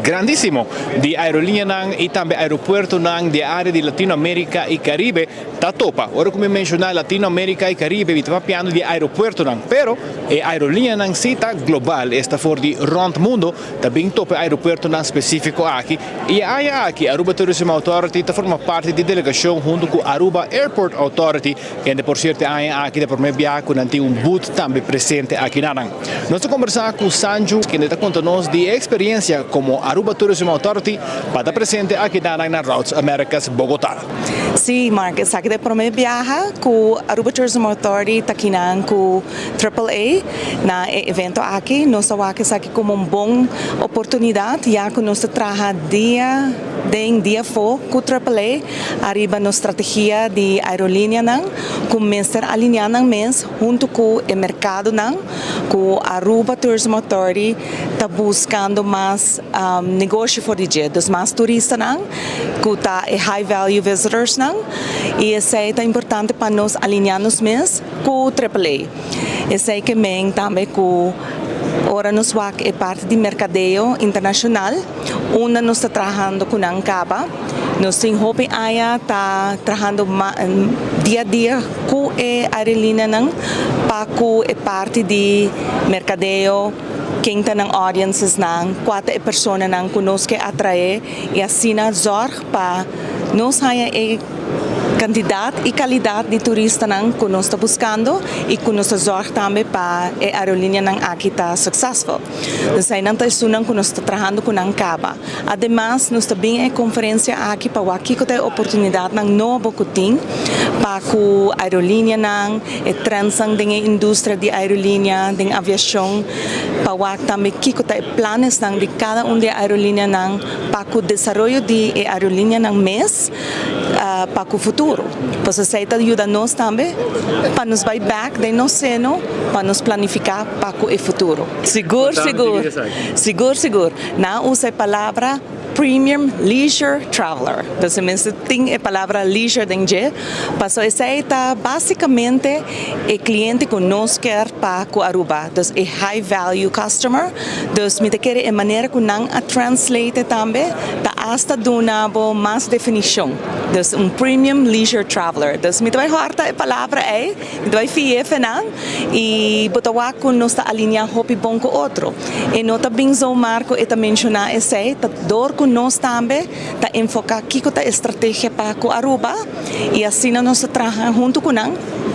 Speaker 2: grandíssima de aerolínea e também aeroporto de área de Latinoamérica e Caribe, tá topa. Ora como mencionar Latinoamérica e Caribe, estava falando de aeroporto pero é aerolínea cita global, está fora de rond mundo, também topa aeroporto específico aqui. E aí aqui Aruba Tourism Authority está forma parte de delegação junto com Aruba Airport Authority, que por certo aí aqui da primeira viagem tem booth também presente aqui na Nós vamos conversar com o Sanju, que está contando de experiência como Aruba Tourism Authority para estar presente aqui na Routes Americas, Bogotá.
Speaker 5: Sim, Marcos, aqui de primeira viagem com Aruba Tourism Authority, está aqui com AAA, na evento aqui. Nós estamos aqui como uma boa oportunidade, já que nós trabalhamos dia com AAA, arriba na estratégia de aerolínea, começar a alinhar junto com o mercado, com Aruba Tourism Authority está buscando mais negócio fora de dia, dos mais turistas, que está high value visitors, e isso é importante para nós alinharmos mesmo com o AAA. Isso é que também com ora nos é parte de mercadeio internacional, onde nós está trabalhando com a ANCABA. Nós temos Hope Aya está trabalhando dia a dia com a aerolínea para que parte de mercadeio, quem está nas audiências, quatro pessoas que nós queremos atrair e assim zorg para nós quantidade e qualidade de turistas que nós estamos buscando e que nós zorg também para a aerolínea aqui está successful. Nós não que nós estamos trabalhando com a ANCABA. Ademais, nós também é conferência aqui para aqui que tem oportunidade nova que tem para a aerolínea e transan da indústria de aerolínea, da aviação, para também que tem planos de cada de aerolínea para o desenvolvimento de aerolínea mês para o futuro. Pois isso ajuda nós também para nos vai back de nosso seno para nos planificar para o futuro. Seguro. Não usa a palavra Premium Leisure Traveler. Então, tem a palavra leisure dentro. Mas isso é basicamente o cliente que nós quer para o Aruba. Então, é high value customer. Então, me quer a maneira que não a translate também, hasta dona mais definição. Então, Premium Leisure Traveler. Então, me vai horta a palavra me vai fiar e botar que nós está alinhando hopi bom com outro. E nota bem so Marco e também mencionar esse, dor com nós também, tá enfocar aqui com a estratégia para o Aruba e assim nós trabalhamos junto com nós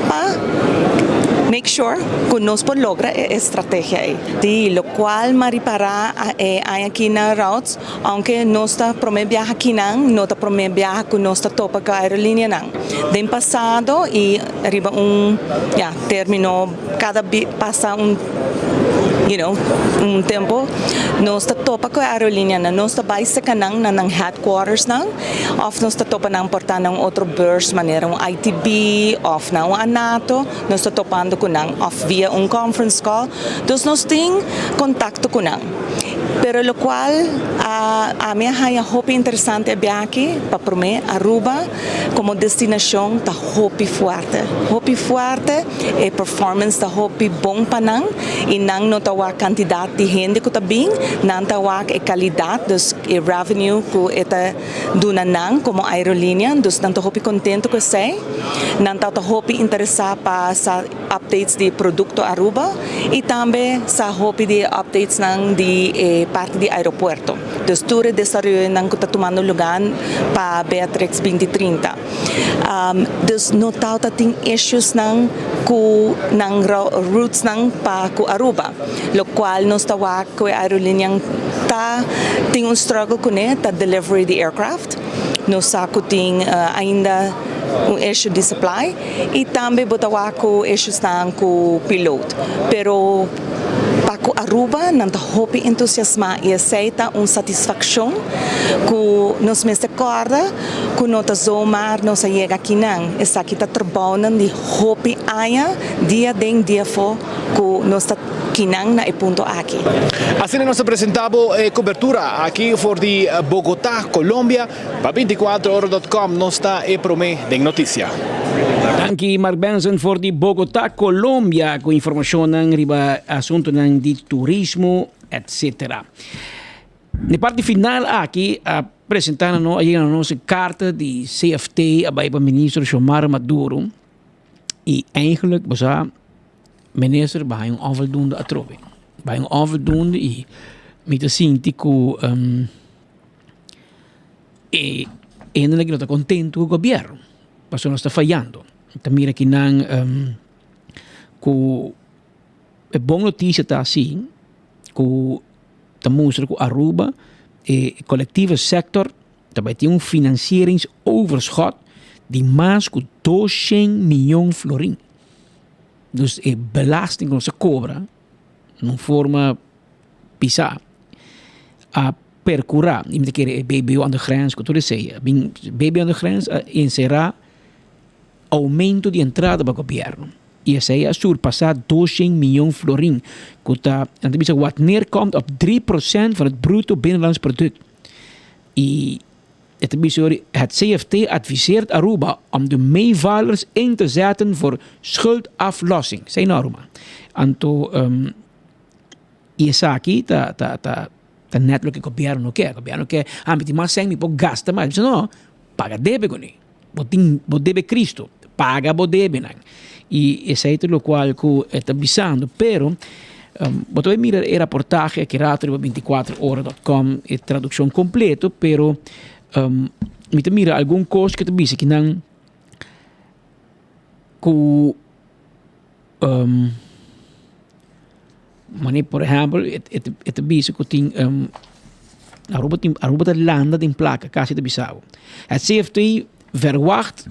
Speaker 5: para make sure que nós podemos lograr a estratégia. De lo qual maripara aqui na Routes, aunque nós está primeiro viagem aqui não está primeiro viagem que nós está topa com a aerolínea não. Passado e arriba terminou cada passa um tempo, nós está topa com a aerolínea, nós está baixa na headquarters ou nós está topa na portar outro burst maneira ITB, ou na ANATO, nós está topando com ou via conference call, então nós temos contato com pero lo qual a minha raia hope interessante é aqui para mim Aruba como destinação tá hope forte e performance tá hope bom para nang e nang não tá a quantidade de gente que tá bem não tá a qualidade dos revenue que eta duna nang como aerolínea dos não tá hope contento com isso não tá hope interessado para sa updates de produto Aruba e também sa hope de updates nang de parte de aeroporto. Dos tour desarrollo nang que está tomando lugar para Beatrix 2030. Dos notado tem issues nang routes nang para Aruba, lo qual nós está com a aerolínea tem struggle com delivery de aircraft. Nós tem ainda issue de supply e também botawa ko issue staan ko piloto. Pero Paco Aruba não hopi entusiasma e aceita satisfação que nos mestre corda que nota zomar nos chega aqui não está aqui trabalhando de hopi aia dia den dia fo que nos está Kinang na punto aqui.
Speaker 2: Assim nós apresentamos cobertura aqui for de Bogotá, Colômbia, para 24horas.com nós está e prome de notícia.
Speaker 1: Dank Mark Benson voor die Bogotá, Colombia, com informação riba assunto de turismo, etc. Na parte final aqui apresentando a nossa carta de CFT bij o ministro Xiomara Maduro e eigenlijk was minister bij een onvoldoende atrobe. Bij een onvoldoende e met de sintico e eindelijk não está contente com o governo. Mas não está falhando. Então mira que não com é boa notícia tá assim, com tá mostra com Aruba e coletieve sector também tem financieringsoverschot de mais de 200 miljoen florin. Dus a belasting que se cobra, não forma pisar, a percurar, e me quer BBO aan de grens, que tu dizia, BBO aan de grens será aumento de entrada para o governo. E essa é surpassar 200 miljoen florin, que está, wat neerkomt op 3% van het bruto binnenlands product. E het CFT adviseert Aruba om de meevalers in te zetten voor schuldaflossing. Zijn norma. Anto Iesaki ta net lo que gobierno que ambiti mas sem mi po gasta mas no paga debe goni. Bo debe Cristo, paga bo debe nang. E esse é lo qual que está avisando, pero potete mirar il reportaje che era 24horas.com e traduzione completo, pero mi mira algún cosa que te dice que nan ku mane por ejemplo et dice que tin Aruba landa in placa casi te bisau. Het CFT verwacht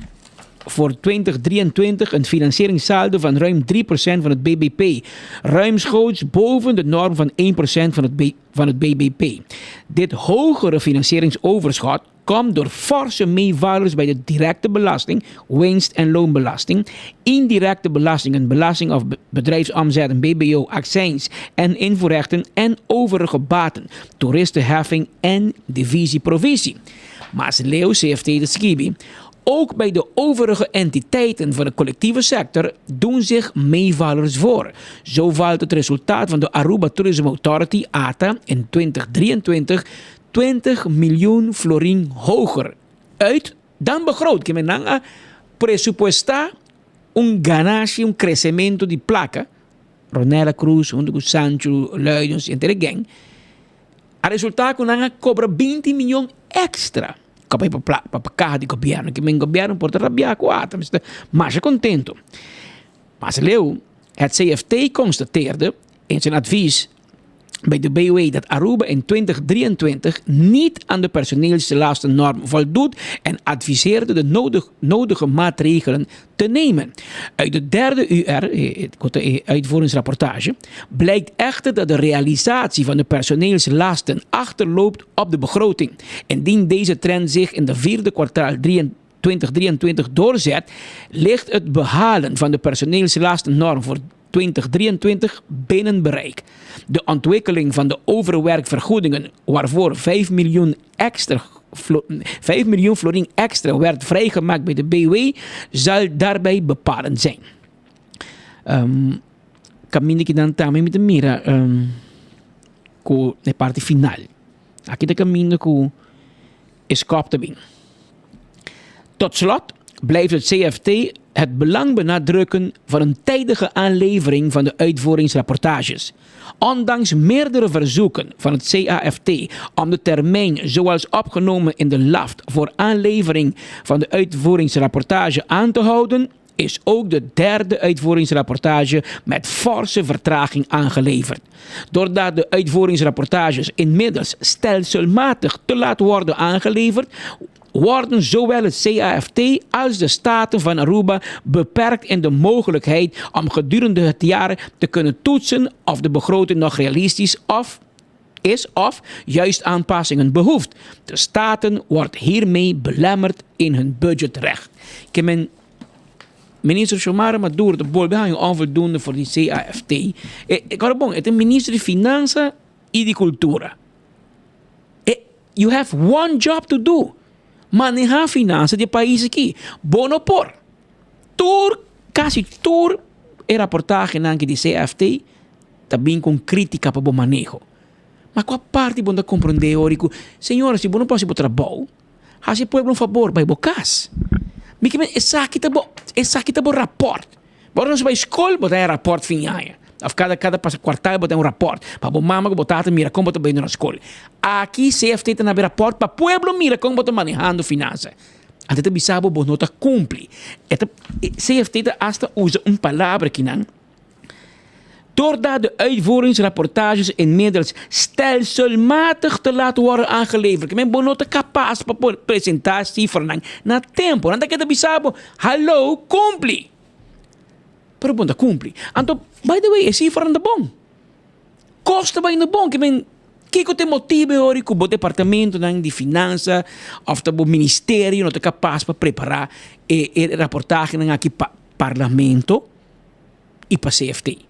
Speaker 1: voor 2023 een financieringssaldo van ruim 3% van het BBP. Ruimschoots boven de norm van 1% van het BBP. Dit hogere financieringsoverschot komt door forse meevalers bij de directe belasting, winst- en loonbelasting, indirecte belastingen, belasting op bedrijfsomzet en BBO, accijns en invoerrechten en overige baten, toeristenheffing en divisieprovisie. Maar Leeuw CFT de Skibi. Ook bij de overige entiteiten van de collectieve sector doen zich meevallers voor. Zo valt het resultaat van de Aruba Tourism Authority, ATA, in 2023 20 miljoen florin hoger uit dan begroot. Que menanga presupuesta un ganancia, un crecimiento de placa. Ronela Cruz, junto con Sancho, Luidens en de gang. Het resultaat menanga cobra 20 miljoen extra. Kapay pa carro de governo, que mijn governo pode rabiar com a mas é contento. Mas Leo, het CFT constateerde in zijn advies bij de BOE dat Aruba in 2023 niet aan de personeelslastennorm voldoet en adviseerde de nodige maatregelen te nemen. Uit de derde UR, uitvoeringsrapportage, blijkt echter dat de realisatie van de personeelslasten achterloopt op de begroting. Indien deze trend zich in de vierde kwartaal 2023 doorzet, ligt het behalen van de personeelslastennorm voor 2023 binnen bereik. De ontwikkeling van de overwerkvergoedingen, waarvoor 5 miljoen florin extra werd vrijgemaakt bij de BOE, zal daarbij bepalend zijn. Cammino que dan também met de mira com a parte final. Aqui de caminho com escaptabing. Tot slot blijft het CFT het belang benadrukken van een tijdige aanlevering van de uitvoeringsrapportages. Ondanks meerdere verzoeken van het CAFT om de termijn zoals opgenomen in de LAFT voor aanlevering van de uitvoeringsrapportage aan te houden, is ook de derde uitvoeringsrapportage met forse vertraging aangeleverd. Doordat de uitvoeringsrapportages inmiddels stelselmatig te laat worden aangeleverd, worden zowel het CAFT als de Staten van Aruba beperkt in de mogelijkheid om gedurende het jaar te kunnen toetsen of de begroting nog realistisch is of juist aanpassingen behoeft. De Staten wordt hiermee belemmerd in hun budgetrecht. Ik heb minister Xiomara Maduro de bol bij onvoldoende voor die CAFT. Ik had het is minister de Financiën en de Cultura. You have one job to do. Manejar finanças de país aqui. Bono por. Quase tour e reportagem nanke de CFT também com crítica para o manejo. Mas qual parte bom da compreender orico? Senhora, se não pode trabalho, hace pueblo um favor, vai bocas. Porque essa aqui tá bom rapport. Bora nós vai escola, botar rapport finhaia. Of cada quartal botar rapport. Para o mama que botar mira como botar bem na escola. Aqui CFT tem na rapport para pueblo mira como botar manejando finanças. Até te bisabo bom nota cumpre. CFT hasta usa palavra que não. Doordat de uitvoeringsrapportages inmiddels stelselmatig te laten worden aangeleverd. Men is niet capaz para presentar cijfers na tempo. Nanda kita bisabo, hallo, cumpli. Pero bom, cumpli. Então, by the way, é cifra anda bom. Costa vai anda bom. Que te motive hoje que o departamento de finanças ou o ministério não é capaz para preparar a reportagem aqui para parlamento e para CFT.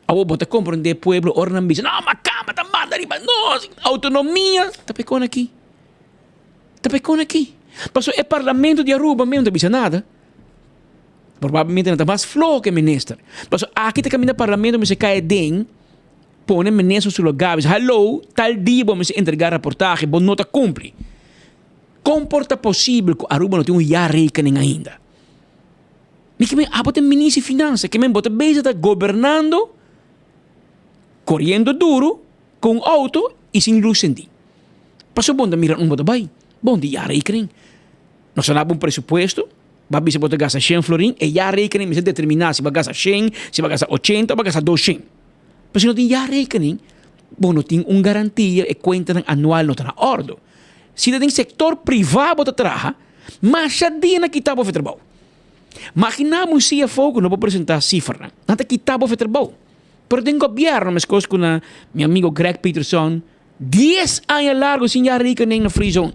Speaker 1: Awo bota compreender pueblo ornan bisa. Não, mas cama tá manda riba. Não, autonomia. Tá pecando aqui. Passou é parlamento de Aruba mesmo não bisa nada. Provavelmente não tá mais flow que minister. Passou aqui tá caminhando parlamento mas se cai den. Põe ministro no lugar. Hello, tal dia vamos entregar reportagem. Bom nota cumpre. Comporta possível que Aruba não tem jaar rekening ainda. Mas que men tem ministro de finanças que men bota bezig tá governando. Correndo duro, com auto e sem luz senti. Passou bom da mira bota bem. Bom dia rekening. Nós falamos presupuesto, babi se bota gastar 100 florin, e já rekening me se determinar se vai gastar 100, se vai gastar 80, vai gastar 200. Mas se não tem já rekening, bom não tem garantia e conta anual não está na ordem. Se tem sector privado bota traja, mas já dia na kitabo de trabalho. Imaginamos se a fogo não vou apresentar cifra, não tem kitabo de trabalho. Pero tem governo, mas coisa com meu amigo Greg Peterson, 10 anos largo sem já rekening na free zone.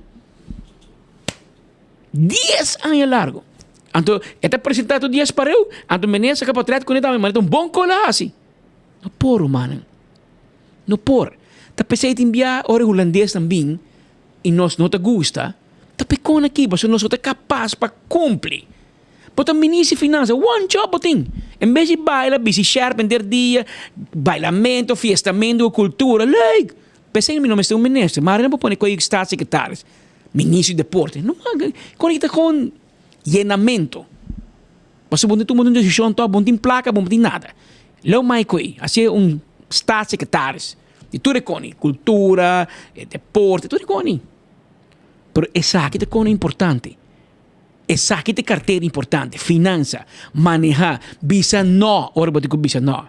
Speaker 1: 10 anos largo. Então, é apresentado 10 para eu, então menina se capaz com ele, mas é bom colar assim. Não por, mano. Não por. Tá pensei em enviar ora holandês também, e nós não te gusta, tá pecando aqui, mas nós não somos capaz para cumprir. Bota ministro de finanças, one job botin. Em vez de baila, bisi sharpender dia, bailamento, fiestamento, cultura, like. Pensei em não ser ministro, mas não vou pôr com staatssecretários, ministro de deporte. Não, conecta com llenamento. Você pode tomar uma decisão, bom tem placa, bom tem nada. Lo mais coi, assim staatssecretários, de tudo com cultura, deporte, tudo com. Pero essa aqui é importante. Essa aqui é carteira importante, finança, manejar, bisa não, ora vou dizer bisa não.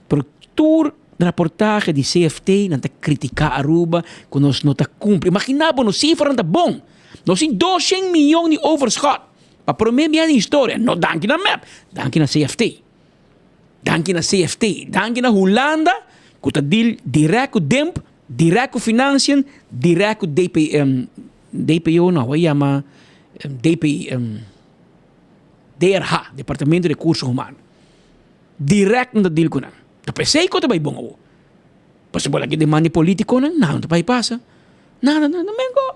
Speaker 1: Pero tour reportagem de CFT, não está criticar Aruba, que nós não está cumpre. Imaginava, nos cifra não está bom. Nós temos 200 milhões de overschot. Para prometer a história, não danke na MAP, danke na CFT. Danke na CFT, danke na Holanda, que está direto DEMP, direto financiën, direto DPO, não, vai chamar DRH, Departamento de Recursos Humanos. Direto na deal com não. Então pensei que vai bom. Mas se bola que demanda político não vai passar. Nada, mengo,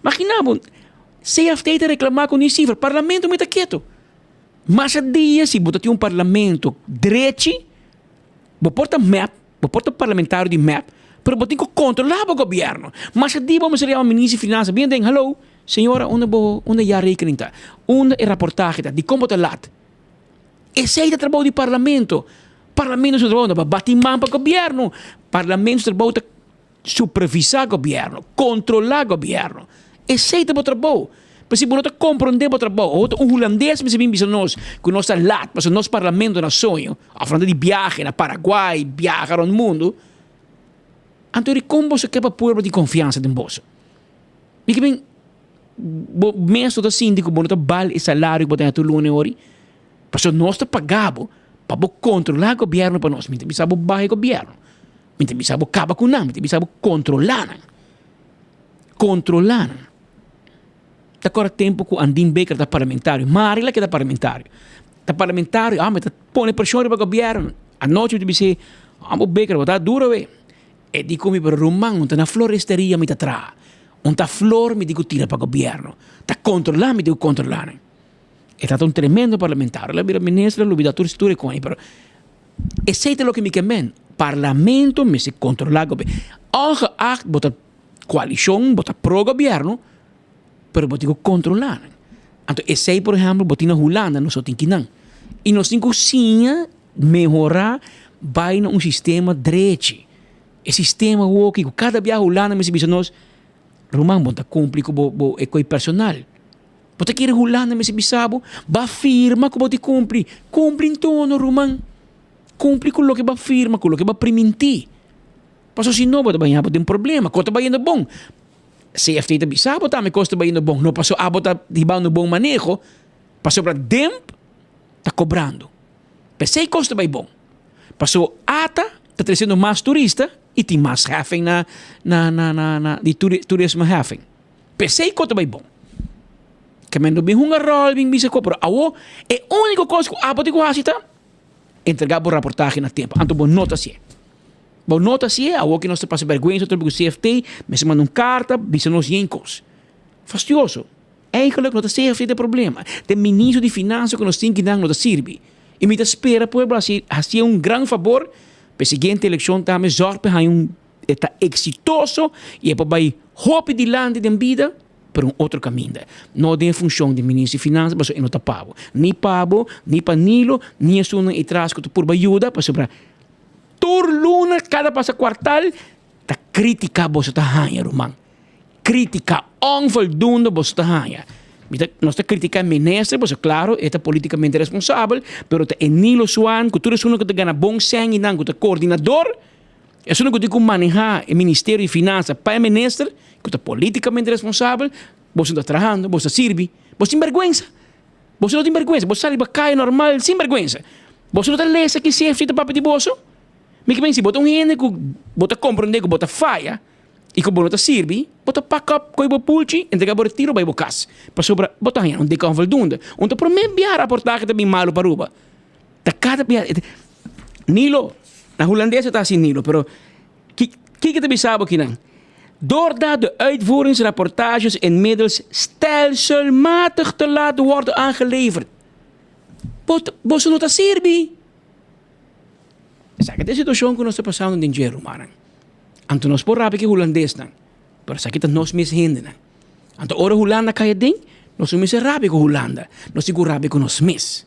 Speaker 1: imaginava, CFT te reclamar com isso, o parlamento me está quieto. Mas a dia, se botar um parlamento direito, vou portar MAP, vou portar parlamentário de MAP, pero vou ter que controlar o governo. Mas a dia, vamos ser o ministro de Finanças, bem, hello, senhora, onde já rekening está? Onde é reportagem de como está lá? Esse é o trabalho do parlamento. Parlamento é o trabalho para bater mão para o governo. Parlamento é o trabalho para supervisar o governo, controlar o governo. Esse é o trabalho. Mas se você compreender o trabalho, o holandês me bem bisa nós, que nós está lá, mas o nosso parlamento na sonho, a frente de viagem na Paraguai, viajar ao mundo, então como você quer para o povo de confiança de bolso? Porque bem, mês do síndico, bom tá bal e salário botar tu lune ori. Passo nós tá pagabo para controlar o governo para nós. Minte bisabo baixo governo. Minte bisabo caba com não, minte bisabo controlar. Tá agora tempo que Andim Baker tá parlamentário, Marila que tá parlamentário. Tá parlamentário, mas tá põe pressão para o governo. A noite eu disse, o Baker tá duro, we. E dico mi per Romang, non na floresteria mi ta tra. Un ta flor mi dico tira para o governo. Ta controlar mi dico controllare. È stato un tremendo parlamentare. La ministra lo dato risture con però. E siete lo che mi chiamen. Parlamento mi si controlla governo. Ongeacht bota coalition, bota pro governo, però botico controllare. Anto e sei per esempio botina Holanda no so tinkinan. E nós tem cozinha melhorar vai um sistema direito. E sistema que cada dia Holanda me se bisa nós Romang bonta cumpri com o personal. Bota querer Holanda me se bisabo, ba firma que bota cumpri em tono Romang. Cumpri com o que ba firma, com o que ba priminti. Passo se não bota banhar tem problema, conta banhando bom. CFT ta bisabo ta me costa banhando bom, não passo a bota diba no bom manejo, passo para demp tá cobrando. Pensei costa bem bom. Passou ata tá trazendo mais turista e tem mais heffing de turismo heffing. Pensei conta bem bom. Camendo bem uma rol bem bisa compra. Awo é a única coisa que a botico hasita entregar o reportagem na tempo. Anto bom nota se. Bom nota se awo que nós te passa vergonha sobre o CFT, me se manda carta, bisa nos yencos. Fastioso. Eigenlijk nota CFT de problema. De ministro de finanças que nós tem que dar nota sirve. E me espera para o Brasil fazer grande favor para a seguinte eleição também zorg para está exitoso e é para vai hope de land de vida para outro caminho. Não tem função de ministro de finanças, mas não está pago. Nem pago, nem panilo, nem a sua e traz que por ajuda para sobre tur luna cada passa quartal está crítica você está hanha, Romang. Crítica onvoldoende você está hanha. Nós está criticando ministro, porque claro, é politicamente responsável, mas é Nilo Swan, que tudo isso que está ganhando bom sangue, não que coordenador, é isso que tem que manejar o Ministério de Finanças para o ministro, que está politicamente responsável, você está trabalhando, você serve, você tem vergonha. Você não tem vergonha, você sai para cair normal, sem vergonha. Você não está lendo que se é feito papel de bolso? Me que bem, se você gente que você compreende que você falha, e que você serve, você pack up com o pulchi, entrega o retiro para o casa. Para sobre, você não tem que voltar. Então, para mim, a reportagem também malo para Aruba. Da cada Nilo, na holandesa está assim Nilo, pero que te sabe aqui não? Doordat de uitvoeringsrapportages inmiddels stelselmatig te laten worden aangeleverd. Você não está serve? Essa é a situação que nós estamos passando em dinheiro, mano. Anto nós por rápido que holandês não, pero sa kita nós mes hindi não. Anto ora Holanda kaya ding, nós mes rápido com Holanda, nós seguro rápido com nós mes.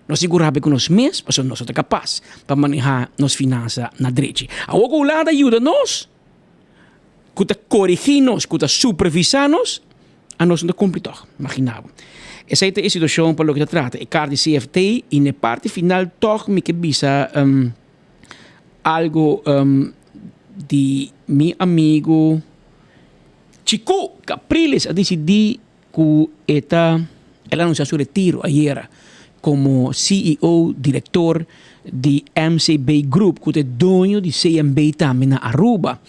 Speaker 1: Nós seguro rápido com nós mes, porque nós somos capazes para manejar nos finanças na direita. A outra Holanda ajuda nós, que corrigir nós, que supervisar nós, a nós não cumpre toch, imaginava. Essa é a situação para o que se trata. E cada CFT, e na parte final, toch me que bisa algo de meu amigo Chico Capriles a decidir que ele anunciou seu retiro ayer como CEO, diretor de MCB Group, que é dono de CMB também na Aruba.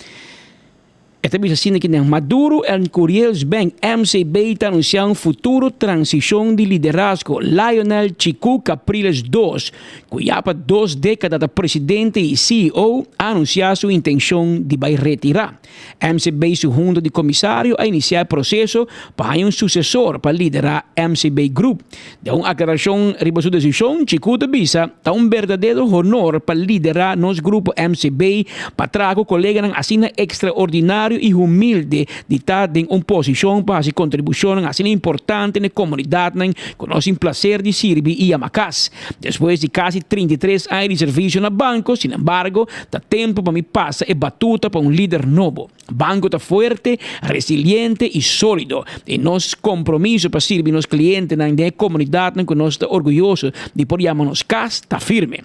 Speaker 1: Esta bisa assim que Maduro e Curiels Bank MCB está anunciando futuro transição de liderazgo. Lionel Chico Capriles II, que já para 2 décadas de presidente e CEO, anunciou sua intenção de vai retirar. MCB, seu junta de comissário, a iniciar o processo para um sucessor para liderar MCB Group. De uma aclaração sobre sua decisão, Chico de Bisa está verdadeiro honor para liderar nosso grupo MCB, para trazer o colega assim extraordinário e humilde de estar em uma posição para fazer contribuição assim importante na comunidade que nós temos prazer de servir e amacas. Depois de quase 33 anos de serviço no banco, sin embargo, está tempo para me passar e batuta para líder novo. O banco está forte, resiliente e sólido. E nosso compromisso para servir nos clientes na comunidade que nós estamos orgulhosos de poder nos casa está firme.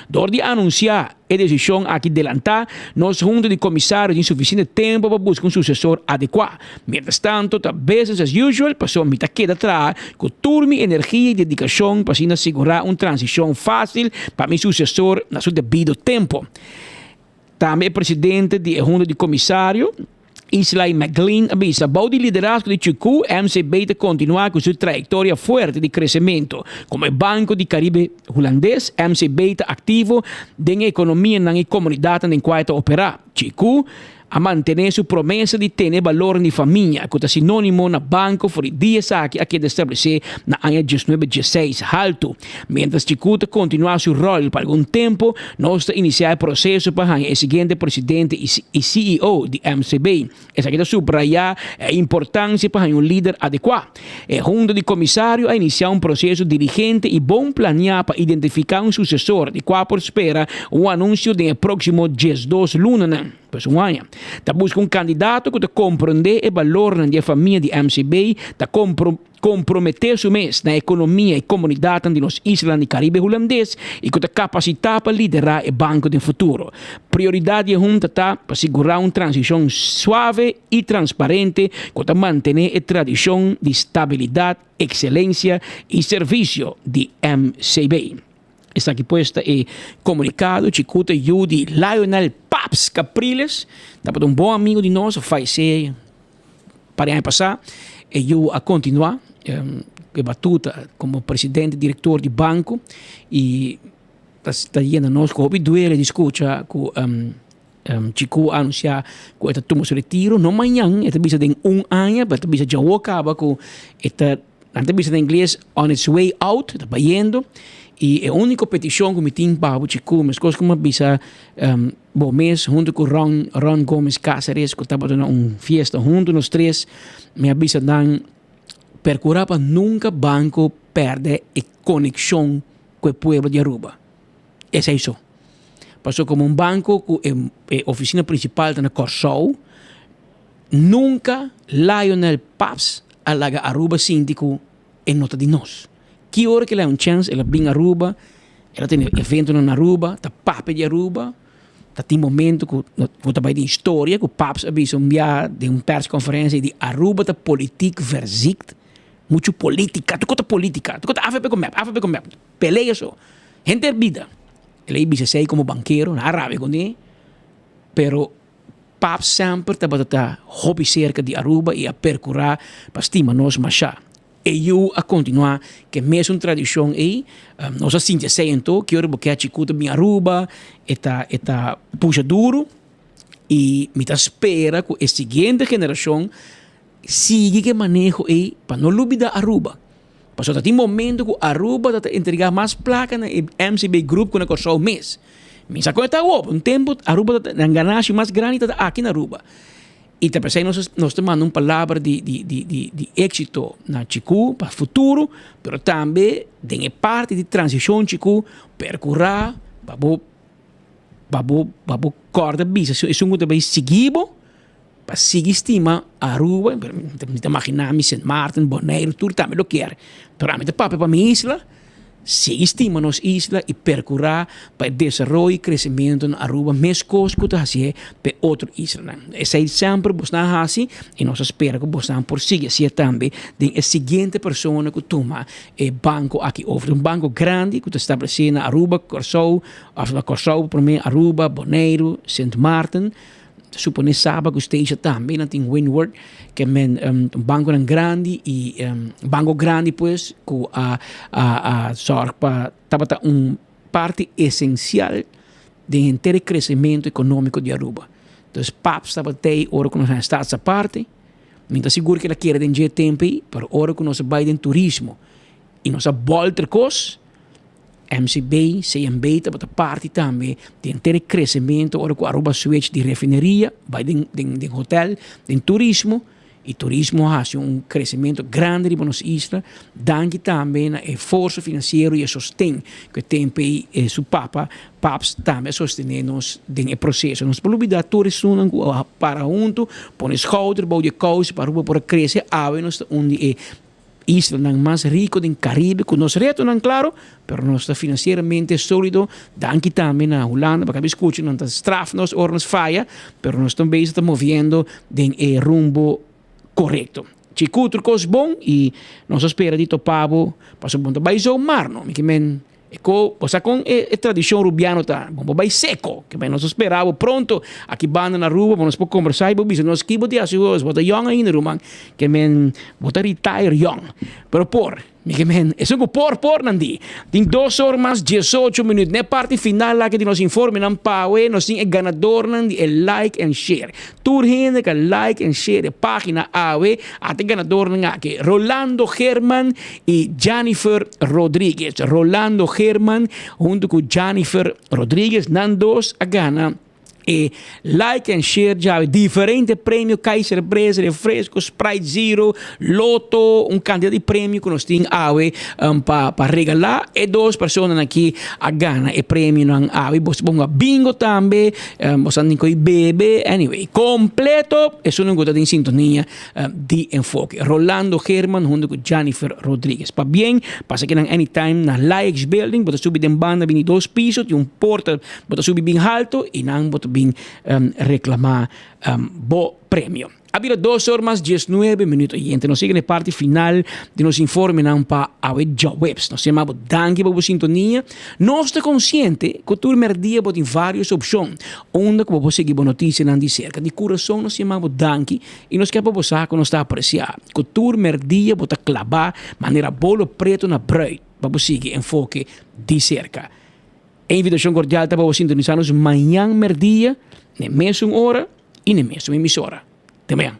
Speaker 1: Door de anunciar a decisão aqui adelantar, nós junto de comissários tem suficiente tempo para buscar un sucesor adecuado. Mientras tanto, business as usual, pasó mitad queda atrás, con turno, energía y dedicación para así asegurar una transición fácil para mi sucesor en su debido tiempo. También el presidente de Junta de Comisario, Islay McLean, avisa, bajo el liderazgo de Chiku, MCB te continuar con su trayectoria fuerte de crecimiento. Como el Banco de Caribe holandés, MCB te activo en la economía y en la comunidad en la cual opera. Chiku a mantener su promesa de tener valor en la familia, que es sinónimo en el banco por el día que de establecer en el año 1916 alto. Mientras Chiku continúa su rol por algún tiempo, nos iniciar el proceso para el siguiente presidente y CEO de MCB. Es aquí que subraya la importancia para un líder adecuado. El Junta de Comisario ha iniciado un proceso dirigente y buen planeado para identificar un sucesor, de cual espera un anuncio en el próximo 12 lunes. Pues un año. Te busca un candidato que te comprende el valor de la familia de MCB, te comprometer su mes na economia e comunidade de nos islas do Caribe holandês e que te capacita para liderar o banco do futuro. Prioridade junta está para assegurar uma transição suave e transparente que te manter a tradição de estabilidade, excelência e serviço de MCB. Está aqui puesta e comunicado Chicuta Yudi Lionel Paps Capriles, estava um bom amigo de nós, faleceu para ano passado, e eu a continuar que batuta como presidente diretor de banco e está yendo nós com o duelo discutia com Chico anunciar que ele toma seu retiro não amanhã, ele bisa tem ano, mas bisa já acaba com ele antes bisa em inglês on its way out, está indo. E a única petição que me tinha para o Chico, mas coisas como bisa bom mês junto com Ron Gomes Cáceres, que estava dando uma fiesta junto nós três, me avisa dan percurar para nunca banco perde a conexão com o povo de Aruba. É isso. Passou como um banco com a oficina principal na Corsou, nunca Lionel Paps alaga Aruba síndico em nota de nós. Que hora que ela é um chance, ela vem a Aruba, ela tem evento na Aruba, tá papo de Aruba, tá tem momento que tá vai de história, que o Paps avisa de uma persconferência de Aruba tá política versikt, muito política, tu conta política, tu conta AFP com map, peleia só, gente vida. Ele avisa sei como banqueiro, na Arábia com ele, pero Paps sempre tá hobby cerca de Aruba e a percurar para estima nós machar. E eu a continuar que mesmo tradição aí nós assim já sento que eu porque a Chicuta bem Aruba eta puxa duro e me tá espera que a seguinte geração siga que manejo aí para não olvidar Aruba. Passou até momento que Aruba tá entregar mais placa na MCB Group com a Corsou mês. Me sacou até um tempo Aruba tá ganhando mais grande tá aqui na Aruba. E também nós tomamos uma palavra de êxito na Chico para o futuro, mas também tem parte de transição Chico percorrer para corda bisa. Isso é muito bem seguido para seguir estima a Aruba, me imaginar St. Martin, Bonaire, tudo também lo quer. Pero a mim para minha isla, seguir estima nos isla e percorrer para desenvolver e crescimento na Aruba, mais coisas que fazer para outra isla. Essa é sempre buscar assim e nós esperamos que buscamos por seguir assim também de a seguinte pessoa que toma o banco aqui over banco grande que está estabelecido na Aruba, Corsou, para mim Aruba, Bonaire, St. Martin. Supone sabe que esteja também tem Windward que é banco grande e banco grande pues que a sorte para parte essencial do inteiro crescimento econômico de Aruba. Então Paps estava até hora que nós estamos essa parte, não está seguro que ela quer de tempo aí, para hora que nós vai em turismo e nós volta coisa MCB, CMB, estava parte também de inteiro crescimento, ora com Aruba switch de refineria, vai de hotel, de turismo, e turismo ha crescimento grande para nossa isla, danke também a força financeira e a sostém que tem aí su Paps também sostener-nos no processo. Nós podemos dar turismo para junto, põe schouder, bouw je kous, para Aruba por crescer, nós onde isla más rico del Caribe, con nos reto non claro, pero nos está financieramente sólido, danke también a Holanda, porque escuchen, non straf nos ornos falla, pero nos também está moviendo en rumbo correcto. Chicutro cos bom e nos espera di topavo, passo punto vai zo marno, mi men ecco, posa con tradizione rubiano ta, bombo vai secco, che ben nos speravo pronto a chi banda na ruba, nos può conversare, bo bisogno schibo di asigos, bota young in ruman, che men bota retire young. Pero mi men, eso go por nandi. Ting 2 horas más 18 minutos. Ne parte final la que nos informe nan pawe, nos ting ganador nandi el like and share. Tur gente que like and share de página awe, ate ganador nga que Rolando German y Jennifer Rodríguez. Rolando German junto con Jennifer Rodríguez nan dos a gana. E like and share já diferente prêmio Kaiser Breza, refresco, Sprite Zero, Loto, quantidade de prêmio que nós temos para regalar e 2 pessoas aqui a ganhar e prêmio não ave, você ponga bingo também, você andem com bebê, anyway, completo e sono gosta de sintonia de enfoque. Rolando German junto com Jennifer Rodríguez. Pa bem, passa aqui na anytime na Likes Building, você subir em banda, vem 2 pisos, tem porta, você subir bem alto e não você bin reclamar bo premio. Abbiamo 2 horas más 19 minutos. Gente, nos sigue na parte final de nos informe para a webs. Nos chamamos danke por sintonia. Nós está consciente que o merdia tem várias opções. Onde que você seguir boa notícia na de cerca. De coração nos chamamos danke e nos quer posar que nos está apreciar. Que o merdia bota clavar maneira bolo preto na bread. Para você seguir enfoque de cerca. Invitação cordial para você sintonizar-nos amanhã, merdia, na mesma hora e na mesma emissora. Até amanhã.